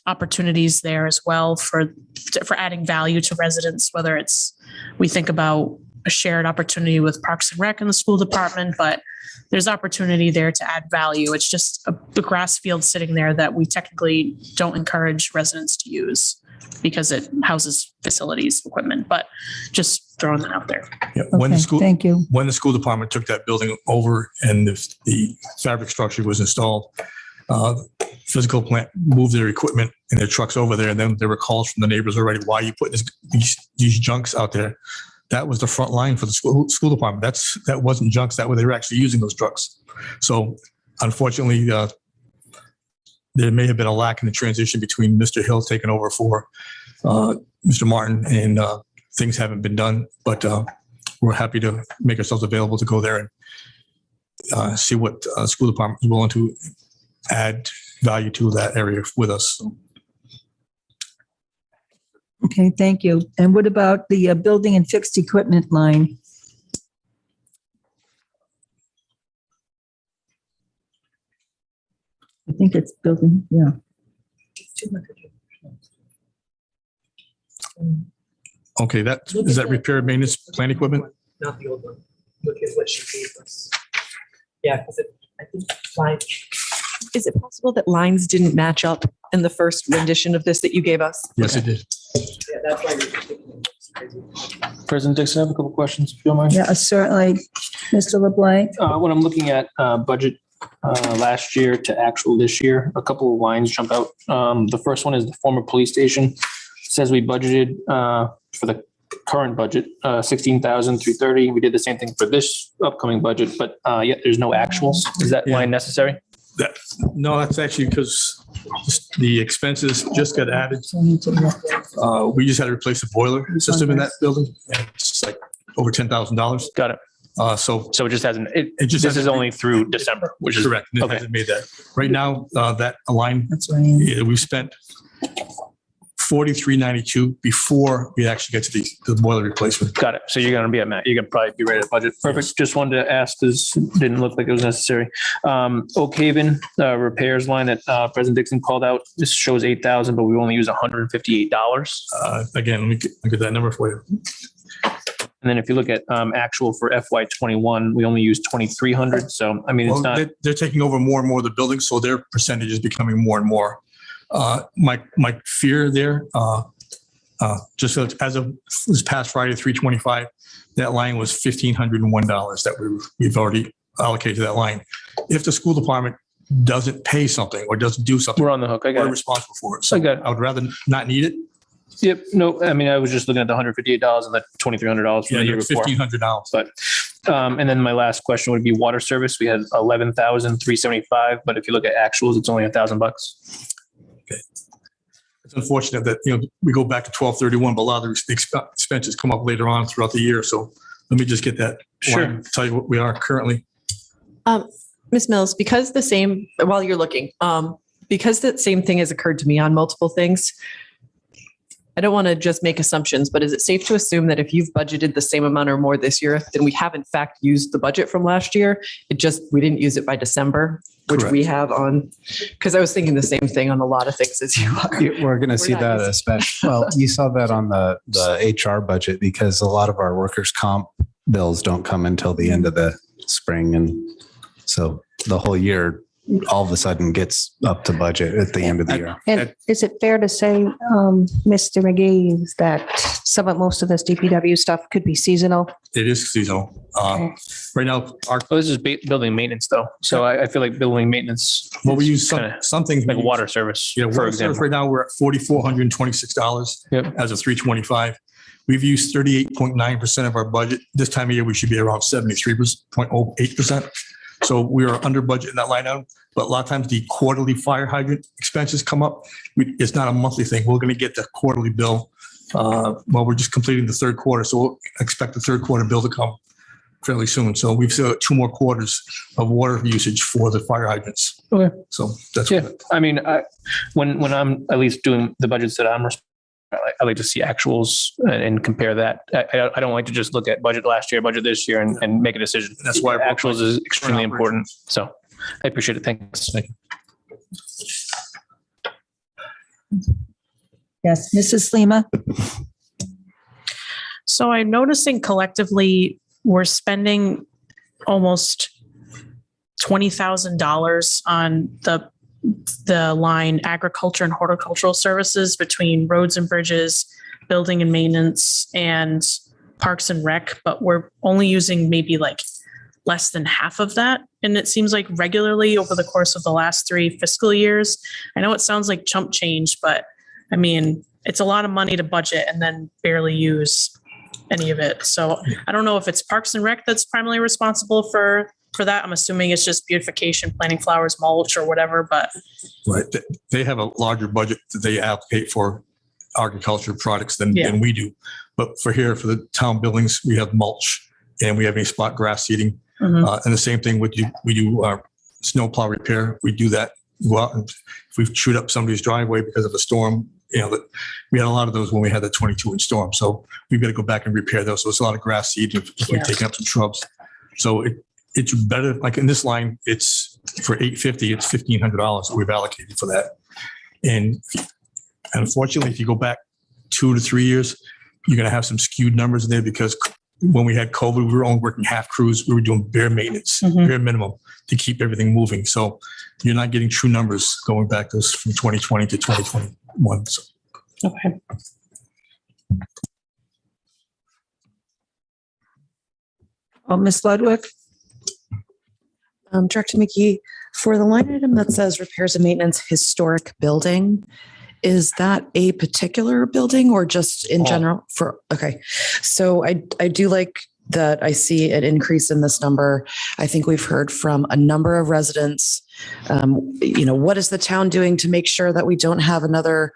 opportunities there as well for adding value to residents, whether it's, we think about a shared opportunity with Parks and Rec and the school department, but there's opportunity there to add value. It's just a grass field sitting there that we technically don't encourage residents to use because it houses facilities, equipment, but just throwing that out there. Yeah, when the school, thank you. When the school department took that building over and the fabric structure was installed, physical plant moved their equipment and their trucks over there. And then there were calls from the neighbors already, why are you putting these junks out there? That was the front line for the school department. That wasn't junks. That was, they were actually using those trucks. So unfortunately, there may have been a lack in the transition between Mr. Hill taking over for Mr. Martin, and things haven't been done. But we're happy to make ourselves available to go there and see what school department is willing to add value to that area with us. So. Okay, thank you. And what about the building and fixed equipment line? I think it's building, yeah. Okay, is that repair and maintenance plant equipment? Not the old one. Look at what she gave us. Yeah, because I think line. Is it possible that lines didn't match up in the first rendition of this that you gave us? Yes, it did. Yeah, that's why you're President Dixon, I have a couple questions, if you don't mind. Yeah, certainly. Mr. LeBlanc? When I'm looking at budget last year to actual this year, a couple of lines jump out. The first one is the former police station. It says we budgeted for the current budget, $16,330. We did the same thing for this upcoming budget, but yet there's no actuals. Is that line necessary? No, that's actually because the expenses just got added. We just had to replace the boiler system in that building. And it's like over $10,000. Got it. So it just hasn't. This is only through December, which is correct. It okay. hasn't made that right now. That line we've spent $43.92 before we actually get to the boiler replacement. Got it. So you're going to be at Matt. You're going to probably be ready to budget. Perfect. Yes. Just wanted to ask because it didn't look like it was necessary. Oak Haven repairs line that President Dixon called out. This shows $8,000, but we only use $158. Again, let me get that number for you. And then if you look at actual for FY21, we only use 2,300. So I mean, it's not. They're taking over more and more of the buildings, so their percentage is becoming more and more. My fear there, just as of this past Friday, 3/25, that line was $1,501 that we've already allocated to that line. If the school department doesn't pay something or doesn't do something, we're on the hook. I got we're responsible for it. So I would rather not need it. Yep. No, I mean, I was just looking at the $158 and the $2,300 from the year before. $1,500. But, and then my last question would be water service. We had $11,375, but if you look at actuals, it's only $1,000. Okay. It's unfortunate that, we go back to 12/31, but a lot of the expenses come up later on throughout the year. So let me just get that. Sure. Line, tell you what we are currently. Ms. Mills, because while you're looking, because that same thing has occurred to me on multiple things, I don't want to just make assumptions, but is it safe to assume that if you've budgeted the same amount or more this year, then we have in fact used the budget from last year? We didn't use it by December, which we have on, because I was thinking the same thing on a lot of things as you are. We're going to see that especially. Well, you saw that on the HR budget because a lot of our workers' comp bills don't come until the end of the spring. And so the whole year all of a sudden gets up to budget at the end of the year. And is it fair to say, Mr. McGee, that most of this DPW stuff could be seasonal? It is seasonal. Right now, this is building maintenance though. So I feel like building maintenance. Well, we use some things like water service, for example. Service right now we're at $4,426 as of 3/25. We've used 38.9% of our budget. This time of year, we should be around 73.08%. So we are under budget in that line item. But a lot of times the quarterly fire hydrant expenses come up. It's not a monthly thing. We're going to get the quarterly bill while we're just completing the third quarter. So we'll expect the third quarter bill to come fairly soon. So we've still got 2 more quarters of water usage for the fire hydrants. Okay. So that's I mean, when I'm at least doing the budgets that I'm responsible, I like to see actuals and compare that. I don't like to just look at budget last year, budget this year, and make a decision. That's why actuals is extremely important. So I appreciate it. Thanks. Thank you. Yes, Mrs. Lima. So I'm noticing collectively we're spending almost $20,000 on the line agriculture and horticultural services between roads and bridges, building and maintenance, and parks and rec, but we're only using maybe like less than half of that. And it seems like regularly over the course of the last 3 fiscal years. I know it sounds like chump change, but I mean, it's a lot of money to budget and then barely use any of it. So I don't know if it's parks and rec that's primarily responsible for that. I'm assuming it's just beautification, planting flowers, mulch, or whatever, but. Right. They have a larger budget that they allocate for agriculture products than we do. But for the town buildings, we have mulch and we have a spot grass seeding. And the same thing we do our snow plow repair. We do that. Go out and if we chewed up somebody's driveway because of a storm, we had a lot of those when we had the 22-inch storm. So we've got to go back and repair those. So it's a lot of grass seed if we've taken up some shrubs. So it's better. Like in this line, it's for $850. It's $1,500 that we've allocated for that. And unfortunately, if you go back 2 to 3 years, you're going to have some skewed numbers in there because when we had COVID, we were only working half crews. We were doing bare maintenance, bare minimum to keep everything moving. So you're not getting true numbers going back those from 2020 to 2021. So. Okay. Ms. Ludwig. Director McGee, for the line item that says repairs and maintenance historic building, is that a particular building or just in general? Okay. So I do like that I see an increase in this number. I think we've heard from a number of residents, what is the town doing to make sure that we don't have another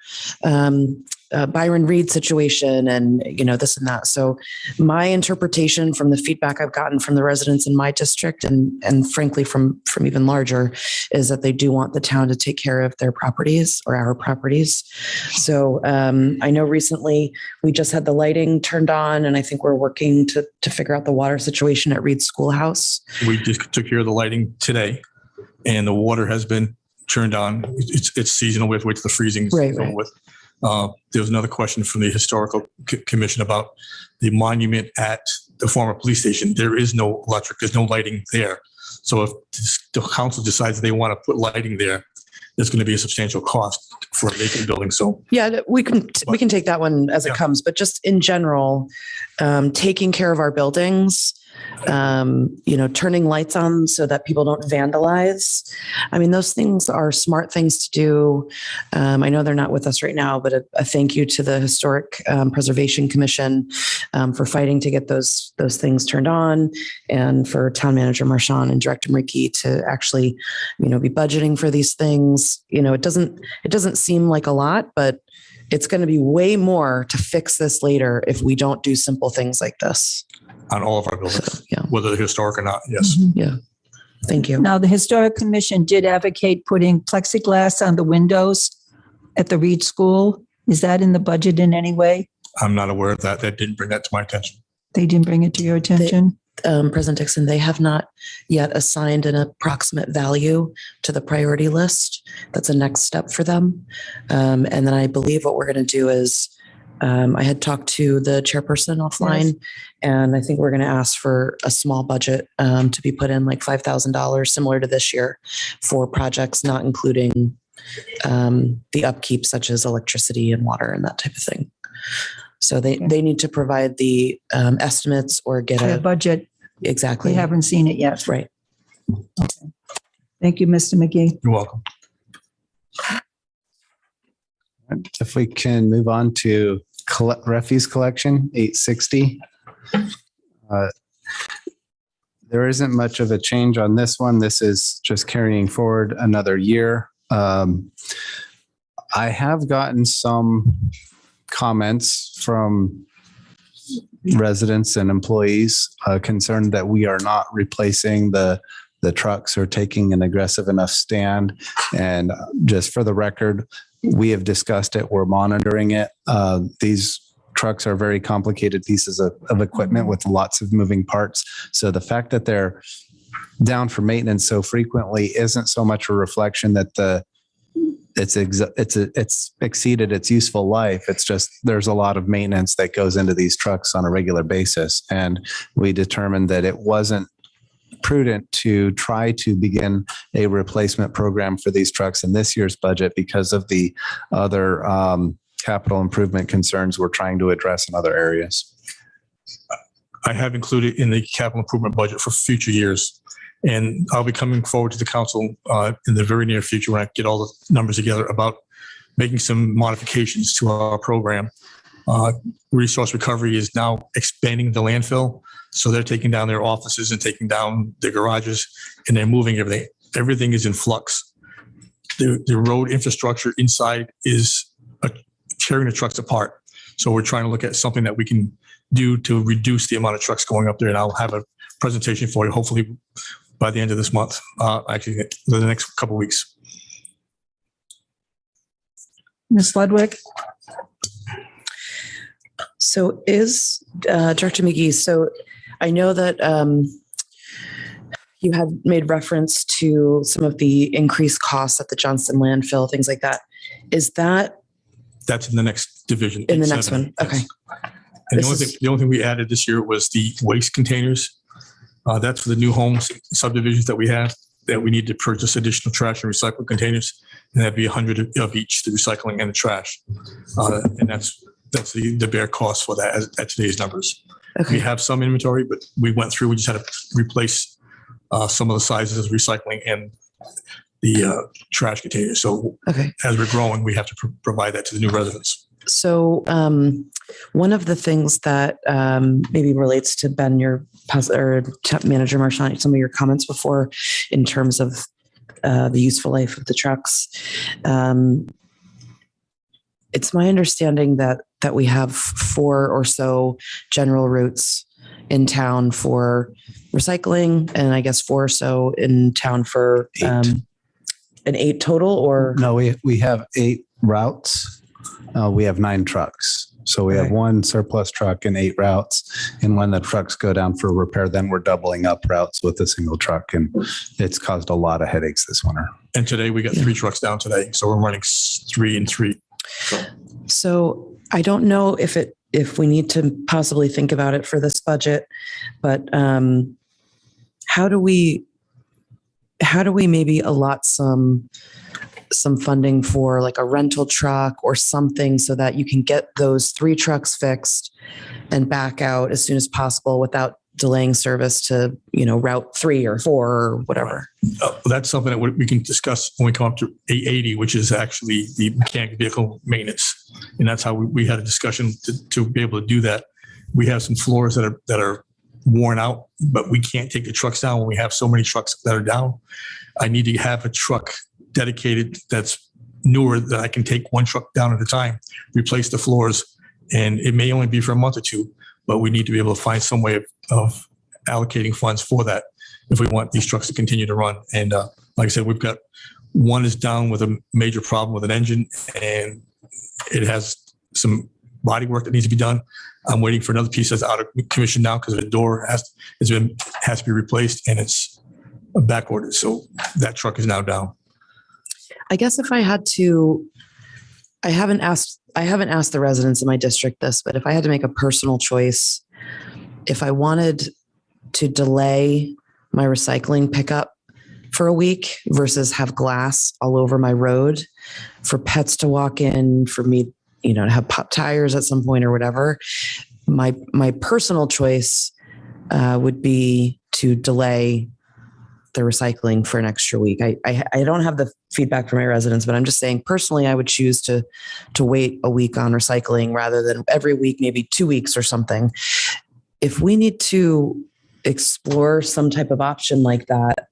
Byron Reed situation and, this and that. So my interpretation from the feedback I've gotten from the residents in my district and frankly from even larger is that they do want the town to take care of their properties or our properties. So I know recently we just had the lighting turned on and I think we're working to figure out the water situation at Reed Schoolhouse. We just took care of the lighting today and the water has been turned on. It's seasonal with which the freezing is over with. There was another question from the historical commission about the monument at the former police station. There is no electric, there's no lighting there. So if the council decides they want to put lighting there, there's going to be a substantial cost for a vacant building. So yeah, we can take that one as it comes, but just in general, taking care of our buildings, turning lights on so that people don't vandalize. I mean, those things are smart things to do. I know they're not with us right now, but a thank you to the Historic Preservation Commission for fighting to get those things turned on, and for Town Manager Marchand and Director McGee to actually, be budgeting for these things. It doesn't seem like a lot, but it's going to be way more to fix this later if we don't do simple things like this. On all of our buildings, whether they're historic or not. Yes. Yeah. Thank you. Now, the Historic Commission did advocate putting plexiglass on the windows at the Reed School. Is that in the budget in any way? I'm not aware of that. That didn't bring that to my attention. They didn't bring it to your attention? President Dixon, they have not yet assigned an approximate value to the priority list. That's a next step for them. And then I believe what we're going to do is, I had talked to the chairperson offline, Yes. and I think we're going to ask for a small budget to be put in, like $5,000, similar to this year, for projects not including the upkeep, such as electricity and water and that type of thing. So they need to provide the estimates or get A a budget. exactly. We haven't seen it yet. Right. Thank you, Mr. McGee. You're welcome. If we can move on to refuse collection, 860. There isn't much of a change on this one. This is just carrying forward another year. I have gotten some comments from residents and employees concerned that we are not replacing the trucks or taking an aggressive enough stand. And just for the record, we have discussed it. We're monitoring it. These trucks are very complicated pieces of equipment with lots of moving parts. So the fact that they're down for maintenance so frequently isn't so much a reflection that it's exceeded its useful life. It's just there's a lot of maintenance that goes into these trucks on a regular basis. And we determined that it wasn't prudent to try to begin a replacement program for these trucks in this year's budget because of the other capital improvement concerns we're trying to address in other areas. I have included in the capital improvement budget for future years. And I'll be coming forward to the council in the very near future when I get all the numbers together about making some modifications to our program. Resource Recovery is now expanding the landfill. So they're taking down their offices and taking down their garages, and they're moving everything. Everything is in flux. The road infrastructure inside is tearing the trucks apart. So we're trying to look at something that we can do to reduce the amount of trucks going up there. And I'll have a presentation for you, hopefully by the end of this month, actually the next couple of weeks. Ms. Ludwig? So is Director McGee, so I know that you had made reference to some of the increased costs at the Johnston landfill, things like that. Is that? That's in the next division. In the next one, okay. And the only thing we added this year was the waste containers. That's for the new homes subdivisions that we have, that we need to purchase additional trash and recycling containers. And that'd be 100 of each, the recycling and the trash. And that's the bare cost for that at today's numbers. Okay. We have some inventory, but we just had to replace some of the sizes of recycling and the trash containers. So as we're growing, we have to provide that to the new residents. So one of the things that maybe relates to Ben, your Manager Marchant, some of your comments before in terms of the useful life of the trucks. It's my understanding that we have 4 or so general routes in town for recycling, and I guess 4 or so in town for 8. An 8 total, or no? We have 8 routes. We have 9 trucks. So we have 1 surplus truck and 8 routes. And when the trucks go down for repair, then we're doubling up routes with a single truck. And it's caused a lot of headaches this winter. And today we got 3 trucks down today. So we're running 3 and 3. So I don't know if we need to possibly think about it for this budget, but how do we maybe allot some funding for like a rental truck or something so that you can get those 3 trucks fixed and back out as soon as possible without delaying service to, route 3 or 4 or whatever? That's something that we can discuss when we come up to 880, which is actually the mechanic vehicle maintenance. And that's how we had a discussion to be able to do that. We have some floors that are worn out, but we can't take the trucks down when we have so many trucks that are down. I need to have a truck dedicated that's newer that I can take 1 truck down at a time, replace the floors, and it may only be for a month or 2, but we need to be able to find some way of allocating funds for that. if we want these trucks to continue to run. And like I said, we've got one is down with a major problem with an engine, and it has some body work that needs to be done. I'm waiting for another piece that's out of commission now because the door has to be replaced, and it's back ordered. So that truck is now down. I guess if I had to, I haven't asked the residents in my district this, but if I had to make a personal choice, if I wanted to delay my recycling pickup for a week versus have glass all over my road for pets to walk in, for me, to have pop tires at some point or whatever, my personal choice would be to delay the recycling for an extra week. I don't have the feedback from my residents, but I'm just saying personally, I would choose to wait a week on recycling rather than every week, maybe 2 weeks or something. If we need to explore some type of option like that,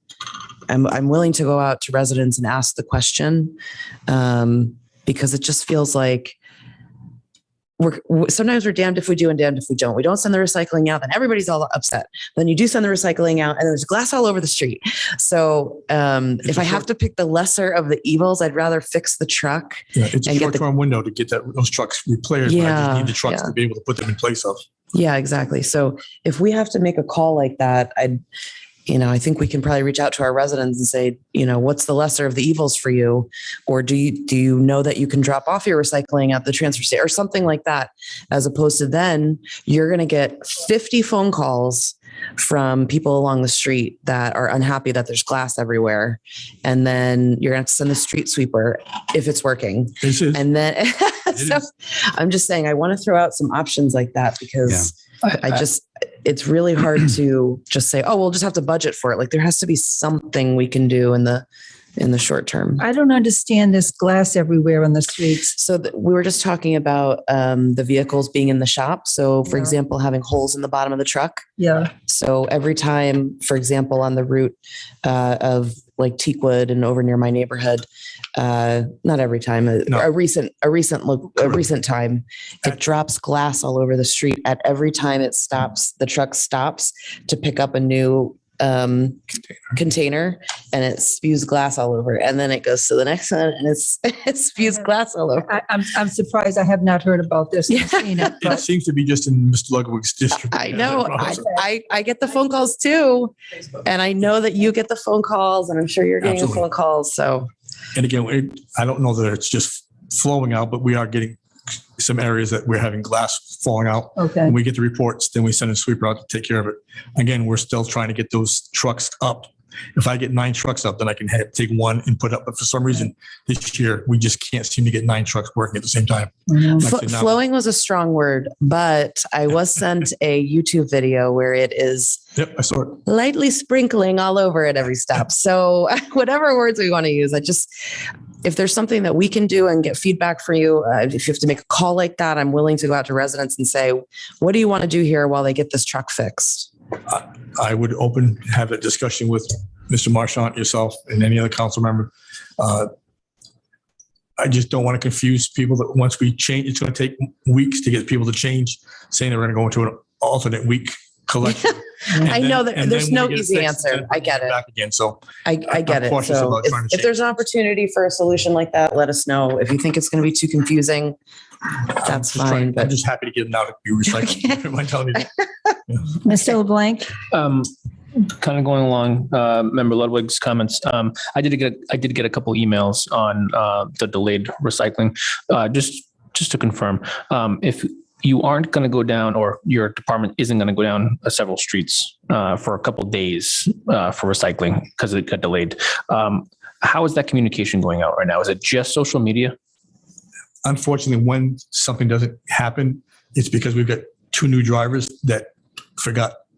I'm willing to go out to residents and ask the question, because it just feels like sometimes we're damned if we do and damned if we don't. We don't send the recycling out, then everybody's all upset. Then you do send the recycling out, and there's glass all over the street. So if I have to pick the lesser of the evils, I'd rather fix the truck. Yeah, it's a short-term window to get those trucks repaired. But I just need the trucks to be able to put them in place of. Yeah, exactly. So if we have to make a call like that, I think we can probably reach out to our residents and say, what's the lesser of the evils for you? Or do you know that you can drop off your recycling at the transfer station or something like that? As opposed to then you're going to get 50 phone calls from people along the street that are unhappy that there's glass everywhere. And then you're going to have to send the street sweeper if it's working. And then so I'm just saying, I want to throw out some options like that because it's really hard to just say, oh, we'll just have to budget for it. Like there has to be something we can do in the short term. I don't understand this glass everywhere on the streets. So we were just talking about the vehicles being in the shop. So for example, having holes in the bottom of the truck. Yeah. So every time, for example, on the route of like Teakwood and over near my neighborhood, not every time, a recent time, it drops glass all over the street. At every time it stops, the truck stops to pick up a new container, and it spews glass all over. And then it goes to the next one, and it spews glass all over. I'm surprised I have not heard about this. It seems to be just in Mr. Ludwig's district. I know. I get the phone calls too, and I know that you get the phone calls, and I'm sure you're getting the phone calls. So, and again, I don't know that it's just flowing out, but we are getting some areas that we're having glass falling out. Okay. When we get the reports, then we send a sweeper out to take care of it. Again, we're still trying to get those trucks up. If I get 9 trucks up, then I can take one and put up. But for some reason this year, we just can't seem to get 9 trucks working at the same time. Flowing was a strong word, but I was sent a YouTube video where it is I saw it. Lightly sprinkling all over at every stop. So whatever words we want to use, if there's something that we can do and get feedback for you, if you have to make a call like that, I'm willing to go out to residents and say, what do you want to do here while they get this truck fixed? I would have a discussion with Mr. Marchant, yourself, and any other council member. I just don't want to confuse people that once we change, it's going to take weeks to get people to change, saying that we're going to go into an alternate week collection. I know that there's no easy answer. I get it. Back again. So I get it. So if there's an opportunity for a solution like that, let us know. If you think it's going to be too confusing, that's fine. I'm just happy to get them out to be recycled. Am I telling you that? Mr. LeBlanc? Kind of going along Member Ludwig's comments. I did get a couple emails on the delayed recycling. Just to confirm, if you aren't going to go down, or your department isn't going to go down several streets for a couple days for recycling because it got delayed, how is that communication going out right now? Is it just social media? Unfortunately, when something doesn't happen, it's because we've got 2 new drivers that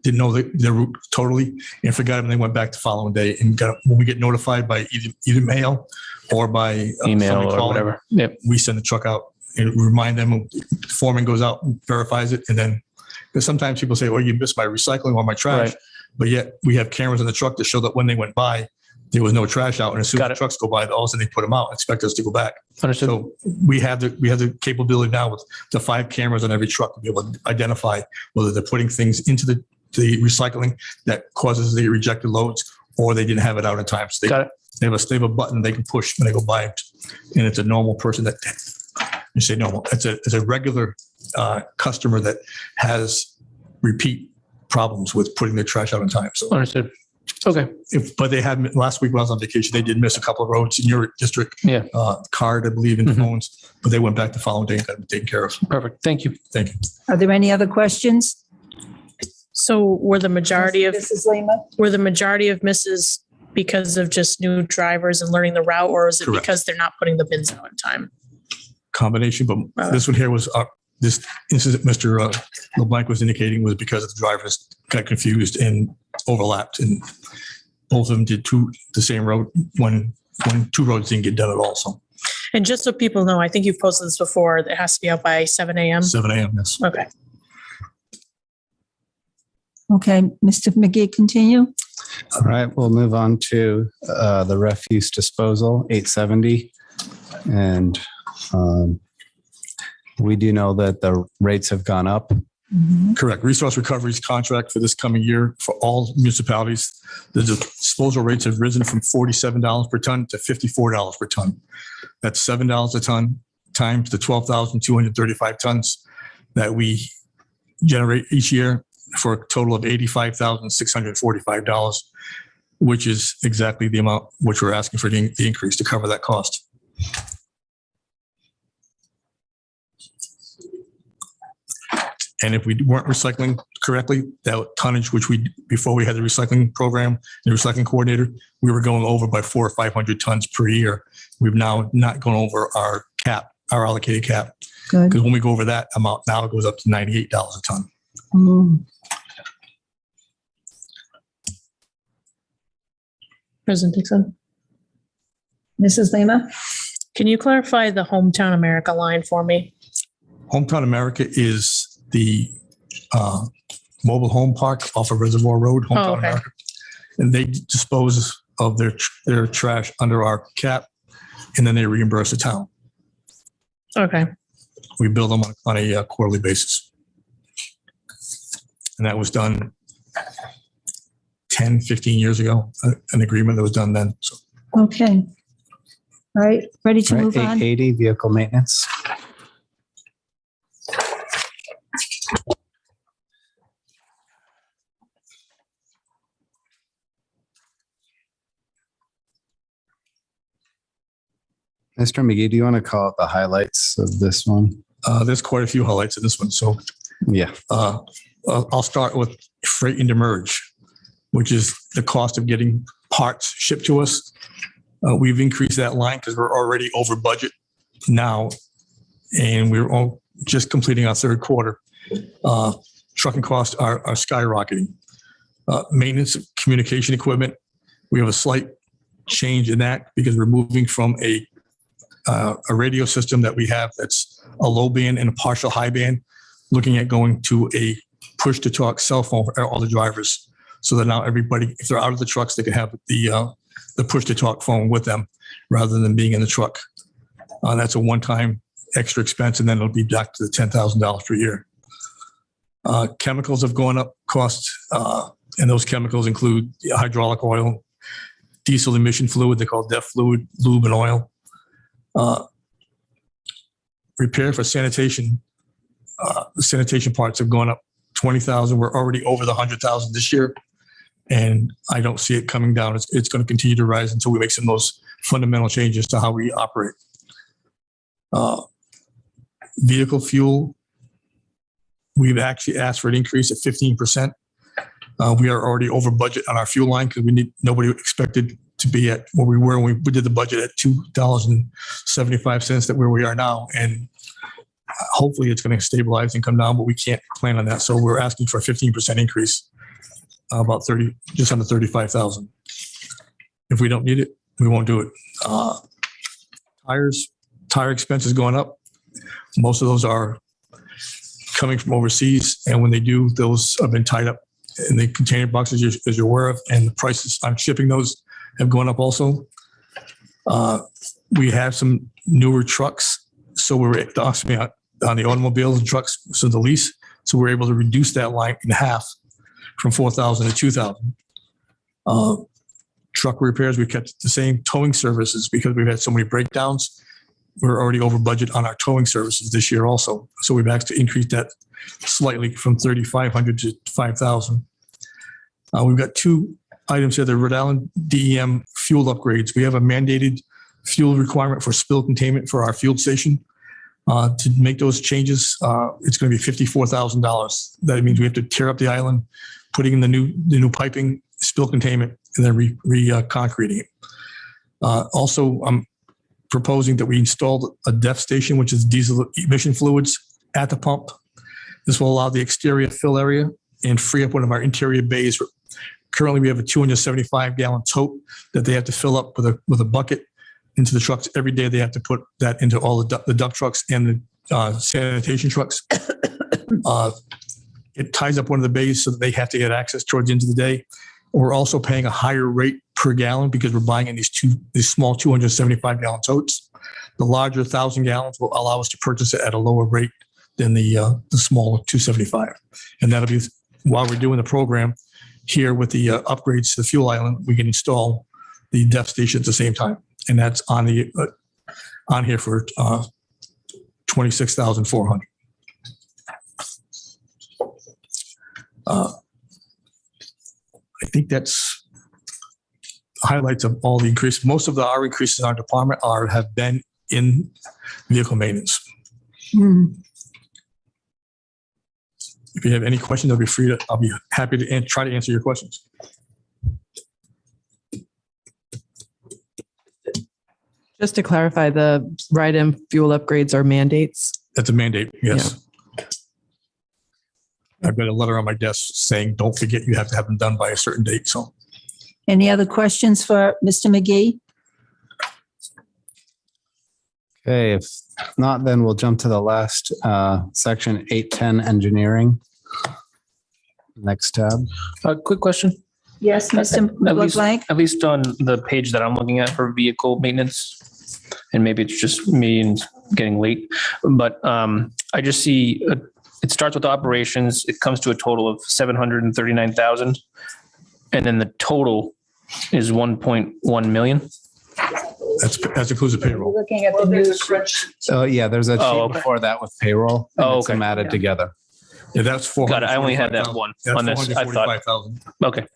didn't know their route totally, and forgot them. And they went back the following day and when we get notified by either mail or by email or whatever. Yep. We send the truck out and remind them. The foreman goes out and verifies it. And then, because sometimes people say, well, you missed my recycling or my trash, right. But yet we have cameras in the truck that show that when they went by, there was no trash out. And as soon as the trucks go by, all of a sudden they put them out, expect us to go back. Understood. So we have the capability now with the 5 cameras on every truck to be able to identify whether they're putting things into the the recycling that causes the rejected loads, or they didn't have it out in time. So Got it. they have a button they can push when they go by it, and it's a normal person that you say normal. It's a regular customer that has repeat problems with putting their trash out on time. So Understood. Okay. but they had last week when I was on vacation, they did miss a couple of roads in your district. Yeah. Card, I believe, in phones, but they went back the following day and got them taken care of. Perfect. Thank you. Thank you. Are there any other questions? So were the majority of Mrs. Lima? misses because of just new drivers and learning the route, or is it Correct. because they're not putting the bins out in time? Combination, but this one here was this incident Mr. LeBlanc was indicating was because the drivers got confused and overlapped, and both of them did the same road when two roads didn't get done at all. So And just so people know, I think you've posted this before, it has to be out by 7 a.m. 7 a.m. Yes. Okay. Okay, Mr. McGee, continue. All right, we'll move on to the refuse disposal, 870. And we do know that the rates have gone up. Correct. Resource recovery's contract for this coming year for all municipalities, the disposal rates have risen from $47 per ton to $54 per ton. That's $7 a ton times the 12,235 tons that we generate each year, for a total of $85,645, which is exactly the amount which we're asking for the increase to cover that cost. And if we weren't recycling correctly, that tonnage, which before we had the recycling program, the recycling coordinator, we were going over by 400 or 500 tons per year. We've now not gone over our cap, our allocated cap. Good. Because when we go over that amount, now it goes up to $98 a ton. President Dixon, Mrs. Lima? can you clarify the Hometown America line for me? Hometown America is the mobile home park off of Reservoir Road, Hometown okay. America. And they dispose of their trash under our cap, and then they reimburse the town. Okay. We bill them on a quarterly basis. And that was done 10, 15 years ago, an agreement that was done then. So Okay. All right, ready to All right, move on? 880, vehicle maintenance. Mr. McGee, do you want to call out the highlights of this one? there's quite a few highlights in this one. So Yeah. I'll start with freight and demurrage, which is the cost of getting parts shipped to us. We've increased that line because we're already over budget now, and we're all just completing our third quarter. Trucking costs are skyrocketing. Maintenance of communication equipment, we have a slight change in that because we're moving from a radio system that we have that's a low band and a partial high band, looking at going to a push to talk cell phone for all the drivers, so that now everybody, if they're out of the trucks, they can have the push to talk phone with them rather than being in the truck. That's a one-time extra expense, and then it'll be back to the $10,000 per year. Chemicals have gone up costs, and those chemicals include hydraulic oil, diesel emission fluid, they call DEF fluid, lube and oil. Repair for sanitation, the sanitation parts have gone up 20,000. We're already over the 100,000 this year, and I don't see it coming down. It's going to continue to rise until we make some of those fundamental changes to how we operate. Vehicle fuel, we've actually asked for an increase of 15%. We are already over budget on our fuel line because nobody expected to be at where we were when we did the budget at $2.75 that where we are now. And hopefully it's going to stabilize and come down, but we can't plan on that. So we're asking for a 15% increase, about just under 35,000. If we don't need it, we won't do it. Tire expenses going up. Most of those are coming from overseas, and when they do, those have been tied up in the container boxes, as you're aware of, and the prices on shipping those have gone up also. We have some newer trucks, so we're on the automobiles and trucks, so the lease, so we're able to reduce that line in half from 4,000 to 2,000. Truck repairs, we kept the same. Towing services, because we've had so many breakdowns, we're already over budget on our towing services this year also. So we've asked to increase that slightly from 3,500 to 5,000. We've got two items here, the Rhode Island DEM fuel upgrades. We have a mandated fuel requirement for spill containment for our fuel station. To make those changes, it's going to be $54,000. That means we have to tear up the island, putting in the new piping, spill containment, and then re-concreting it. Also, I'm proposing that we install a DEF station, which is diesel emission fluids, at the pump. This will allow the exterior fill area and free up one of our interior bays. Currently, we have a 275-gallon tote that they have to fill up with a bucket into the trucks. Every day they have to put that into all the dump trucks and the sanitation trucks. It ties up one of the bays so that they have to get access towards the end of the day. We're also paying a higher rate per gallon because we're buying in these small 275-gallon totes. The larger 1,000 gallons will allow us to purchase it at a lower rate than the smaller 275. And that'll be, while we're doing the program here with the upgrades to the fuel island, we can install the DEF station at the same time. And that's on here for $26,400. I think that's highlights of all the increases. Most of our increases in our department have been in vehicle maintenance. If you have any questions, I'll be happy to try to answer your questions. Just to clarify, the ride-in fuel upgrades are mandates? That's a mandate, yes. Yeah. I've got a letter on my desk saying, don't forget, you have to have them done by a certain date. So, Any other questions for Mr. McGee? Okay, if not, then we'll jump to the last section, 810 engineering. Next tab. Quick question. Yes, Mr. LeBlanc? At least on the page that I'm looking at for vehicle maintenance, and maybe it's just me and getting late, but I just see it starts with operations. It comes to a total of 739,000, and then the total is 1.1 million. That includes the payroll. Looking at the new spreadsheet. So yeah, there's a sheet before that with payroll. Oh, okay. Some added together. Yeah, that's 400. Got it. I only had that one on this. I thought. Okay.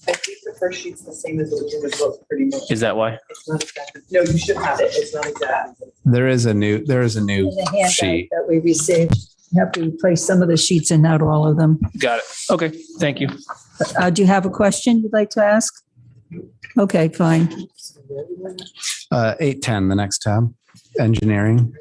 I think the first sheet's the same as the original book, pretty much. Is that why? It's not exactly. No, you should have it. It's not exactly. There is a new In the handout sheet. that we received, you have to replace some of the sheets and not all of them. Got it. Okay. Thank you. Do you have a question you'd like to ask? Okay, fine. 810, the next tab, engineering.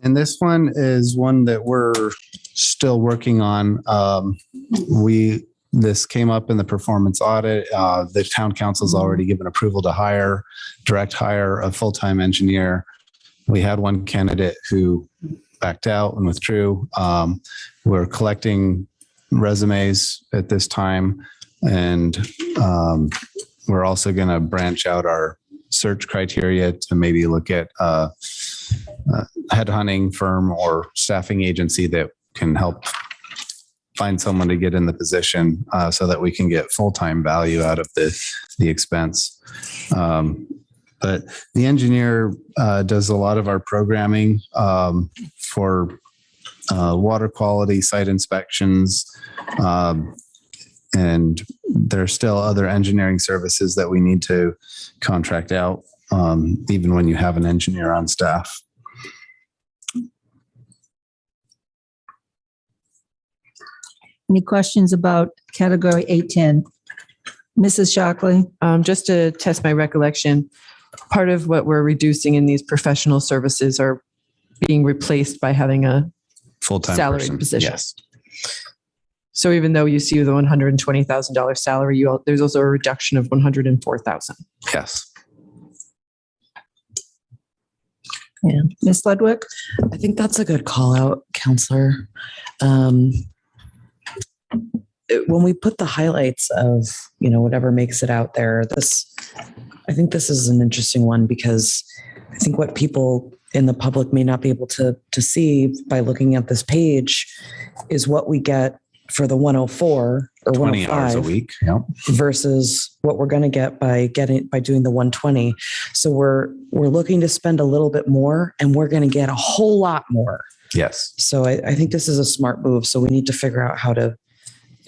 And this one is one that we're still working on. This came up in the performance audit. The town council's already given approval to direct hire a full-time engineer. We had one candidate who backed out and withdrew. We're collecting resumes at this time, and we're also going to branch out our search criteria to maybe look at a headhunting firm or staffing agency that can help find someone to get in the position so that we can get full-time value out of the expense. But the engineer does a lot of our programming for water quality, site inspections, and there's still other engineering services that we need to contract out, even when you have an engineer on staff. Any questions about category 810? Mrs. Shockley? Just to test my recollection, part of what we're reducing in these professional services are being replaced by having a full-time salaried position. Yes. So even though you see the $120,000 salary, there's also a reduction of $104,000. Yes. Yeah. Ms. Ludwig? I think that's a good call out, Counselor. When we put the highlights of, whatever makes it out there, I think this is an interesting one because I think what people in the public may not be able to see by looking at this page is what we get for the 104 or 20 hours a 105 week. Yep. versus what we're going to get by doing the 120. So we're looking to spend a little bit more, and we're going to get a whole lot more. Yes. So I think this is a smart move. So we need to figure out how to,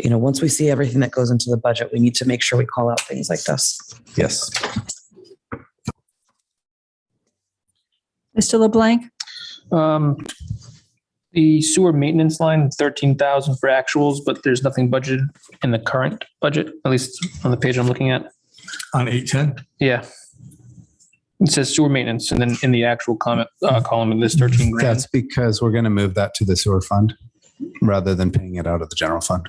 once we see everything that goes into the budget, we need to make sure we call out things like this. Yes. Mr. LeBlanc? The sewer maintenance line, 13,000 for actuals, but there's nothing budgeted in the current budget, at least on the page I'm looking at. On 810? Yeah. It says sewer maintenance, and then in the actual column, it lists 13 grand. That's because we're going to move that to the sewer fund rather than paying it out of the general fund.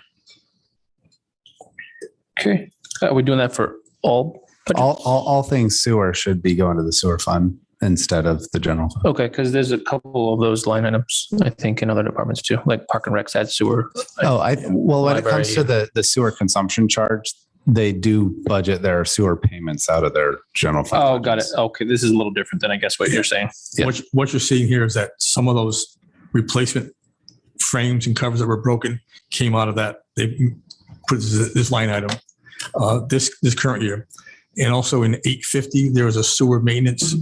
Okay. Are we doing that for all budgets? All things sewer should be going to the sewer fund instead of the general fund. Okay, because there's a couple of those line items, I think, in other departments too, like Park and Rec's had sewer. When it comes to the sewer consumption charge, they do budget their sewer payments out of their general fund. Oh, got it. Okay, this is a little different than I guess what you're saying. Yeah. What you're seeing here is that some of those replacement frames and covers that were broken came out of that. They put this line item this current year. And also in 850, there was a sewer maintenance,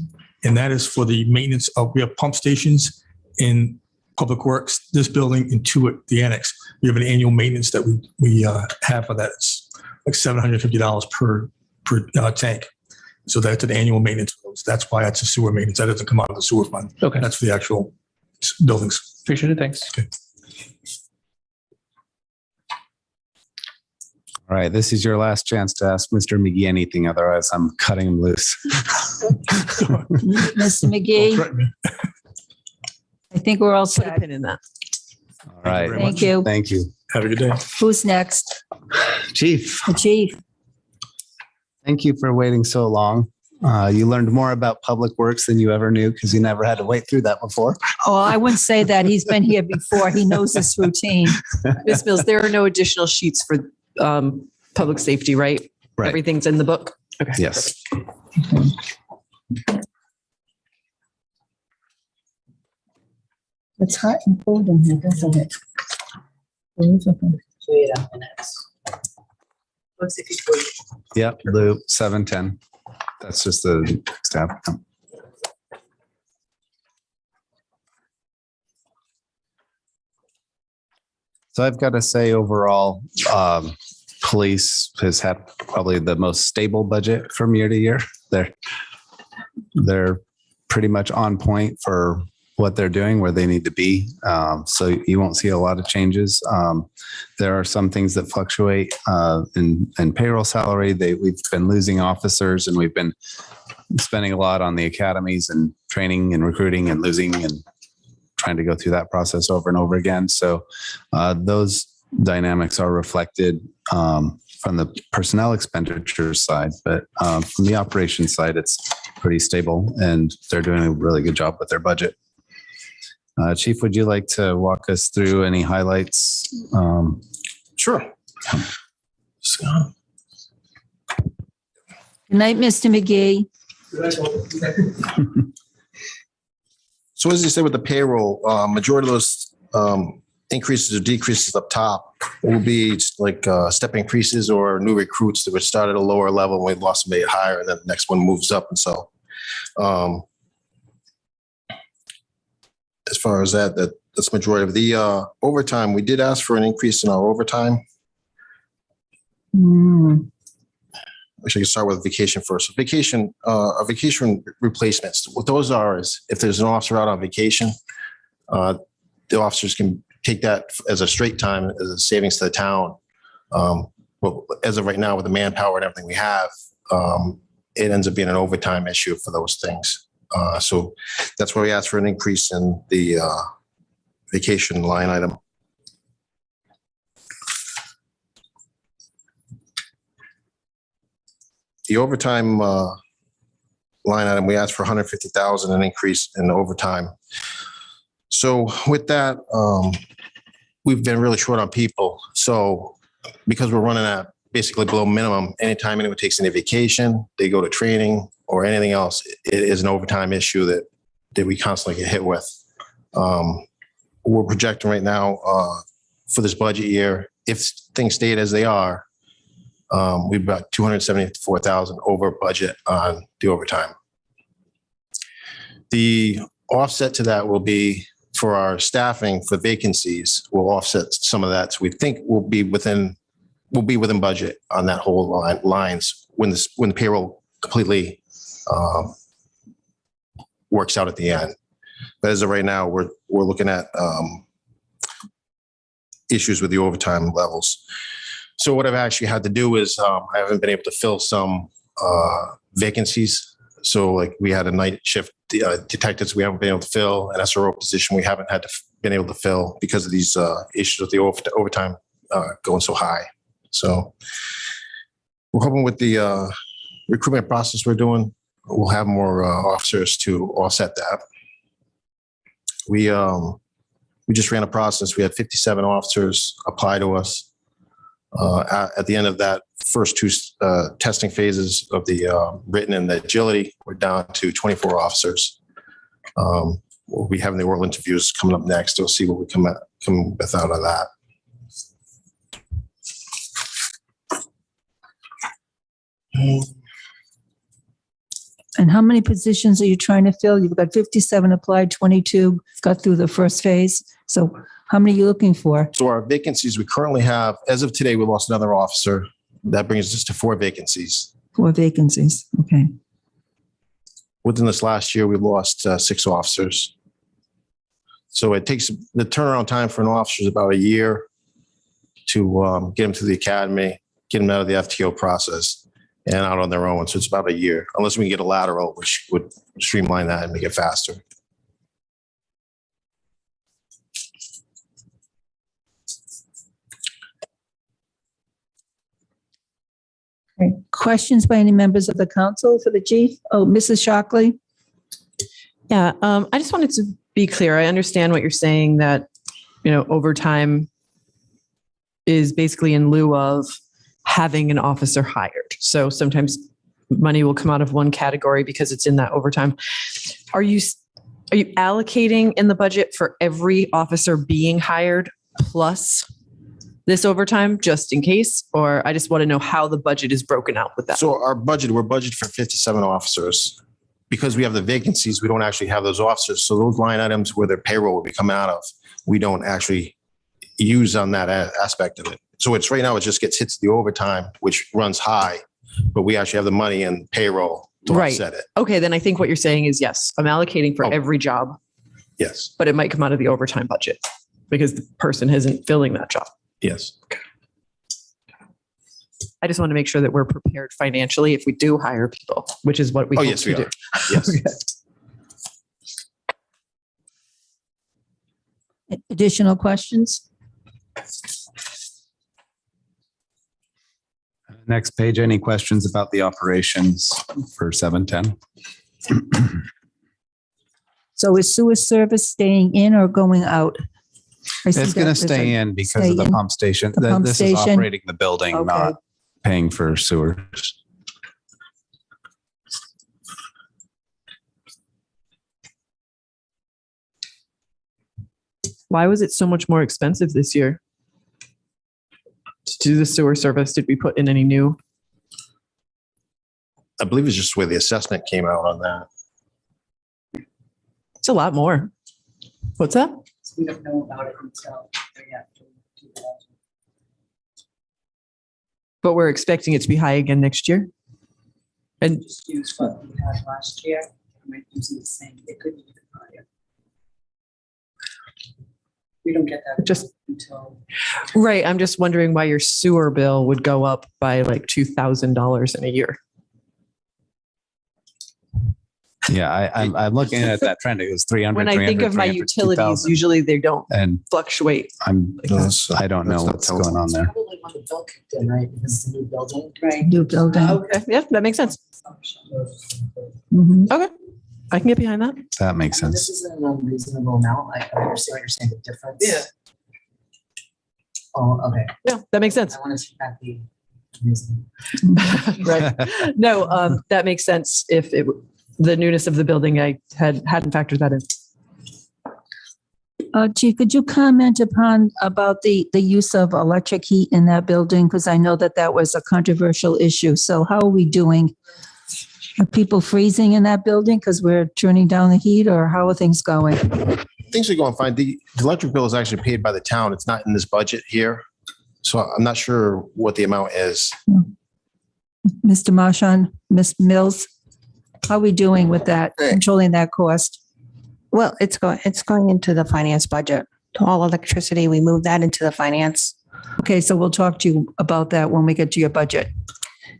and that is for the maintenance of, we have pump stations in Public Works, this building, and two at the annex. We have an annual maintenance that we have for that. It's like $750 per tank. So that's an annual maintenance for those. That's why that's a sewer maintenance. That doesn't come out of the sewer fund. Okay. That's for the actual buildings. Appreciate it. Thanks. Okay. All right. This is your last chance to ask Mr. McGee anything. Otherwise, I'm cutting him loose. Mr. McGee? I think we're all Put a set. pin in that. All right. Thank you. Thank you. Have a good day. Who's next? Chief. The chief. Thank you for waiting so long. You learned more about Public Works than you ever knew because you never had to wait through that before. Oh, I wouldn't say that. He's been here before. He knows this routine. Ms. Mills, there are no additional sheets for public safety, right? Right. Everything's in the book? Okay. Yes. It's hot and cold in here, doesn't it? Wait a minute. Looks like it's good. Yep. Loop 710. That's just the next tab. So I've got to say overall, police has had probably the most stable budget from year to year. They're pretty much on point for what they're doing, where they need to be. So you won't see a lot of changes. There are some things that fluctuate in payroll salary. We've been losing officers, and we've been spending a lot on the academies and training and recruiting and losing and trying to go through that process over and over again. So those dynamics are reflected from the personnel expenditure side, but from the operations side, it's pretty stable, and they're doing a really good job with their budget. Chief, would you like to walk us through any highlights? Sure. Good night, Mr. McGee. So as you said with the payroll, majority of those increases or decreases up top will be like step increases or new recruits that would start at a lower level and we lost them, made it higher, and then the next one moves up. And so as far as that's majority of the overtime. We did ask for an increase in our overtime. Actually, I can start with vacation first. Vacation replacements. What those are is if there's an officer out on vacation, the officers can take that as a straight time as a savings to the town. But as of right now, with the manpower and everything we have, it ends up being an overtime issue for those things. So that's why we asked for an increase in the vacation line item. The overtime line item, we asked for 150,000, an increase in the overtime. So with that, we've been really short on people. So because we're running at basically below minimum, anytime anyone takes any vacation, they go to training, or anything else, it is an overtime issue that we constantly get hit with. We're projecting right now for this budget year, if things stayed as they are, we've about 274,000 over budget on the overtime. The offset to that will be for our staffing for vacancies. We'll offset some of that. So we think we'll be within budget on that whole lines when the payroll completely works out at the end. But as of right now, we're looking at issues with the overtime levels. So what I've actually had to do is I haven't been able to fill some vacancies. So like we had a night shift detectives we haven't been able to fill, an SRO position we haven't been able to fill because of these issues with the overtime going so high. So we're hoping with the recruitment process we're doing, we'll have more officers to offset that. We just ran a process. We had 57 officers apply to us. At the end of that first two testing phases of the written and the agility, we're down to 24 officers. We'll be having the oral interviews coming up next. We'll see what we come with out of that. And how many positions are you trying to fill? You've got 57 applied, 22 got through the first phase. So how many are you looking for? So our vacancies we currently have, as of today, we lost another officer. That brings us to 4 vacancies. 4 vacancies. Okay. Within this last year, we lost 6 officers. So it takes the turnaround time for an officer is about a year to get them through the academy, get them out of the FTO process and out on their own. So it's about a year, unless we can get a lateral, which would streamline that and make it faster. Okay. Questions by any members of the council for the chief? Oh, Mrs. Shockley? Yeah, I just wanted to be clear. I understand what you're saying, that, overtime is basically in lieu of having an officer hired. So sometimes money will come out of one category because it's in that overtime. Are you allocating in the budget for every officer being hired plus this overtime just in case? Or I just want to know how the budget is broken out with that. So we're budgeted for 57 officers. Because we have the vacancies, we don't actually have those officers. So those line items where their payroll will be coming out of, we don't actually use on that aspect of it. So it's right now, it just gets hit to the overtime, which runs high, but we actually have the money and payroll to offset it. Okay, then I think what you're saying is, yes, I'm allocating for every job. Yes. But it might come out of the overtime budget because the person isn't filling that job. Yes. Okay. I just want to make sure that we're prepared financially if we do hire people, which is what we hope yes, we to are. do. Yes. Okay. Additional questions? Next page, any questions about the operations for 710? So is sewer service staying in or going out? It's going to stay in because of the pump station. This is operating the building, not paying for sewers. Why was it so much more expensive this year to do the sewer service? Did we put in any new? I believe it's just where the assessment came out on that. It's a lot more. What's that? We don't know about it until we have to do that. But we're expecting it to be high again next year. And Just use what we had last year. We might use the same. It could be even higher. We don't get that Just- until. right, I'm just wondering why your sewer bill would go up by like $2,000 in a year. Yeah, I'm looking at that trend. It was 300. When I think of my 300, utilities, 2,000. usually they don't And fluctuate. I don't know what's going on there. Probably when the bill kicked in, right? Because it's a new building. Right. New building. Okay, yeah, that makes sense. Mhm. Okay, I can get behind that. That makes This sense. is an unreasonable amount. I understand what you're saying, the difference. Yeah. Oh, okay. Yeah, that makes sense. I want to check back the Right. No, that makes sense. If the newness of the building, I hadn't factored that in. Chief, could you comment about the use of electric heat in that building? Because I know that was a controversial issue. So how are we doing? Are people freezing in that building because we're turning down the heat, or how are things going? Things are going fine. The electric bill is actually paid by the town. It's not in this budget here. So I'm not sure what the amount is. Mr. Marchand, Ms. Mills, how are we doing with that, controlling that cost? Well, it's going into the finance budget. All electricity, we move that into the finance. Okay, so we'll talk to you about that when we get to your budget.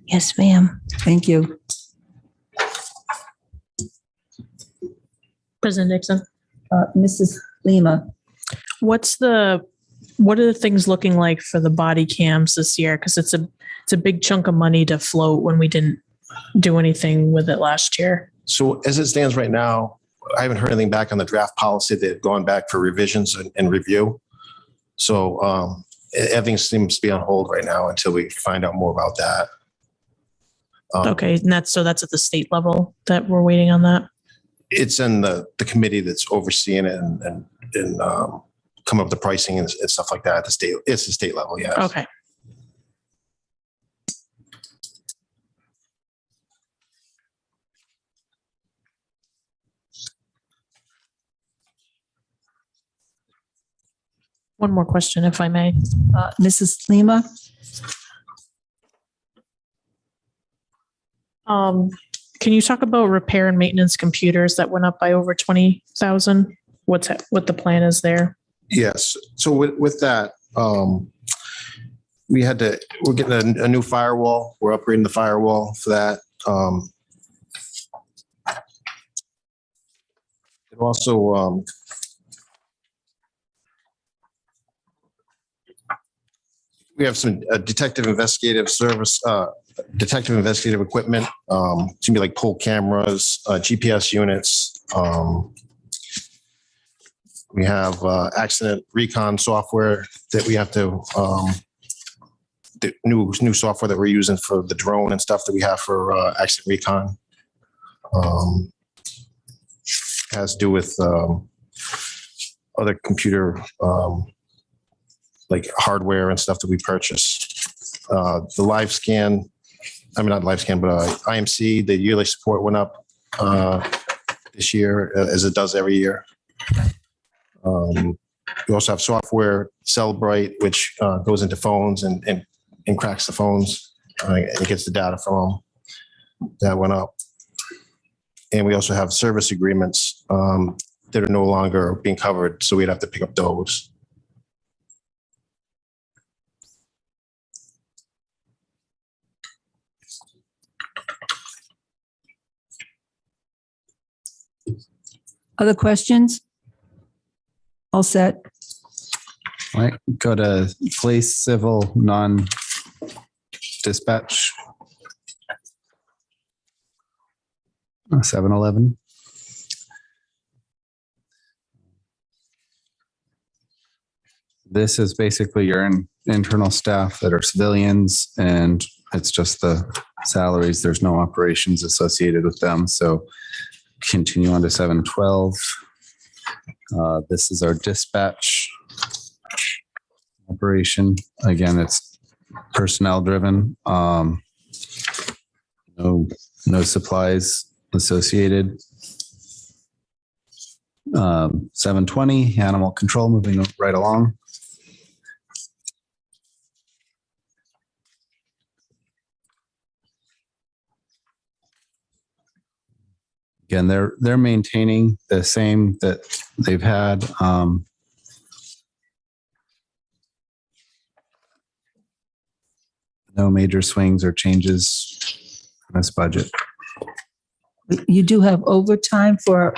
Yes, ma'am. Thank you. President Nixon. Mrs. Lima. What are the things looking like for the body cams this year? Because it's a big chunk of money to float when we didn't do anything with it last year. So as it stands right now, I haven't heard anything back on the draft policy. They've gone back for revisions and review. So everything seems to be on hold right now until we find out more about that. Okay, and that's at the state level that we're waiting on that. It's in the committee that's overseeing it and come up with the pricing and stuff like that at the state. It's the state level, yeah. Okay. One more question, if I may. Mrs. Lima? Can you talk about repair and maintenance computers that went up by over 20,000? What the plan is there? Yes. So with that, we're getting a new firewall. We're upgrading the firewall for that. It also, we have some detective investigative equipment. It's gonna be like pole cameras, GPS units. We have accident recon software that we have to, the new software that we're using for the drone and stuff that we have for accident recon. Has to do with other computer like hardware and stuff that we purchase. The live scan, not live scan, but IMC, the yearly support went up this year as it does every year. We also have software, Cellbrite, which goes into phones and cracks the phones and gets the data from them. That went up. And we also have service agreements that are no longer being covered, so we'd have to pick up those. Other questions? All set. All right, go to police, civil, non-dispatch. 7-Eleven. This is basically your internal staff that are civilians, and it's just the salaries. There's no operations associated with them. So continue on to 7-12. This is our dispatch operation. Again, it's personnel driven. No supplies associated. 720, animal control, moving right along. Again, they're maintaining the same that they've had. No major swings or changes in this budget. You do have overtime for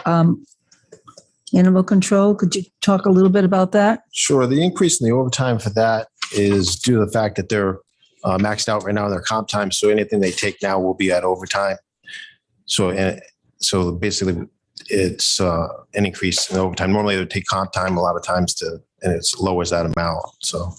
animal control. Could you talk a little bit about that? Sure. The increase in the overtime for that is due to the fact that they're maxed out right now in their comp time. So anything they take now will be at overtime. So basically, it's an increase in overtime. Normally, they would take comp time a lot of times and it lowers that amount. So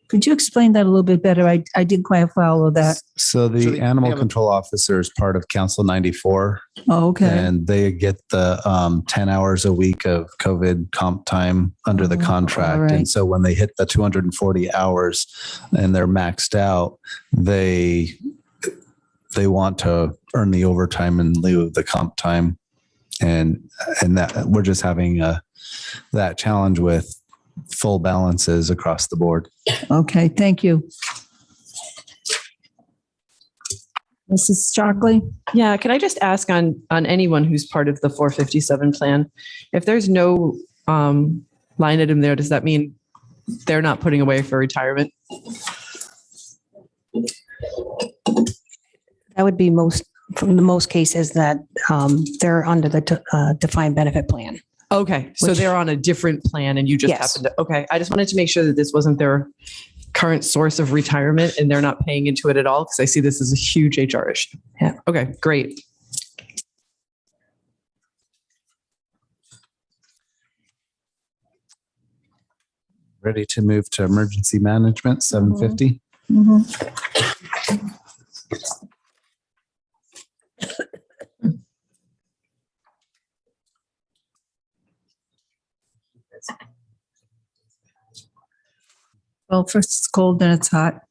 Could you explain that a little bit better? I didn't quite follow that. So the animal control officer is part of Council 94. Oh, okay. And they get the 10 hours a week of COVID comp time under the contract. right. And so when they hit the 240 hours and they're maxed out, they want to earn the overtime in lieu of the comp time. And that we're just having that challenge with full balances across the board. Okay, thank you. Mrs. Shockley? Yeah, can I just ask on anyone who's part of the 457 plan, if there's no line item there, does that mean they're not putting away for retirement? That would be from the most cases that they're under the defined benefit plan. Okay, so they're on a different plan and you just Yes. happen to, okay. I just wanted to make sure that this wasn't their current source of retirement and they're not paying into it at all, because I see this as a huge HR issue. Yeah. Okay, great. Ready to move to emergency management, 750. Well, first it's cold, then it's hot.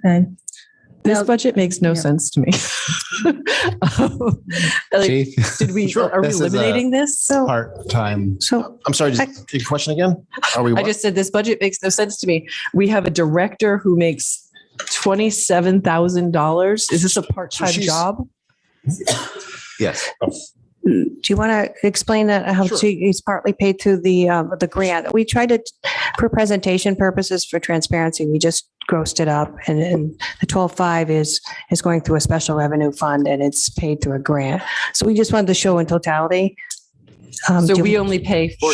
Okay. This Now- budget makes no sense to me. Did we, are we This is a eliminating this? Part-time. So I'm sorry, just your question again? Are we? I just said this budget makes no sense to me. We have a director who makes $27,000. Is this a part-time she's- job? Yes. do you want to explain that, how she's partly paid through the grant? We tried to, for presentation purposes, for transparency, we just grossed it up, and the 12.5 is going through a special revenue fund and it's paid through a grant. So we just wanted to show in totality. So we only pay for.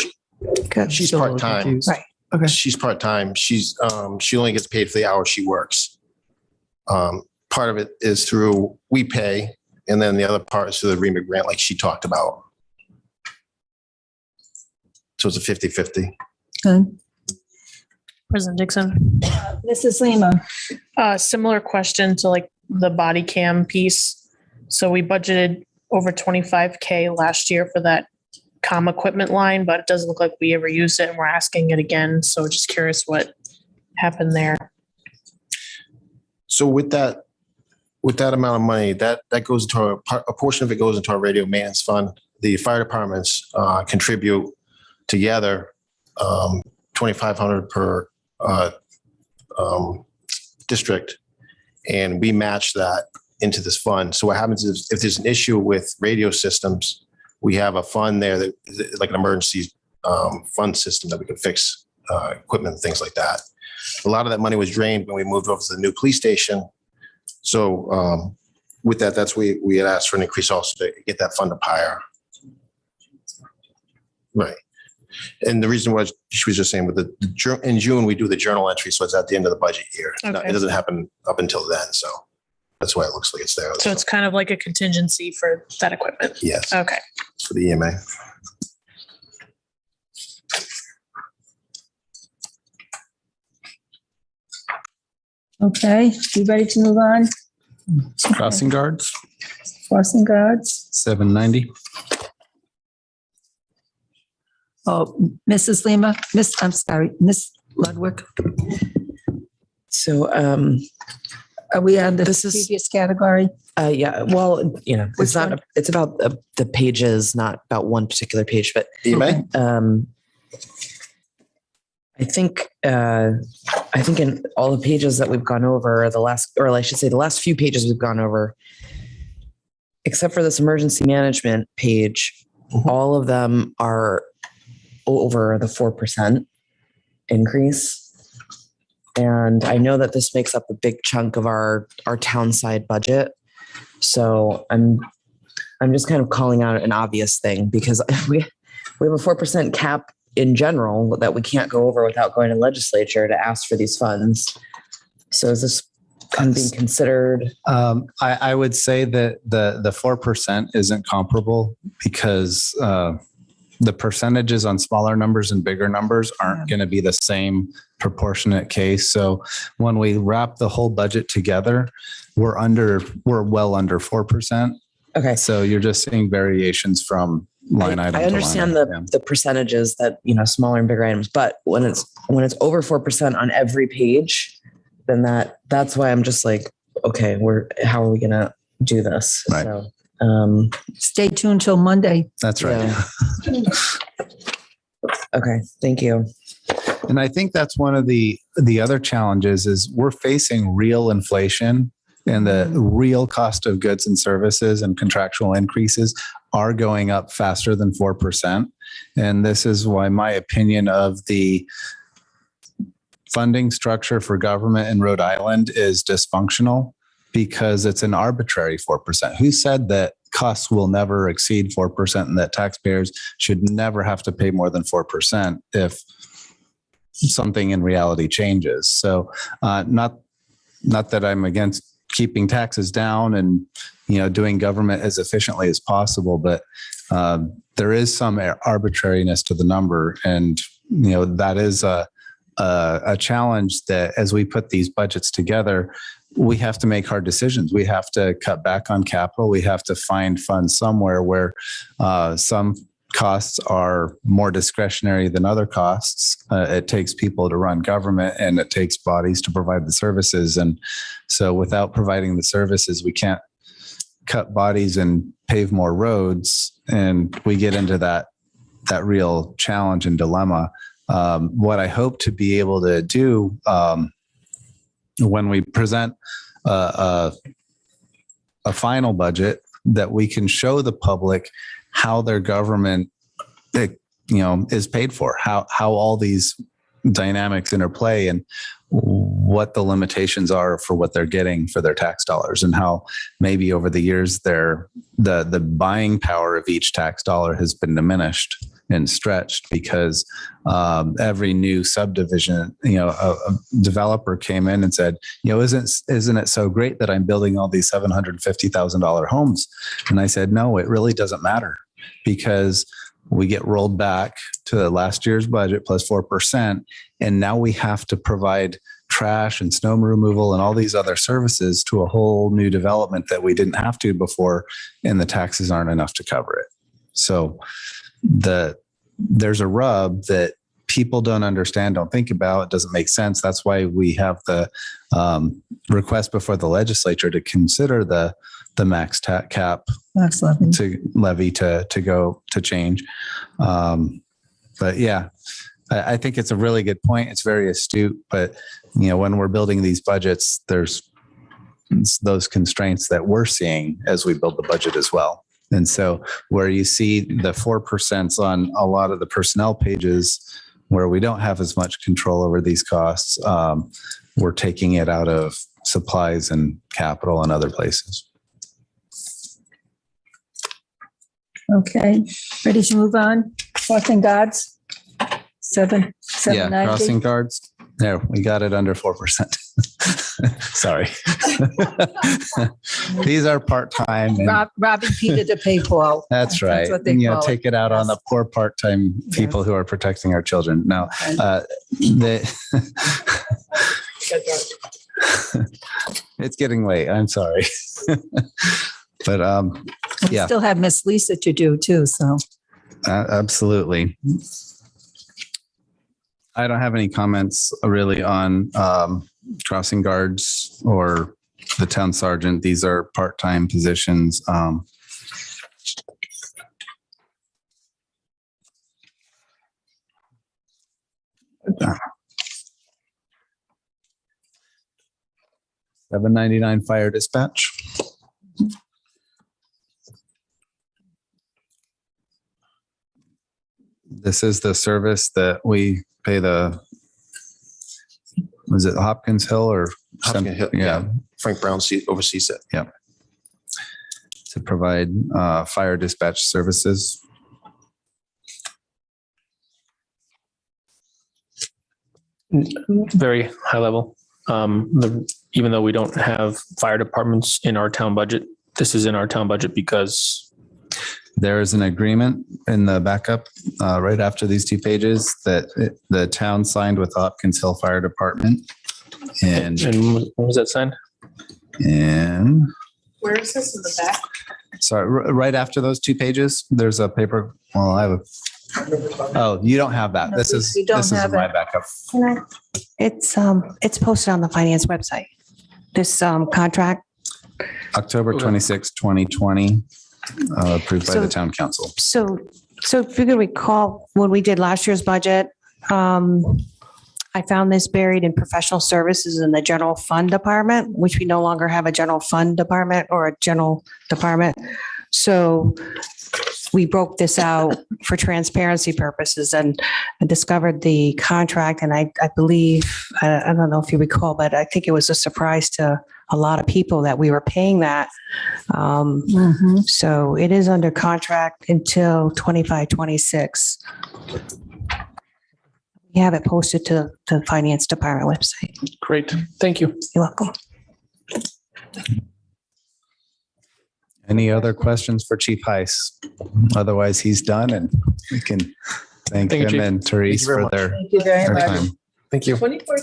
She's Still a little part-time. confused. Right. Okay. She's part-time. She's, she only gets paid for the hours she works. Part of it is through, we pay, and then the other part is through the REMA grant, like she talked about. So it's a 50-50. Okay. President Dixon. Mrs. Lima? Similar question to like the body cam piece. So we budgeted over 25K last year for that comm equipment line, but it doesn't look like we ever used it and we're asking it again. So just curious what happened there. So with that amount of money, that goes into a portion of it goes into our radio maintenance fund. The fire departments contribute together $2,500 per district, and we match that into this fund. So what happens is if there's an issue with radio systems, we have a fund there that like an emergency fund system that we can fix equipment and things like that. A lot of that money was drained when we moved over to the new police station. So with that, that's we had asked for an increase also to get that fund up higher. Right. And the reason was, she was just saying with in June, we do the journal entry. So it's at the end of the budget year. Okay. It doesn't happen up until then. So that's why it looks like it's there. So it's kind of like a contingency for that equipment. Yes. Okay. For the EMA. Okay, you ready to move on? Crossing guards, Crossing guards? 790. Oh, Mrs. Lima, I'm sorry, Miss Ludwig. So Are we on the This is- previous category? yeah, well, you know, Which it's not, one? it's about the pages, not about one particular page, but EMA? I think in all the pages that we've gone over, the last few pages we've gone over, except for this emergency management page, all of them are over the 4% increase. And I know that this makes up a big chunk of our town side budget. So I'm just kind of calling out an obvious thing, because we have a 4% cap in general that we can't go over without going to legislature to ask for these funds. So is this kind of being considered? I would say that the 4% isn't comparable because the percentages on smaller numbers and bigger numbers aren't going to be the same proportionate case. So when we wrap the whole budget together, we're well under 4%. Okay. So you're just seeing variations from line item. I understand the percentages that, smaller and bigger items, but when it's over 4% on every page, then that's why I'm just like, okay, how are we going to do this? Right. So, Stay tuned till Monday. That's right. Yeah. Okay. Thank you. And I think that's one of the other challenges is we're facing real inflation, and the real cost of goods and services and contractual increases are going up faster than 4%. And this is why my opinion of the funding structure for government in Rhode Island is dysfunctional, because it's an arbitrary 4%. Who said that costs will never exceed 4% and that taxpayers should never have to pay more than 4% if something in reality changes? So not that I'm against keeping taxes down and doing government as efficiently as possible, but there is some arbitrariness to the number, and that is a challenge that as we put these budgets together, we have to make hard decisions. We have to cut back on capital. We have to find funds somewhere where some costs are more discretionary than other costs. It takes people to run government, and it takes bodies to provide the services. And so without providing the services, we can't cut bodies and pave more roads. And we get into that real challenge and dilemma. What I hope to be able to do when we present a final budget, that we can show the public how their government, is paid for, how all these dynamics interplay, and what the limitations are for what they're getting for their tax dollars, and how maybe over the years the buying power of each tax dollar has been diminished and stretched because every new subdivision, a developer came in and said, isn't it so great that I'm building all these $750,000 homes? And I said, no, it really doesn't matter, because we get rolled back to last year's budget plus 4%. And now we have to provide trash and snow removal and all these other services to a whole new development that we didn't have to before, and the taxes aren't enough to cover it. So there's a rub that people don't understand, don't think about. It doesn't make sense. That's why we have the request before the legislature to consider the max cap levy to go to change. But yeah, I think it's a really good point. It's very astute, but when we're building these budgets, there's those constraints that we're seeing as we build the budget as well. And so where you see the 4% on a lot of the personnel pages where we don't have as much control over these costs, we're taking it out of supplies and capital and other places. Okay, ready to move on? Crossing guards, 790. Crossing guards. There, we got it under 4%. Sorry. These are part-time. Robbing Peter to pay Paul. That's right. That's what they call take it out on the poor part-time people who are protecting our children. Now, it's getting late. I'm sorry. But we still have Miss Lisa to do too. So absolutely. I don't have any comments really on crossing guards or the town sergeant. These are part-time positions. $799 fire dispatch. This is the service that we pay was it Hopkins Hill or Hopkins Hill, yeah. Frank Brown oversees it. Yeah. To provide fire dispatch services. Very high level. Even though we don't have fire departments in our town budget, this is in our town budget because There is an agreement in the backup right after these two pages that the town signed with Hopkins Hill Fire Department. And when was that signed? And Where is this in the back? sorry, right after those two pages, there's a paper. Well, I have a. Oh, you don't have that. This is We don't this is have my it. backup. It's posted on the finance website. This contract. October 26, 2020, approved by the town council. So if you can recall when we did last year's budget, I found this buried in professional services in the general fund department, which we no longer have a general fund department or a general department. So we broke this out for transparency purposes and discovered the contract. And I believe, I don't know if you recall, but I think it was a surprise to a lot of people that we were paying that. So it is under contract until 25-26. We have it posted to the finance department website. Great. Thank you. You're welcome. Any other questions for Chief Heiss? Otherwise, he's done, and we can thank Thank you, him Chief. and Therese very for much. their Thank you very much. time. Thank you. 24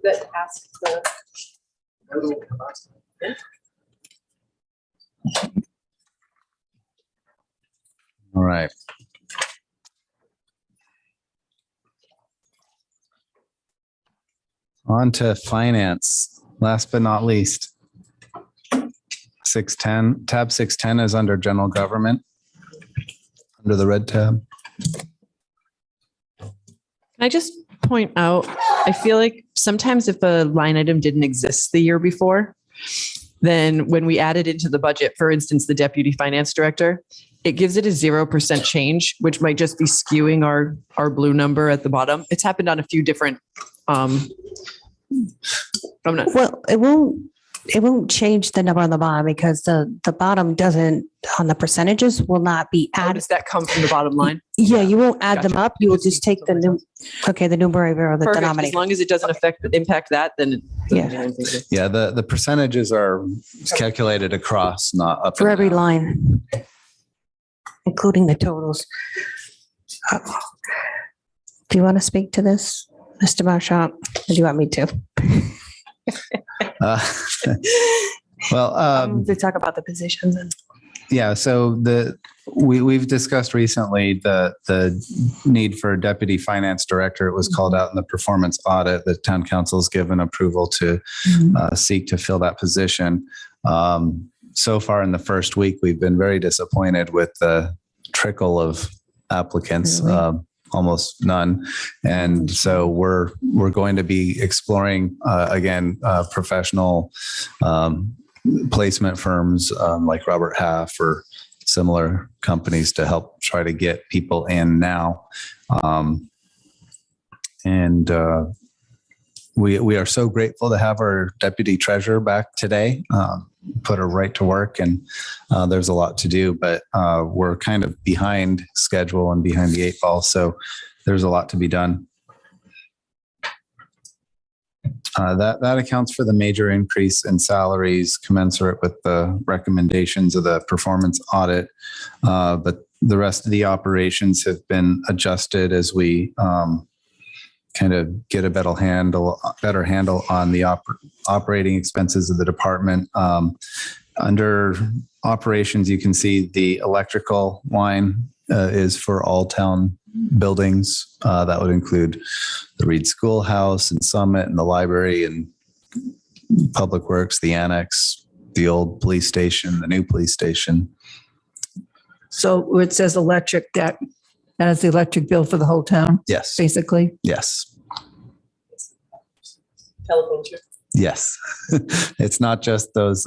that asks the. All right. On to finance. Last but not least. 610, tab 610 is under general government. Under the red tab. Can I just point out, I feel like sometimes if a line item didn't exist the year before, then when we add it into the budget, for instance, the deputy finance director, it gives it a 0% change, which might just be skewing our blue number at the bottom. It's happened on a few different, Well, it won't change the number on the bottom because the bottom doesn't, on the percentages will not be how added. does that come from the bottom line? Yeah, you won't add them Gotcha. up. You will just take the the numerator or the Perfect. As denominator. long as it doesn't impact that, then. Yeah. Yeah, the percentages are calculated across, not up. For and every down. line, including the totals. Do you want to speak to this, Mr. Marchant? Or do you want me to? Well, To talk about the positions and. yeah, so we've discussed recently the need for a deputy finance director. It was called out in the performance audit. The town council has given approval to seek to fill that position. So far in the first week, we've been very disappointed with the trickle of applicants. Really? Almost none. And so we're going to be exploring again professional placement firms like Robert Half or similar companies to help try to get people in now. We are so grateful to have our deputy treasurer back today, put her right to work, and there's a lot to do, but we're kind of behind schedule and behind the eight ball. So there's a lot to be done. That accounts for the major increase in salaries commensurate with the recommendations of the performance audit. But the rest of the operations have been adjusted as we kind of get a better handle on the operating expenses of the department. Under operations, you can see the electrical line is for all town buildings. That would include the Reed Schoolhouse and Summit and the library and Public Works, the annex, the old police station, the new police station. So where it says electric, that is the electric bill for the whole town, Yes. basically? Yes. Telephone too. Yes. It's not just those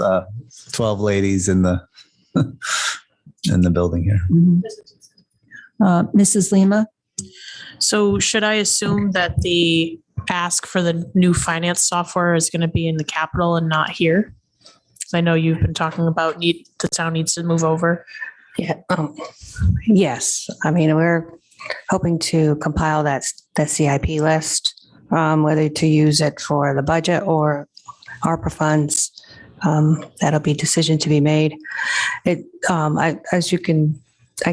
12 ladies in the building here. Mrs. Lima? So should I assume that the ask for the new finance software is going to be in the capital and not here? Because I know you've been talking about the town needs to move over. Yeah. Yes. I mean, we're hoping to compile that CIP list, whether to use it for the budget or ARPA funds. That'll be a decision to be made. I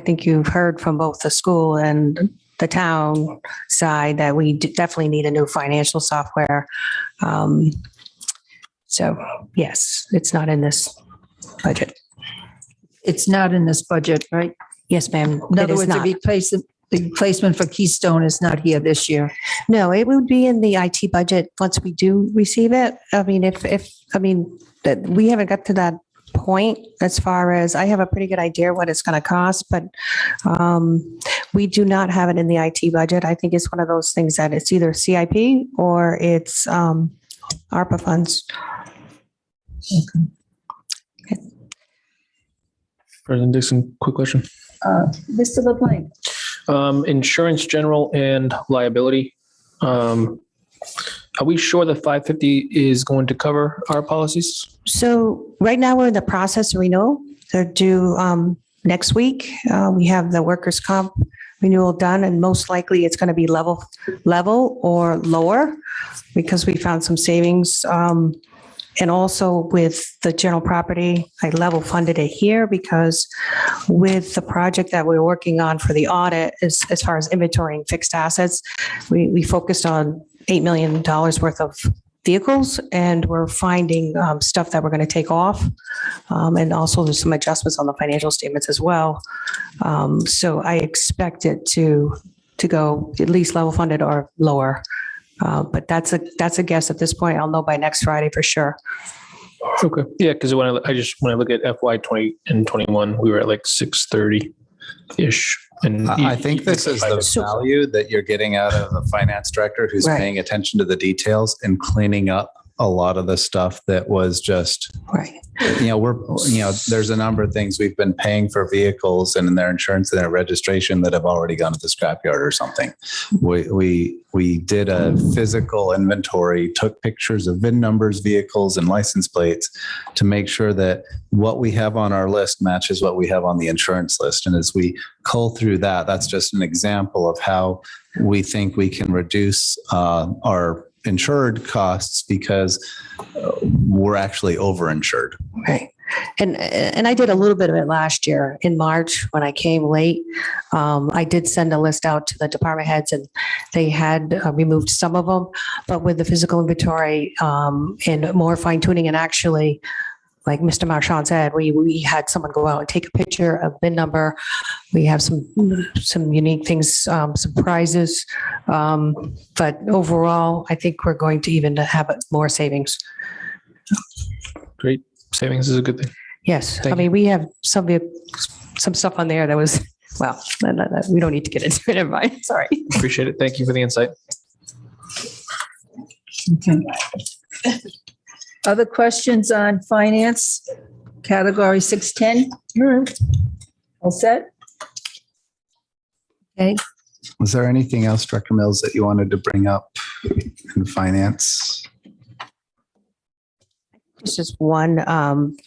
think you've heard from both the school and the town side that we definitely need a new financial software. So yes, it's not in this budget. It's not in this budget, right? Yes, ma'am. In It other is words, not. the replacement for Keystone is not here this year. No, it would be in the IT budget once we do receive it. I mean, that we haven't got to that point as far as I have a pretty good idea what it's going to cost, but we do not have it in the IT budget. I think it's one of those things that it's either CIP or it's ARPA funds. President Dixon, quick question. Mr. LeBlanc. Insurance general and liability. Are we sure the 550 is going to cover our policies? So right now we're in the process of renewal. They're due next week. We have the workers' comp renewal done, and most likely it's going to be level or lower because we found some savings. And also with the general property, I level funded it here because with the project that we're working on for the audit, as far as inventorying fixed assets, we focused on $8 million worth of vehicles, and we're finding stuff that we're going to take off. And also there's some adjustments on the financial statements as well. So I expect it to go at least level funded or lower. But that's a guess at this point. I'll know by next Friday for sure. Okay. Yeah, because when I look at FY 20 and 21, we were at like 630-ish. And I think this is the value that you're getting out of a finance director who's Right. paying attention to the details and cleaning up a lot of the stuff that was just, right. There's a number of things we've been paying for vehicles and in their insurance and their registration that have already gone to the scrapyard or something. We did a physical inventory, took pictures of VIN numbers, vehicles, and license plates to make sure that what we have on our list matches what we have on the insurance list. And as we cull through that, that's just an example of how we think we can reduce our insured costs because we're actually overinsured. Right. And I did a little bit of it last year in March when I came late. I did send a list out to the department heads and they had removed some of them, but with the physical inventory and more fine tuning, and actually, like Mr. Marchand said, we had someone go out and take a picture of VIN number. We have some unique things, some prizes. But overall, I think we're going to even have more savings. Great. Savings is a good thing. Yes. Thank I mean, we have some stuff on there that was, well, we don't need to get into it. Never mind. Sorry. Appreciate it. Thank you for the insight. Okay. Other questions on finance? Category 610? All right. All set? Okay. Was there anything else, Director Mills, that you wanted to bring up in finance? It's just one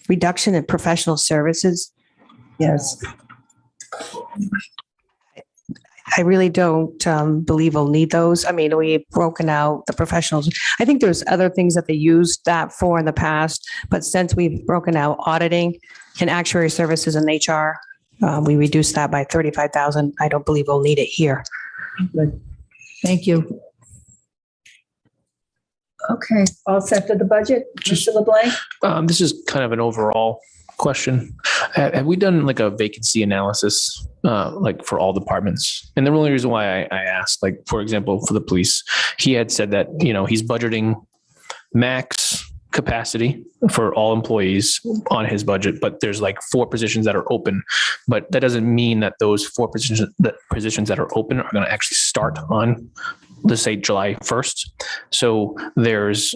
reduction in professional services. Yes. I really don't believe we'll need those. I mean, we've broken out the professionals. I think there's other things that they used that for in the past, but since we've broken out auditing and actuary services and HR, we reduced that by 35,000. I don't believe we'll need it here. Good. Thank you. Okay, all set for the budget, Mr. LeBlanc? This is kind of an overall question. Have we done like a vacancy analysis, like for all departments? And the only reason why I asked, like, for example, for the police, he had said that, he's budgeting max capacity for all employees on his budget, but there's like 4 positions that are open, but that doesn't mean that those 4 positions that are open are going to actually start on, let's say, July 1st. So there's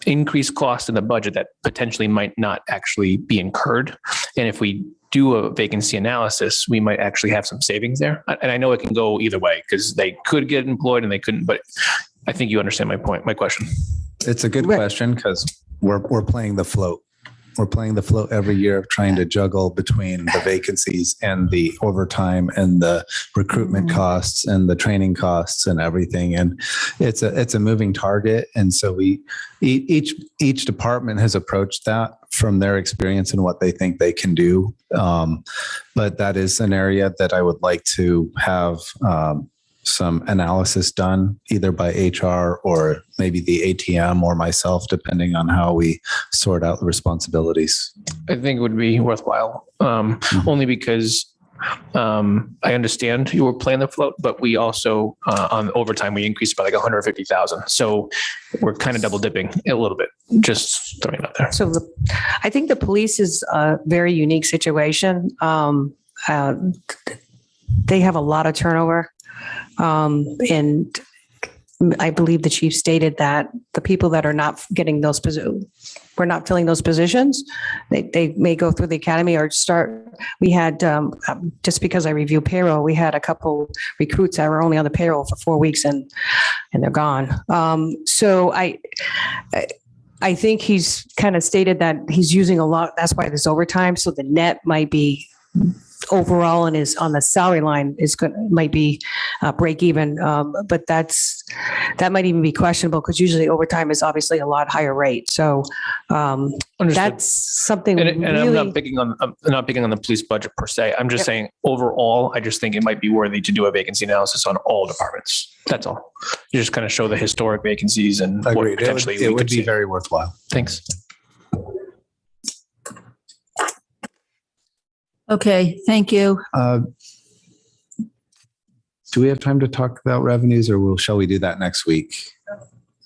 increased cost in the budget that potentially might not actually be incurred. And if we do a vacancy analysis, we might actually have some savings there. And I know it can go either way because they could get employed and they couldn't, but I think you understand my question. It's a good question because we're playing the float. we're playing the float every year of trying to juggle between the vacancies and the overtime and the recruitment costs and the training costs and everything. And it's a moving target. And so each department has approached that from their experience and what they think they can do. But that is an area that I would like to have some analysis done either by HR or maybe the ATM or myself, depending on how we sort out the responsibilities. I think it would be worthwhile, only because I understand you were playing the float, but we also on overtime we increased by like 150,000. So we're kind of double dipping a little bit. Just throwing it out there. So I think the police is a very unique situation. They have a lot of turnover. And I believe the chief stated that the people that are not getting those positions, we're not filling those positions, they may go through the academy or start. We had, just because I review payroll, we had a couple recruits that were only on the payroll for 4 weeks and they're gone. So I think he's kind of stated that he's using a lot. That's why there's overtime. So the net might be overall and is on the salary line might be break even. But that might even be questionable because usually overtime is obviously a lot higher rate. So that's something. And I'm not picking on the police budget per se. I'm just saying overall, I just think it might be worthy to do a vacancy analysis on all departments. That's all. You just kind of show the historic vacancies and what potentially it would be very worthwhile. Thanks. Okay, thank you. Do we have time to talk about revenues or shall we do that next week?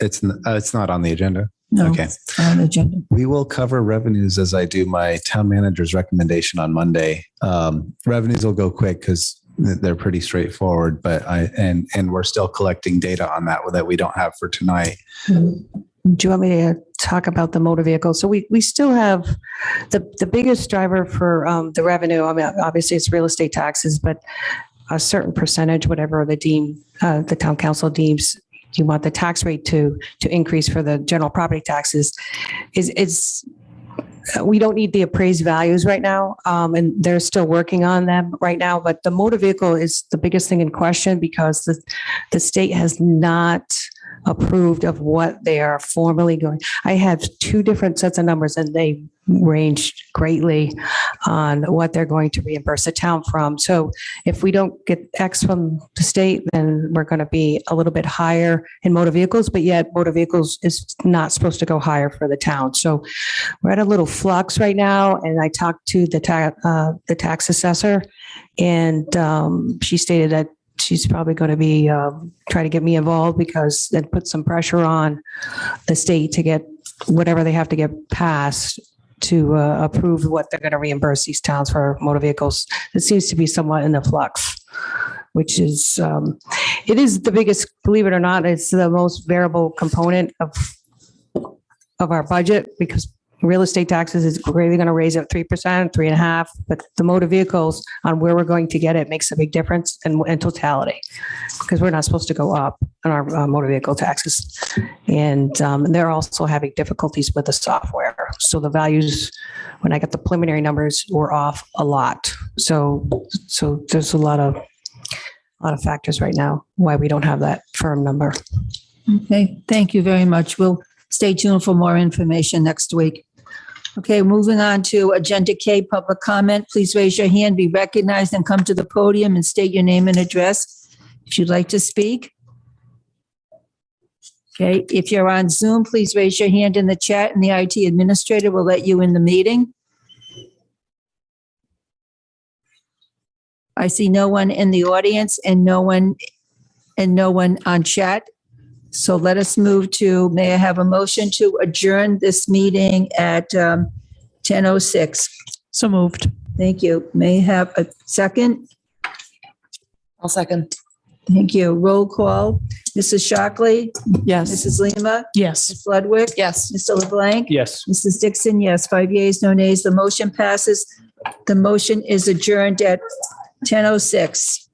It's not on the agenda. No, Okay. it's not on the agenda. We will cover revenues as I do my town manager's recommendation on Monday. Revenues will go quick because they're pretty straightforward, but and we're still collecting data on that we don't have for tonight. Do you want me to talk about the motor vehicle? So we still have the biggest driver for the revenue. I mean, obviously it's real estate taxes, but a certain percentage, whatever the town council deems you want the tax rate to increase for the general property taxes is we don't need the appraised values right now. And they're still working on them right now, but the motor vehicle is the biggest thing in question because the state has not approved of what they are formally going. I have two different sets of numbers and they ranged greatly on what they're going to reimburse the town from. So if we don't get X from the state, then we're going to be a little bit higher in motor vehicles, but yet motor vehicles is not supposed to go higher for the town. So we're at a little flux right now. And I talked to the tax assessor and she stated that she's probably going to be try to get me involved because then put some pressure on the state to get whatever they have to get passed to approve what they're going to reimburse these towns for motor vehicles. It seems to be somewhat in the flux, which is, it is the biggest, believe it or not, it's the most variable component of our budget because real estate taxes is really going to raise it 3%, 3.5%, but the motor vehicles on where we're going to get it makes a big difference in totality because we're not supposed to go up on our motor vehicle taxes. And they're also having difficulties with the software. So the values, when I got the preliminary numbers, were off a lot. So there's a lot of factors right now why we don't have that firm number. Okay, thank you very much. We'll stay tuned for more information next week. Okay, moving on to Agenda K, public comment. Please raise your hand, be recognized, and come to the podium and state your name and address if you'd like to speak. Okay, if you're on Zoom, please raise your hand in the chat and the IT administrator will let you in the meeting. I see no one in the audience and no one on chat. So let us move to, may I have a motion to adjourn this meeting at 10:06? So moved. Thank you. May I have a second? I'll second. Thank you. Roll call. Mrs. Shockley? Yes. Mrs. Lima? Yes. Ms. Ludwig? Yes. Mr. LeBlanc? Yes. Mrs. Dixon? Yes. 5 yeas, no nays. The motion passes. The motion is adjourned at 10:06.